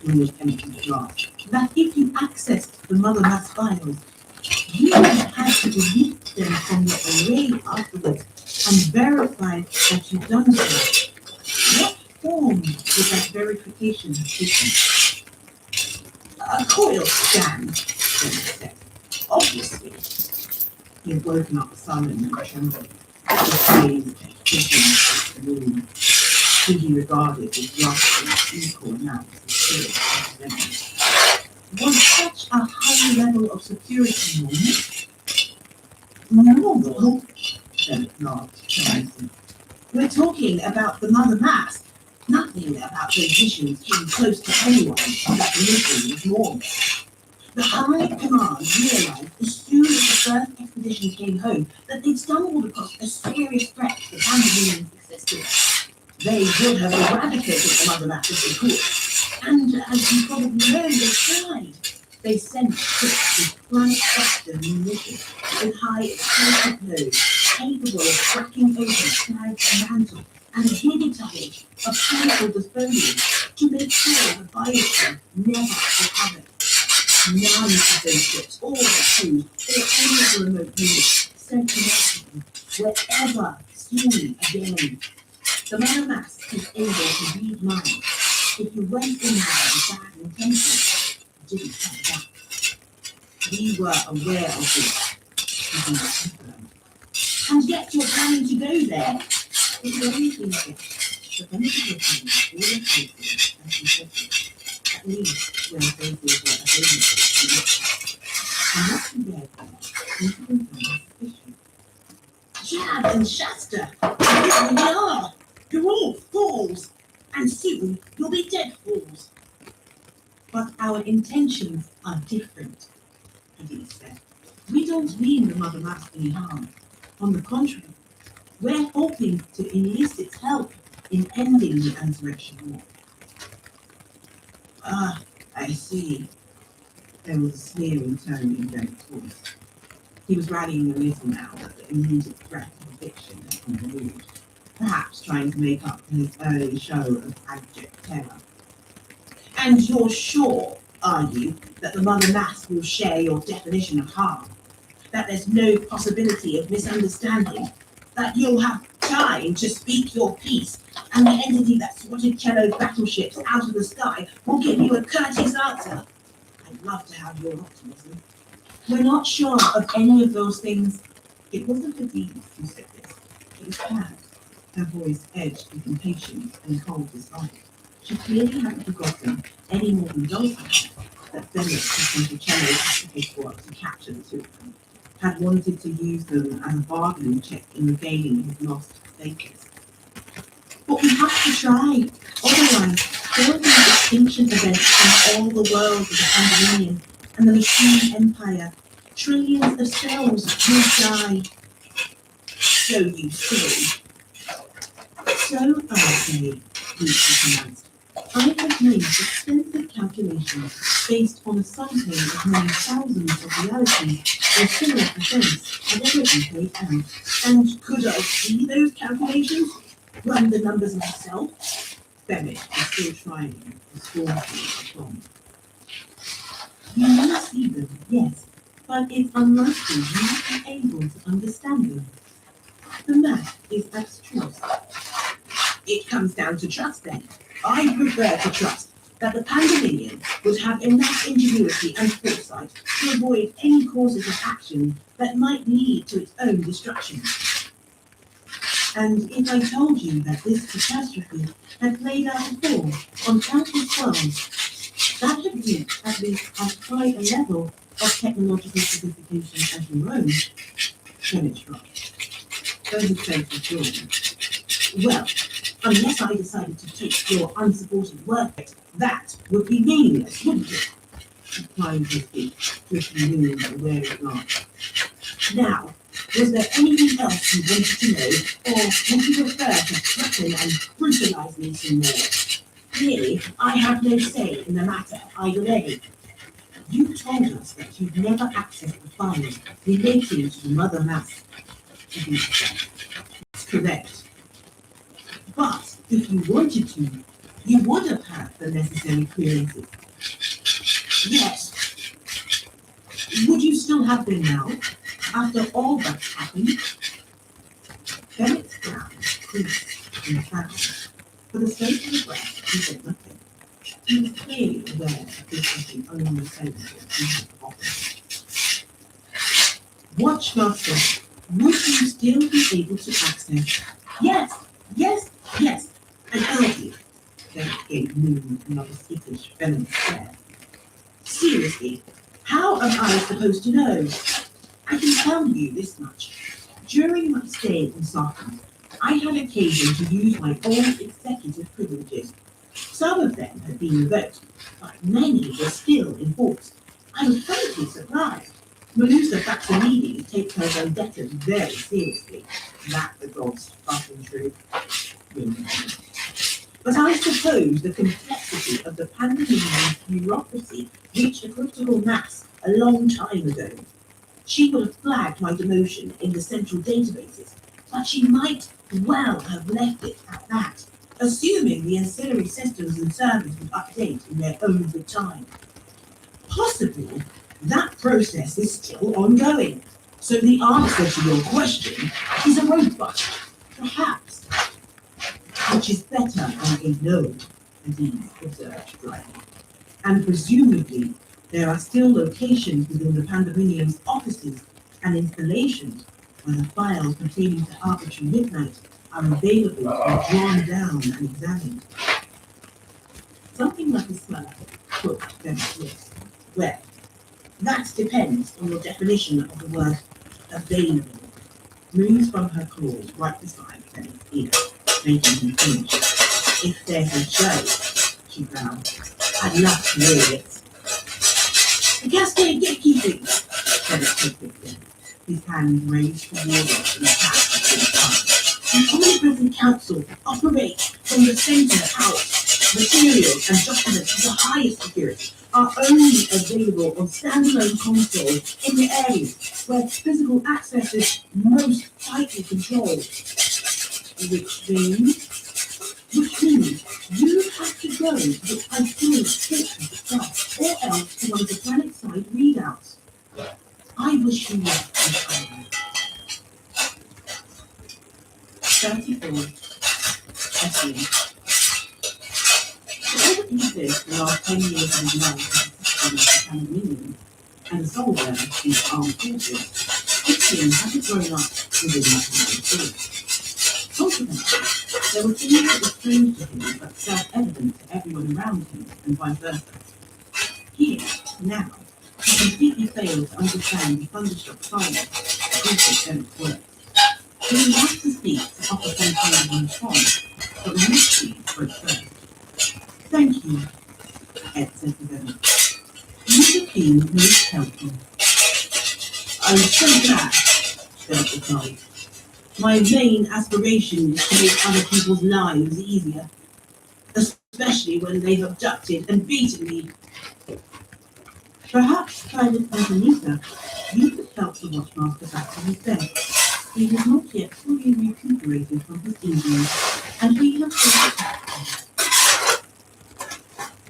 when his energy was large, that if you accessed the Mother Mass files, you would have had to delete them from your array afterwards and verify that you've done so. What form would that verification have taken? A coil scan, Bennett said. Obviously. He had woken up sullen and trembling. His gaze kept pushing across the room, who he regarded with roughly equal amounts of spirit and resentment. Was such a high level of security normal? Bennett laughed, We're talking about the Mother Mass. Nothing about those missions came close to anyone that the mission was normal. The High Command realized as soon as the first expedition came home that they'd stumbled across a serious threat to the Pandemonium's existence. They would have eradicated the Mother Mass if they could. And as you probably know, they tried. They sent ships with planet-buster munitions with high explosive loads capable of cracking open clouds and mantle and inhibitory of chemical disposal to make sure the biosphere never recovered. None of those ships or the crews or any of the remote units sent to Mexico were ever seen again. The Mother Mass is able to read minds. If you went in there with bad intentions, you didn't come back. We were aware of this. And yet you're planning to go there. If you're anything like it, the benefit of being all the places, as you said, at least where places were available. And what you read there, you can find suspicion. Chad and Shasta, here we are. You're all fools. And soon you'll be dead fools. But our intentions are different, Hadith said. We don't mean the Mother Mass any harm. On the contrary, we're hoping to enlist its help in ending the Anti-Rection War. Ah, I see. There was a sneering tone in Bennett's voice. He was rallying a little now that the immediate threat of eviction had been removed, perhaps trying to make up for his early show of abject terror. And you're sure, are you, that the Mother Mass will share your definition of harm? That there's no possibility of misunderstanding? That you'll have time to speak your piece, and the entity that swatted Cello's battleships out of the sky will give you a courteous answer? I'd love to have your optimism. We're not sure of any of those things. It wasn't Hadith who said this. It was Pat. Her voice edged with impatience and cold dislike. She clearly hadn't forgotten, any more than Dulce had, that Bennett had sent a cello pacific squad to capture the two of them, had wanted to use them as a bargaining chip in regaining his lost status. But we have to try. Otherwise, there will be extinction events in all the worlds of the Pandemonium and the Machine Empire. Trillions of cells will die. So you see. So I say, Lucy commenced, I have made extensive calculations based on a sampling of many thousands of realities where similar events had ever been played out. And could I see those calculations? Run the numbers myself? Bennett was still trying to scornfully respond. You may see them, yes, but it's unlikely you will be able to understand them. The math is abstruse. It comes down to trust then. I prefer to trust that the Pandemonium would have enough ingenuity and foresight to avoid any courses of action that might lead to its own destruction. And if I told you that this catastrophe had played out before on countless worlds, that had reached at least as high a level of technological sophistication as your own, then it's right. Though his face was drawn. Well, unless I decided to take your unsupported word for it, that would be meaningless, wouldn't it? He climbed his feet, twisting moon a wary glance. Now, was there anything else you wanted to know, or would you prefer to threaten and brutalize me some more? Clearly, I have no say in the matter either way. You told us that you'd never accessed the files relating to the Mother Mass. It's correct. But if you wanted to, you would have had the necessary clearances. Yes. Would you still have them now, after all that's happened? Bennett's brow creased in frown. For the sake of the breath, he said nothing. He was clearly aware that this was the only sentence he had to offer. Watchmaster, would you still be able to access? Yes, yes, yes. I told you. Bennett gave Moon another skittish, venomous stare. Seriously, how am I supposed to know? I can tell you this much. During my stay in Sarkhan, I had occasion to use my old executive privileges. Some of them had been revoked, but many were still in force. I was frankly surprised. Melusa Faximides takes her vendettas very seriously. That the God's fucking truth. But I suppose the complexity of the pandemonium bureaucracy reached a critical mass a long time ago. She would have flagged my demotion in the central databases, but she might well have left it at that, assuming the ancillary systems and servers would update in their own good time. Possibly, that process is still ongoing. So the answer to your question is a robust, perhaps, which is better than a no, Aziz observed dryly. And presumably, there are still locations within the Pandemonium's offices and installations where the files pertaining to Arbitrary Midnight are available to be drawn down and examined. Something like a smirk put Dennis lips. Well, that depends on your definition of the word available. Moves from her claws right beside Dennis' ear, making him flinch. If there's a show, she growled, I'd love to hear it. The cascade gatekeeping, Dennis said quickly, his hands raised toward us in a pass at the time. The omnipresent council operates from the center out. Materials and documents of the highest security are only available on standalone consoles in the areas where physical access is most tightly controlled. Which means you have to go to the ideal portion itself, or else to one of the planet-side readouts. I wish you luck, Miss Ivan. 34. Essay. Whatever exists the last 10 years of his life as a system of the Pandemonium and a soldier in the armed forces, Etienne hadn't grown up within that kind of. Consequently, there were things that were strange to him but self-evident to everyone around him, and vice versa. Here, now, he completely failed to understand the thunderstruck silence that greeted Bennett's words. He wanted to speak to offer some kind of response, but the mystery spoke first. Thank you, Ed said to Bennett. You have been most helpful. I'm so glad, Bennett replied. My main aspiration is to make other people's lives easier, especially when they've abducted and beaten me. Perhaps, Private Antonita, you could help the Watchmaster back to his bed. He has not yet fully recuperated from his injuries, and we have to.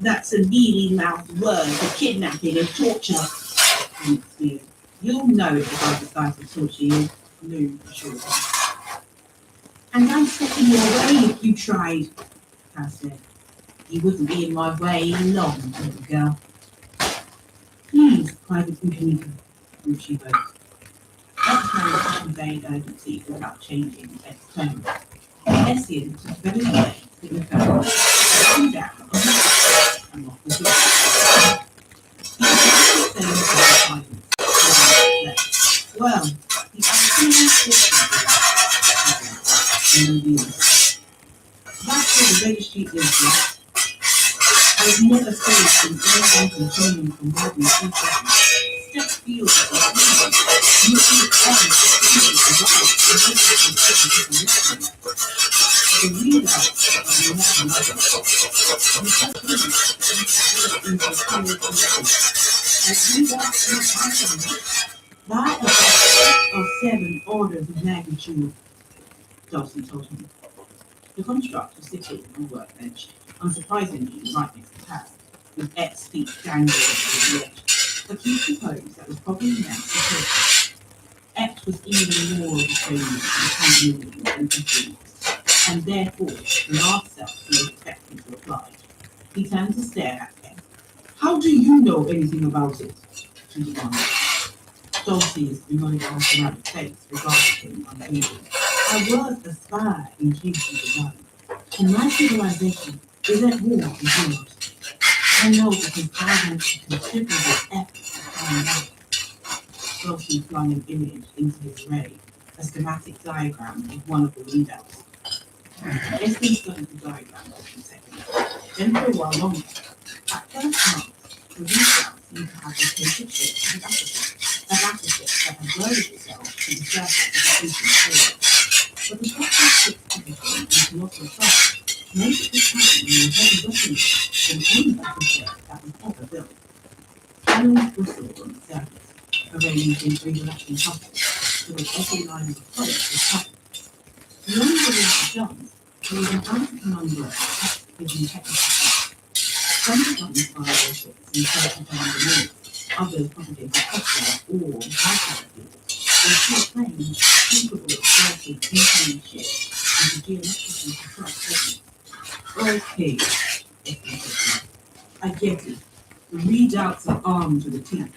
That's a mealy-mouthed word for kidnapping and torture. You'll know if I decide to torture you. No, for sure. And I'd step in your way if you tried, I said. You wouldn't be in my way long, little girl. Please, Private Antonita, she wrote. That time she conveyed urgency without changing its tone. Essian took very away, signified, threw down, and off the door. He was saying silence. Well, the that's where the registry is, right? I've never faced an airline continuing from more than 2 seconds. Step field of the you see the readout of the that is 6 or 7 orders of magnitude, Dawson told him. The construct was sitting on the workbench, unsurprisingly right next to Taz, with Et's feet dangling over the edge. But he supposed that was probably meant to hurt. Et was even more of a stranger to the pandemonium than Etienne, and therefore the last self he was expecting to reply. He turned to stare at him. How do you know anything about it? She demanded. Dulce's immobile ceramic face regarded him uneasily. I was a spy in case you were done. And my civilization is at war with yours. I know because I went to considerable effort to find out. Dulce flung an image into his ray, a schematic diagram of one of the readouts. Esme studied the diagram for a few seconds, then for a while longer. At first glance, the readout seemed to have a rotated shape and a lattice that had blurred itself to the surface of the frequent field. But the structural fixed position and colossal size made it the pattern in a heavy document than any lattice that was ever built. Panels bristled on the surface, arranged in three-dimensional puzzles, so that every line of the color was covered. Beyond the water jumps, there was an anti-penumbra giving technical. Some designs fire airships in certain times of minutes, others propagated copper or magnetic fields, or short planes capable of fighting incoming ships into geometrically precise segments. Okay, I get it. The readouts are armed to the teeth.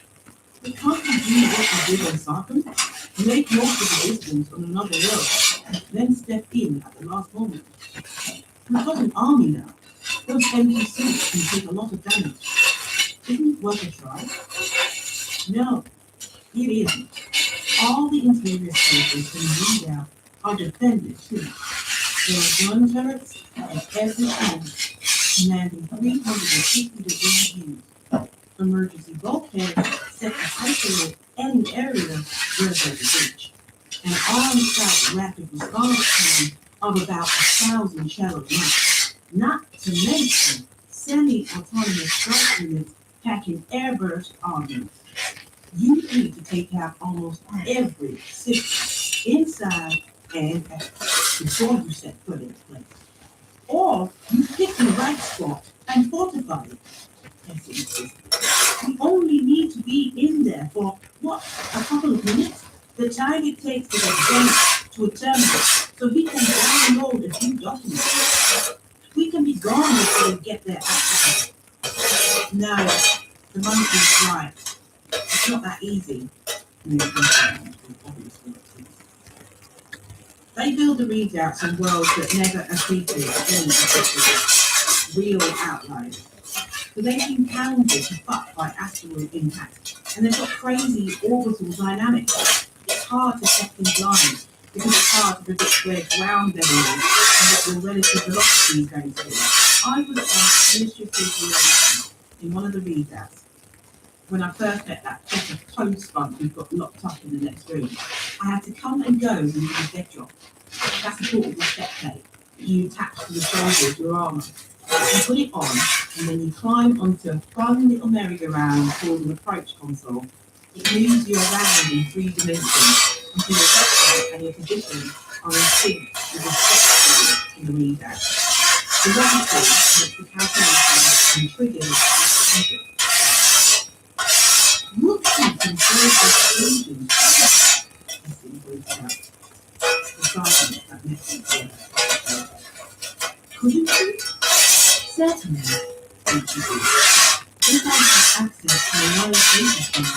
But can't you do what you did on Sarkham? Make most of the distance on another world, then step in at the last moment. We've got an army now. Those empty suits can take a lot of damage. Isn't it worth a try? No, it isn't. All the interior spaces in the readout are defended too. There are gun turrets at every end, commanding 350 degree views. Emergency bulkheads set to isolate any area where there's a breach. An on-site rapid response team of about 1,000 shells max, not to mention semi-autonomous strike units packing airburst armaments. You need to take out almost every system inside and out before you set foot in place. Or you pick the right spot and fortify it. You only need to be in there for, what, a couple of minutes? The time it takes to get sent to a terminal so he can download a few documents. We can be gone before we get there after. No, the monkey's right. It's not that easy. They build the readouts on worlds that never appreciate any particular real outliers. So they've been pounded to fuck by asteroid impact, and they've got crazy orbital dynamics. It's hard to check in blind because it's hard to predict where ground level is and what your relative velocity is going to be. I was asked Ministry of Physiology in one of the readouts when I first met that set of toad spunk who got locked up in the next room. I had to come and go with the dead drop. That's a portable step plate that you attach to the shoulder of your armor. You put it on, and then you climb onto a fun little merry-go-round called an approach console. It moves you around in 3 dimensions until your vector and your position are in sync with the step in the readout. The run makes the calculation and triggers the engine. Whoopsie can serve as engines. That's the readout. The silence that makes it work. Couldn't you? Certainly, if I have access to a lower data stream,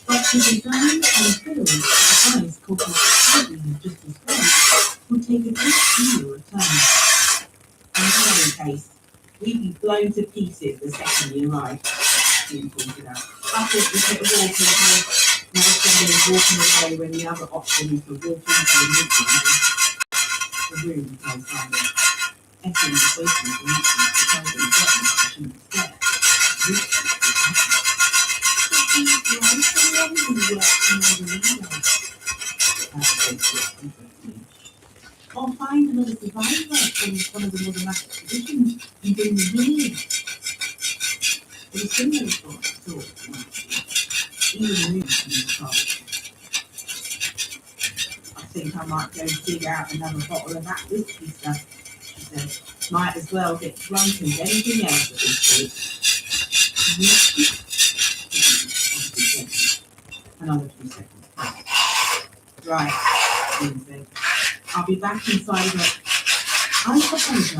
but the design and build of the device coupled with the have just described would take a great deal of time. In any case, we'd be blown to pieces the second we arrived, Jim pointed out. I thought we'd hit a wall to the house, now somebody walking away when the other option is to walk into the room goes silent. Entering the basement and reaching the table and button position instead. Or find another survivor from one of the more dramatic traditions and bring them in. It is similar thought, even moving from the top. I think I might go dig out another bottle of that whiskey stuff. Might as well get drunk and anything else at this point. Another 2 seconds. Right, Jim said. I'll be back inside of I apologize,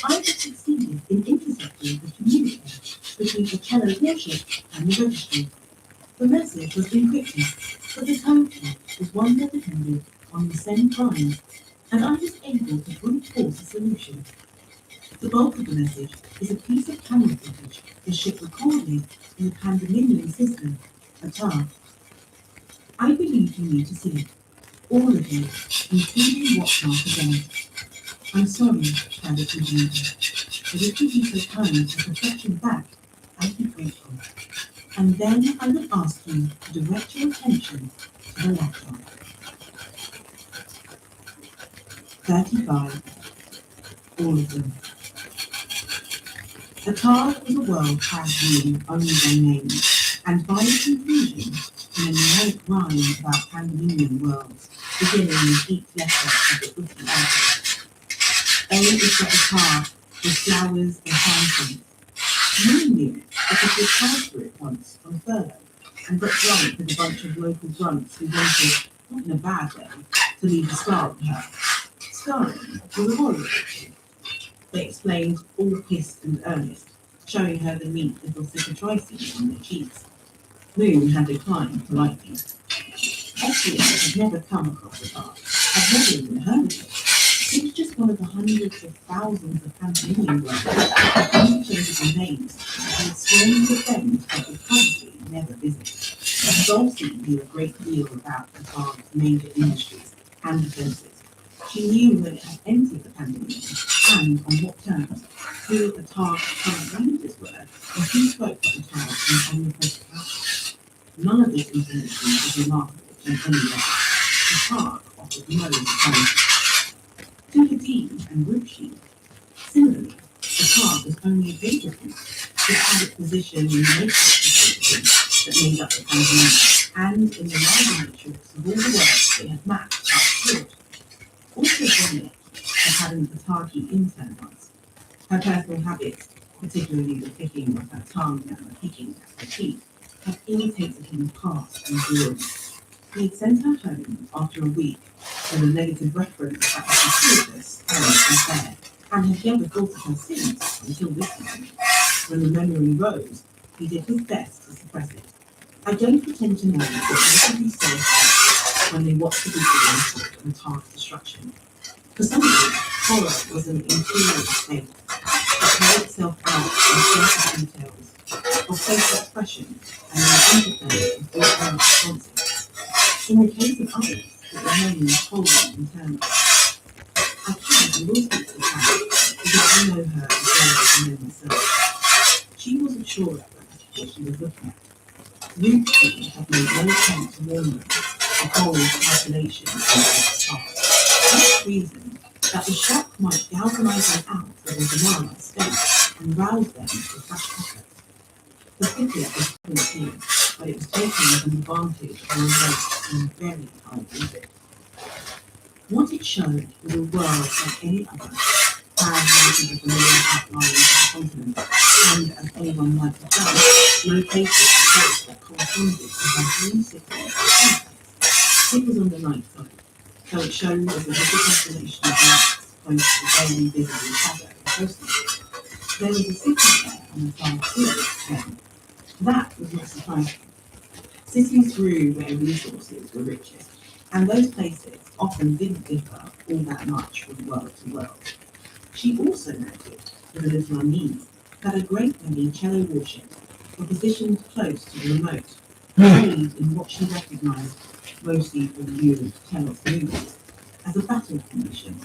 I have succeeded in intercepting the communication between the Cello warship and the registry. The message was encrypted, but the code was one that depended on the same time. And I was able to brute force a solution. The bulk of the message is a piece of camera footage the ship recorded in the Pandemonium system, a TAR. I believe you need to see it. All of you, including what's not again. I'm sorry, Private Engineer, but if you'd be so kind as to fetch him back, I'd be grateful. And then I would ask you to direct your attention to the laptop. 35. All of them. The card was a world past known only by name, and by its conclusion, an numeric rhyme about Pan-Union worlds, beginning with each letter of the wiki alphabet. A is for a card with flowers and fountains. You knew because we passed through it once on furlough and got drunk with a bunch of local grunts who wanted, not in a bad way, to leave a scar on her. Scarring was a horrible thing. They explained, all pissed and earnest, showing her the neat little cicatrices on their cheeks. Moon had declined politely. Essia had never come across the card, had never even heard of it. It was just one of the hundreds of thousands of Pan-Union words, interchangeable names, and swarming with them that would probably never visit. Dulcie knew a great deal about the card's major industries and defences. She knew when it had entered the Pan-Union and on what terms, who the target's current managers were, and who spoke to the target in omnipresent fashion. None of this information was remarkable in any way. The park offered no encouragement. To Hadid and Ruchi, similarly, the park was only a data point that had its position in the matrix that made up the Pan-Union and in the larger matrix of all the worlds they had mapped out through. Also Bonnet had had an Atagi intern once. Her personal habits, particularly the picking of her tongue and the picking at her teeth, had irritated him past endurance. He had sent her home after a week with a negative reference that was gratuitous and unfair, and had never thought of her since until this moment. When the memory rose, he did his best to suppress it. I don't pretend to know what literally said when they watched the video of the target's destruction. For some of them, horror was an inferior state that played itself out in certain details of facial expression and in the interplay of all responses. In the case of others, it remained wholly internal. I can and will speak to the fact because I know her as well as I know myself. She wasn't sure at first what she was looking at. Ruchi had made no attempt to warn them of Cole's calculation of the task. For this reason, that the shock might galvanize them out of their banana state and rouse them to fresh effort. The ticket was clear, but it was taken as an advantage of a remote and very high visit. What it showed was a world like any other, had the familiar outlines of the continent, and as anyone might have done, located a place that corresponded to her dream city. It was on the night side, so it showed as a little constellation of lights close to the barely visible shadow of coastline. There was a city there on the far field then. That was not surprising. Cities grew where resources were richest, and those places often didn't differ all that much from world to world. She also noted, with a little unease, that a great many cello warships were positioned close to the remote, arrayed in what she recognised, mostly from viewed Telos movies, as a battle formation.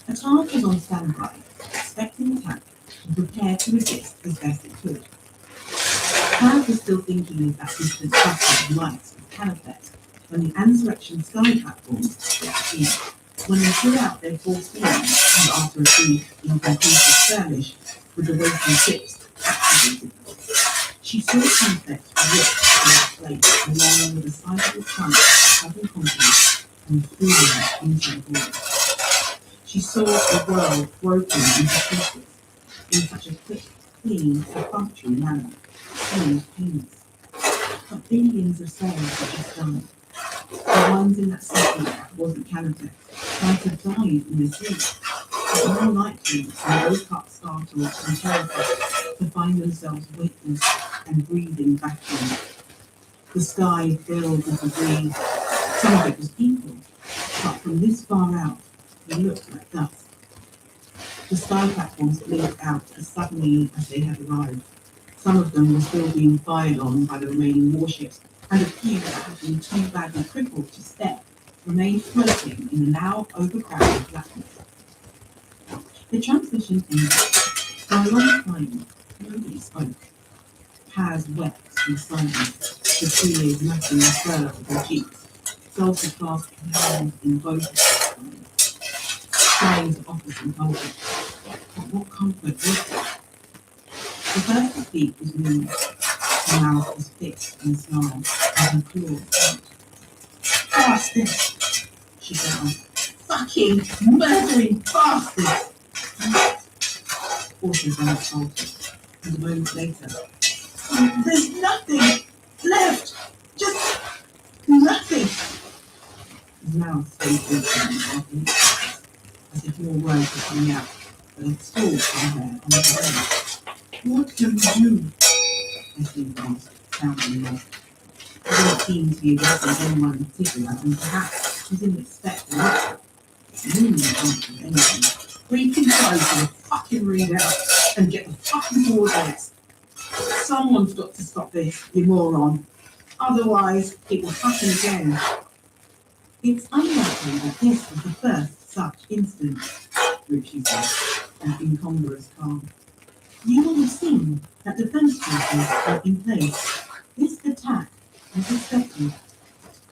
A target was on standby, expecting attack and prepared to resist as best it could. Paz was still thinking of that distant cluster of lights with Calipet when the Ansurrection sky platforms got seen. When they threw out their full speed and after a brief, inconclusive skirmish with the waiting ships, activated them. She saw Calipet rip in its place along with a sizable chunk of southern continent and flew into the void. She saw the world broken into pieces in such a quick, clean, perfunctory manner. Seemed painless. But billions of souls were just done. The ones in that city that wasn't Canada might have died in their sleep. It's more likely they woke up startled and terrified to find themselves weightless and breathing vacuum. The sky filled with debris. Some of it was people, but from this far out, they looked like dust. The sky platforms blinked out as suddenly as they had arrived. Some of them were still being fired on by the remaining warships, and a few that had been too badly crippled to step remained floating in the now overcrowded blackness. The transmission ended. For a long time, nobody spoke. Paz wept in silence, the tears matting the fur of her cheeks. Dulcie clasped her hands in both of her hands, trying to offer some comfort. But what comfort was there? The first to speak was Luna. Her mouth was fixed and snarled, and her claws out. Bastards! She growled. Fucking murdering bastards! Also very exalted, and a moment later, there's nothing left! Just nothing! His mouth stayed open as if more words were coming out, but it stalled somewhere on the brain. What can we do? Essie asked, sounding low. He didn't seem to be addressing anyone in particular, and perhaps she didn't expect an answer. Moon answered anything. We can go to the fucking readout and get the fucking coordinates. Someone's got to stop this, you moron. Otherwise, it will happen again. It's unlikely that this was the first such instance, Richie said, an incongruous calm. You will have seen that defense forces are in place. This attack was expected.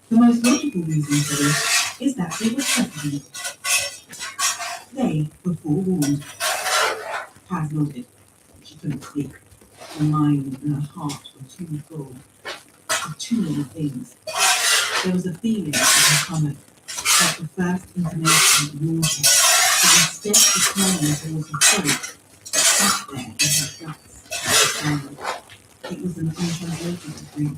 The most logical reason for this is that it was threatened. They were forewarned. Paz nodded. She couldn't speak. Her mind and her heart were too full of too many things. There was a feeling of her stomach, like the first intimation of nausea, but instead of turning towards her throat, it sat there in her guts. It was an untranslatable grief,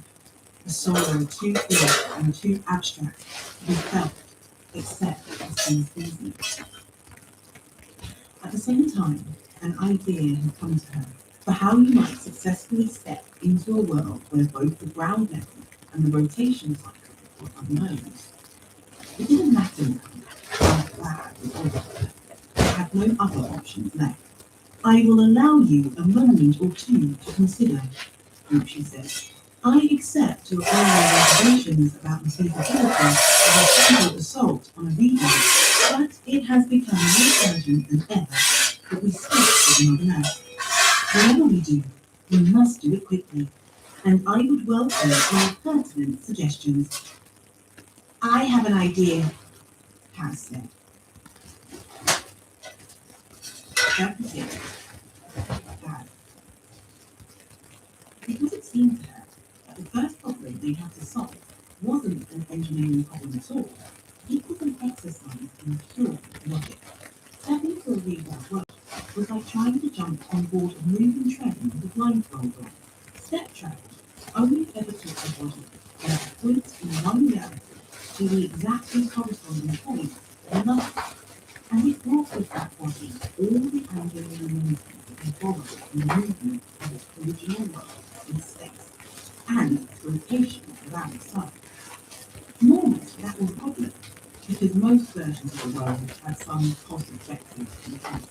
a sorrow too clear and too abstract to be felt, except as synesthesia. At the same time, an idea had come to her for how you might successfully step into a world where both the ground level and the rotation cycle were unknowns. It didn't matter now how bad it was. They had no other options left. I will allow you a moment or two to consider, she said. I accept your earlier reservations about the feasibility of a physical assault on a region, but it has become more urgent than ever that we speak with another man. Whatever we do, we must do it quickly, and I would welcome any pertinent suggestions. I have an idea, Paz said. Chapter 6. Bad. Because it seemed to her that the first problem they had to solve wasn't an engineering problem at all. It was an exercise in pure logic. Stepping to a rework work was like trying to jump on board a moving train with a blindfold on. Step travel only ever took the body from a point in one reality to the exactly corresponding point in another. And it brought with that body all the angular momentum that they borrowed from the movement of its original world in space, and its rotation around the sun. Normally, that was a problem, because most versions of the world had some cosmic vector in front.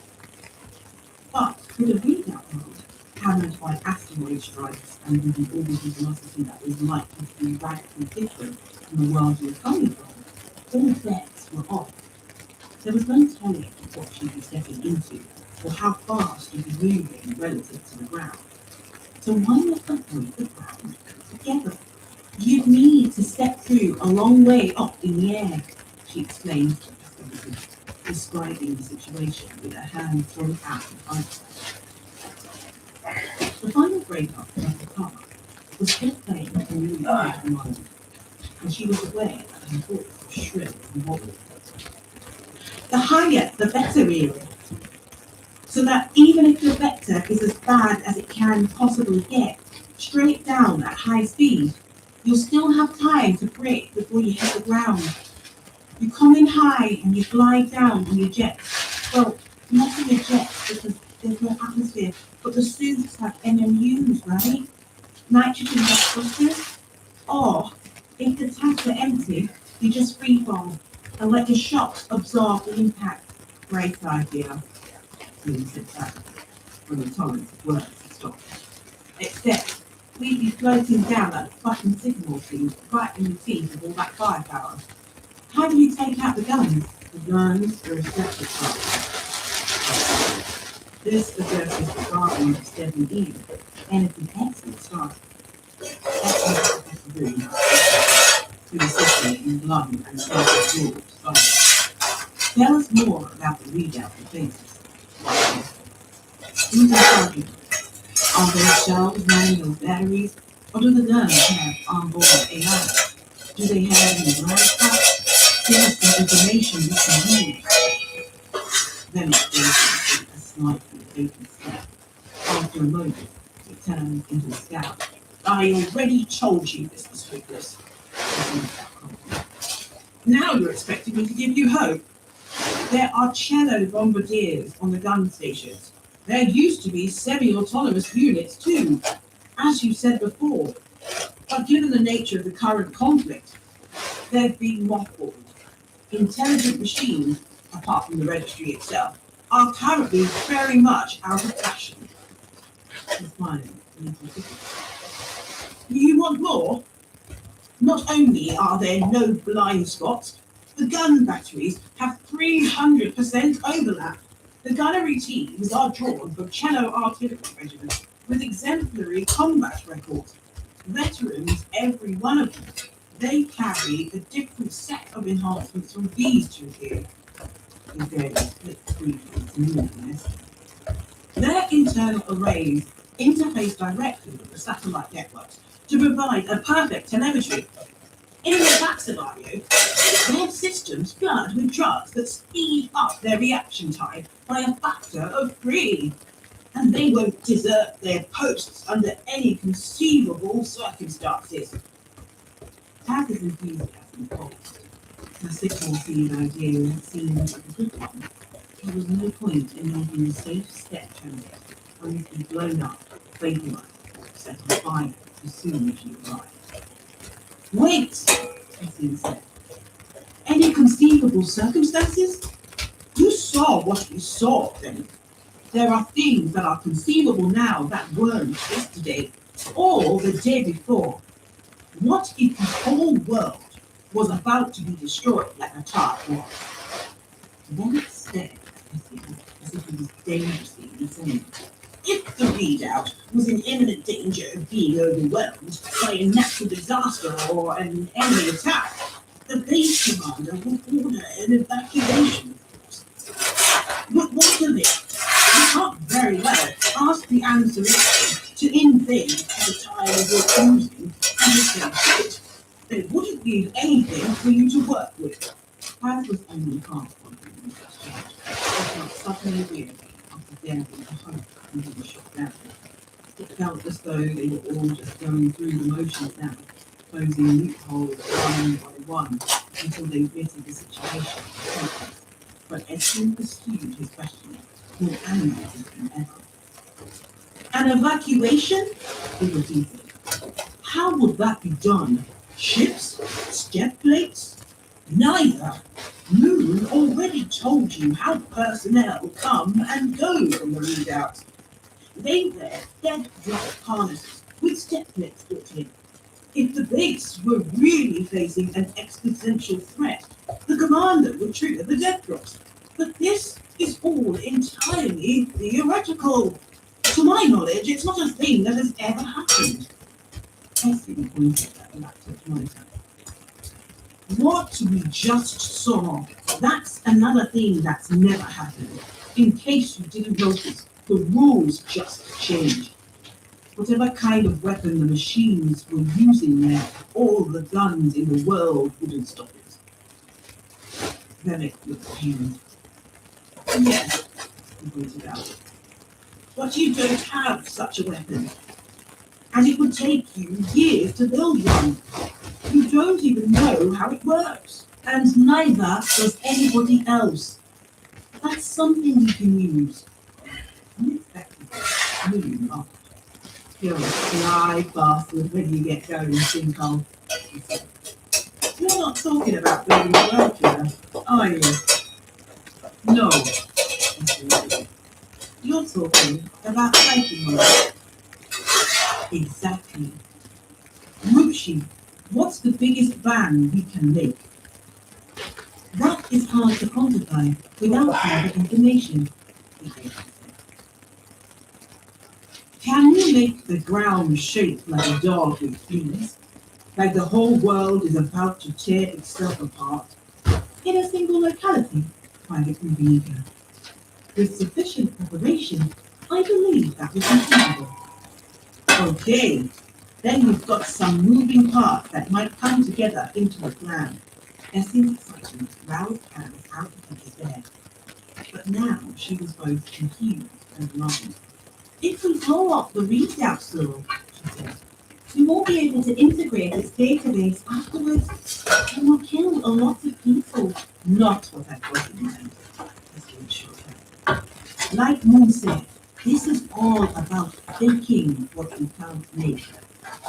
But with a redoubt world, hammered by asteroid strikes and with an orbital velocity that was likely to be radically different from the world you were coming from, all bets were off. There was no telling what she'd be stepping into, or how fast she'd be moving relative to the ground. So why not avoid the ground together? You'd need to step through a long way up in the air, she explained, describing the situation with her hand thrown out behind her. The final break-up of the car was still playing a really bad mind, and she was aware that her voice was shrill and wobbly. The higher, the better, really. So that even if the vector is as bad as it can possibly get, straight down at high speed, you'll still have time to brake before you hit the ground. You come in high and you glide down in your jet. Well, not in your jet because there's no atmosphere, but the suits have MMUs, right? Nitrogen gas clusters. Or, if the tanks are empty, you just free fall and let your shocks absorb the impact. Great idea. He said that when the tolerance of words stopped. Except we'd be floating down that fucking signal scene right in the teeth of all that firepower. How do you take out the guns? The guns are a separate part. This addresses the problem of steady evil, and it's an excellent start. Excellent possibility to assist in blood and self-absorbed science. Tell us more about the readout of phases. Who's in charge of it? Are there shells running those batteries, or do the guns have onboard AI? Do they have any large parts? Give us the information we can use. Then it's a slightly vacant step. After a moment, it turns into a scout. I already told you this was hopeless. Now you're expecting me to give you hope. There are cello bombardiers on the gun stations. There used to be semi-autonomous units too, as you said before. But given the nature of the current conflict, they've been mothballed. Intelligent machines, apart from the registry itself, are currently very much out of fashion. You want more? Not only are there no blind spots, the gun batteries have 300% overlap. The gunnery teams are drawn from cello artillery regiments with exemplary combat records. Veterans, every one of them. They carry a different set of enhancements from these two here. Their internal arrays interface directly with the satellite networks to provide a perfect telemetry. In an attack scenario, their systems flood with drugs that speed up their reaction time by a factor of 3. And they won't desert their posts under any conceivable circumstances. Taz's enthusiasm paused. The signal scene idea seemed like a good one. There was no point in making a safe step change only to be blown up, vaporized, set on fire as soon as you arrive. Wait, Tessie said. Any conceivable circumstances? You saw what you saw then. There are things that are conceivable now that weren't yesterday or the day before. What if the whole world was about to be destroyed like a tart was? Then it stared at him as if he was dangerously insane. If the readout was in imminent danger of being overwhelmed by a natural disaster or an enemy attack, the base commander would order an evacuation force. But what of it? You can't very well ask the Anselation to invade at the time of your choosing, and if they did, they wouldn't leave anything for you to work with. Taz was only half wondering this change. It felt suddenly weird after daring to hope and being shot down. It felt as though they were all just going through the motions now, closing loopholes one by one until they vetted the situation. But Edson pursued his questioning, more animated than ever. An evacuation? He repeated. How would that be done? Ships? Step plates? Neither. Moon already told you how personnel come and go from the readout. They wear dead drop harnesses with step plates built in. If the base were really facing an existential threat, the commander would trigger the death drops. But this is all entirely theoretical. To my knowledge, it's not a thing that has ever happened. Tessie pointed at the laptop monitor. What we just saw, that's another thing that's never happened. In case you didn't notice, the rules just changed. Whatever kind of weapon the machines were using there, all the guns in the world wouldn't stop it. Vivek looked at him. Yes, he pointed out. But you don't have such a weapon. And it would take you years to build one. You don't even know how it works. And neither does anybody else. That's something you can use. Unexpectedly, Moon laughed. You're a sly bastard when you get going, Sinkhole, he said. You're not talking about building a world here, are you? No. You're talking about taking one. Exactly. Ruchi, what's the biggest bang we can make? That is hard to quantify without further information, the agent said. Can you make the ground shake like a dog with fleas? Like the whole world is about to tear itself apart? In a single locality, Private Rubiega. With sufficient preparation, I believe that would be possible. Okay, then you've got some moving parts that might come together into a plan. Essie's excitement roused Alice out of her despair. But now she was both confused and alarmed. If we blow up the redoubt store, she said, we won't be able to integrate its database afterwards. It will kill a lot of people. Not what I thought in mind, Essie assured her. Like Moon said, this is all about faking what we can't make.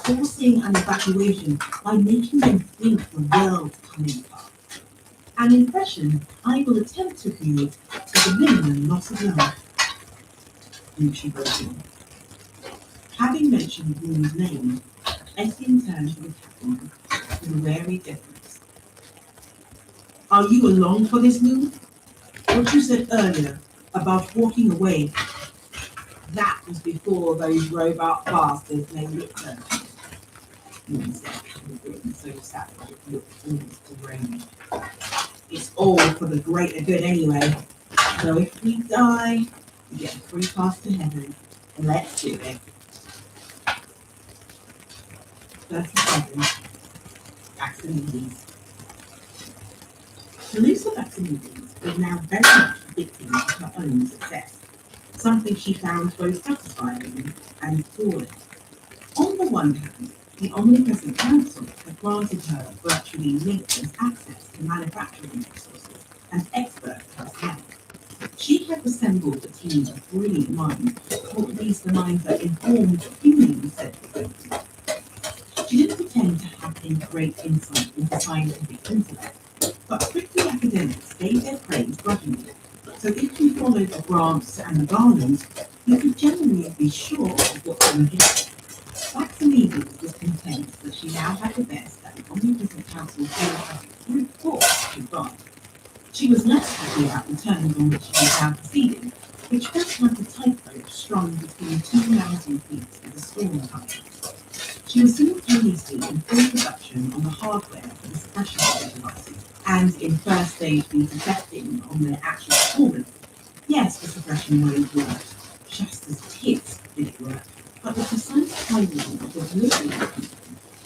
Forcing an evacuation by making them think the world's coming apart. An impression I will attempt to create with a minimum loss of life. And she broke in. Having mentioned Moon's name, Essie turned to the captain with a wary deference. Are you along for this move? What you said earlier about walking away, that was before those robot bastards made it turn. Moon said, with a grin so savage it looked almost deranged. It's all for the greater good anyway. So if we die, we get a free pass to heaven. Let's do it. 37. Vaccinities. Teresa Vaccinities was now very much victim of her own success, something she found both satisfying and appalling. On the one hand, the Omnipresent Council had granted her virtually limitless access to manufacturing resources and expert personnel. She had assembled a team of brilliant minds, or at least the minds that informed opinions said to She didn't pretend to have any great insight into scientific intellect, but strictly academics gave their praise grudgingly. So if you followed the grants and the garlands, you could generally be sure of what you get. Vaccinides was content that she now had the best that the Omnipresent Council gave her brute force to buy. She was less happy about the terms on which she was now proceeding, which felt like a tightrope strung between two mountain peaks with a storm coming. She was simultaneously in full production on the hardware for the suppression devices and in first stage beta testing on their actual performance. Yes, the suppression waves worked, just as tits did it work, but the precise timing of the delivery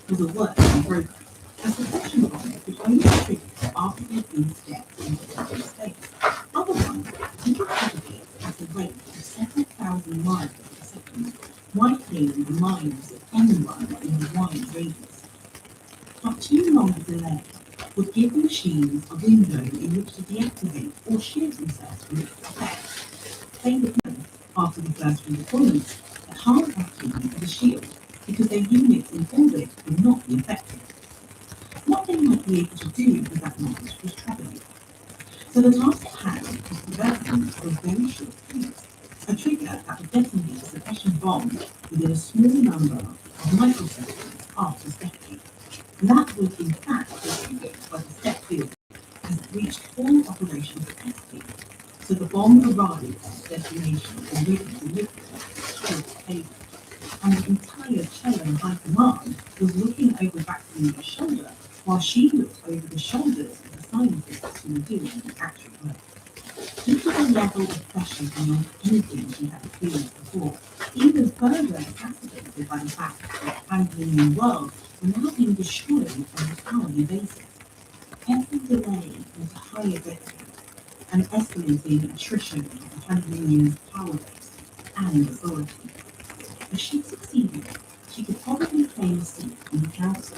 was a work in progress. A suppression bomb could only trigger after they'd been stepped into the space. Otherwise, you could propagate at a rate of several thousand miles per second, wiping the minds of anyone in the wide radius. But too long a delay would give the machines a window in which to deactivate or shield themselves from its effects. They would know, after the first few deployments, that hard vacuum was a shield because their units in orbit would not be affected. What they might be able to do with that knowledge was troubling. So the task at hand was the development of a very short fuse, a trigger that would detonate a suppression bomb within a small number of microseconds after stepping. That would in fact be triggered by the step field as it reached full operational capacity. So the bomb arrived at its destination and ready to lift straight to payload. And the entire Cello High Command was looking over Vaccini's shoulder while she looked over the shoulders of the scientists who were doing the actual work. Due to the level of pressure beyond anything she had experienced before, even further exacerbated by the fact that the Pan-Canadian world were now being destroyed on an hourly basis. Every delay was a higher debt and escalating attrition of the Pan-Canadian power base and authority. If she succeeded, she could probably claim a seat in the council.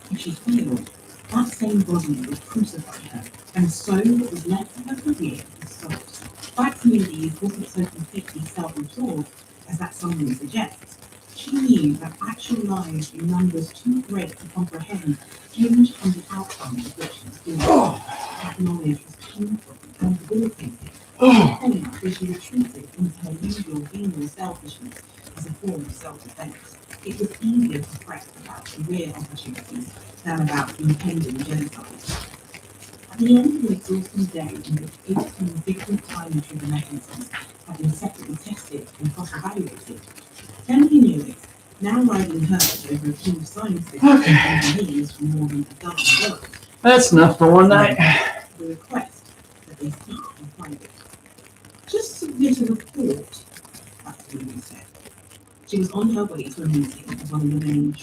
If she failed, that same body would crucify her, and so what was left of her career was stopped. Vaccinides wasn't so completely self-absorbed as that summary suggests. She knew that actual lives in numbers too great to comprehend hinged on the outcome of what she was doing. That knowledge was painful and debilitating. Hence, she retreated into her usual venal selfishness as a form of self-defense. It was easier to fret about career opportunities than about impending genocide. At the end of an exhausting day in which 18 different time trigger mechanisms had been separately tested and cross-evaluated, Kennedy knew it, now riding herd over a team of scientists and engineers from more than a dozen worlds. That's enough for one night. The request that they seek in private. Just submit a report, that's what he said. She was on her way to a meeting of one of the main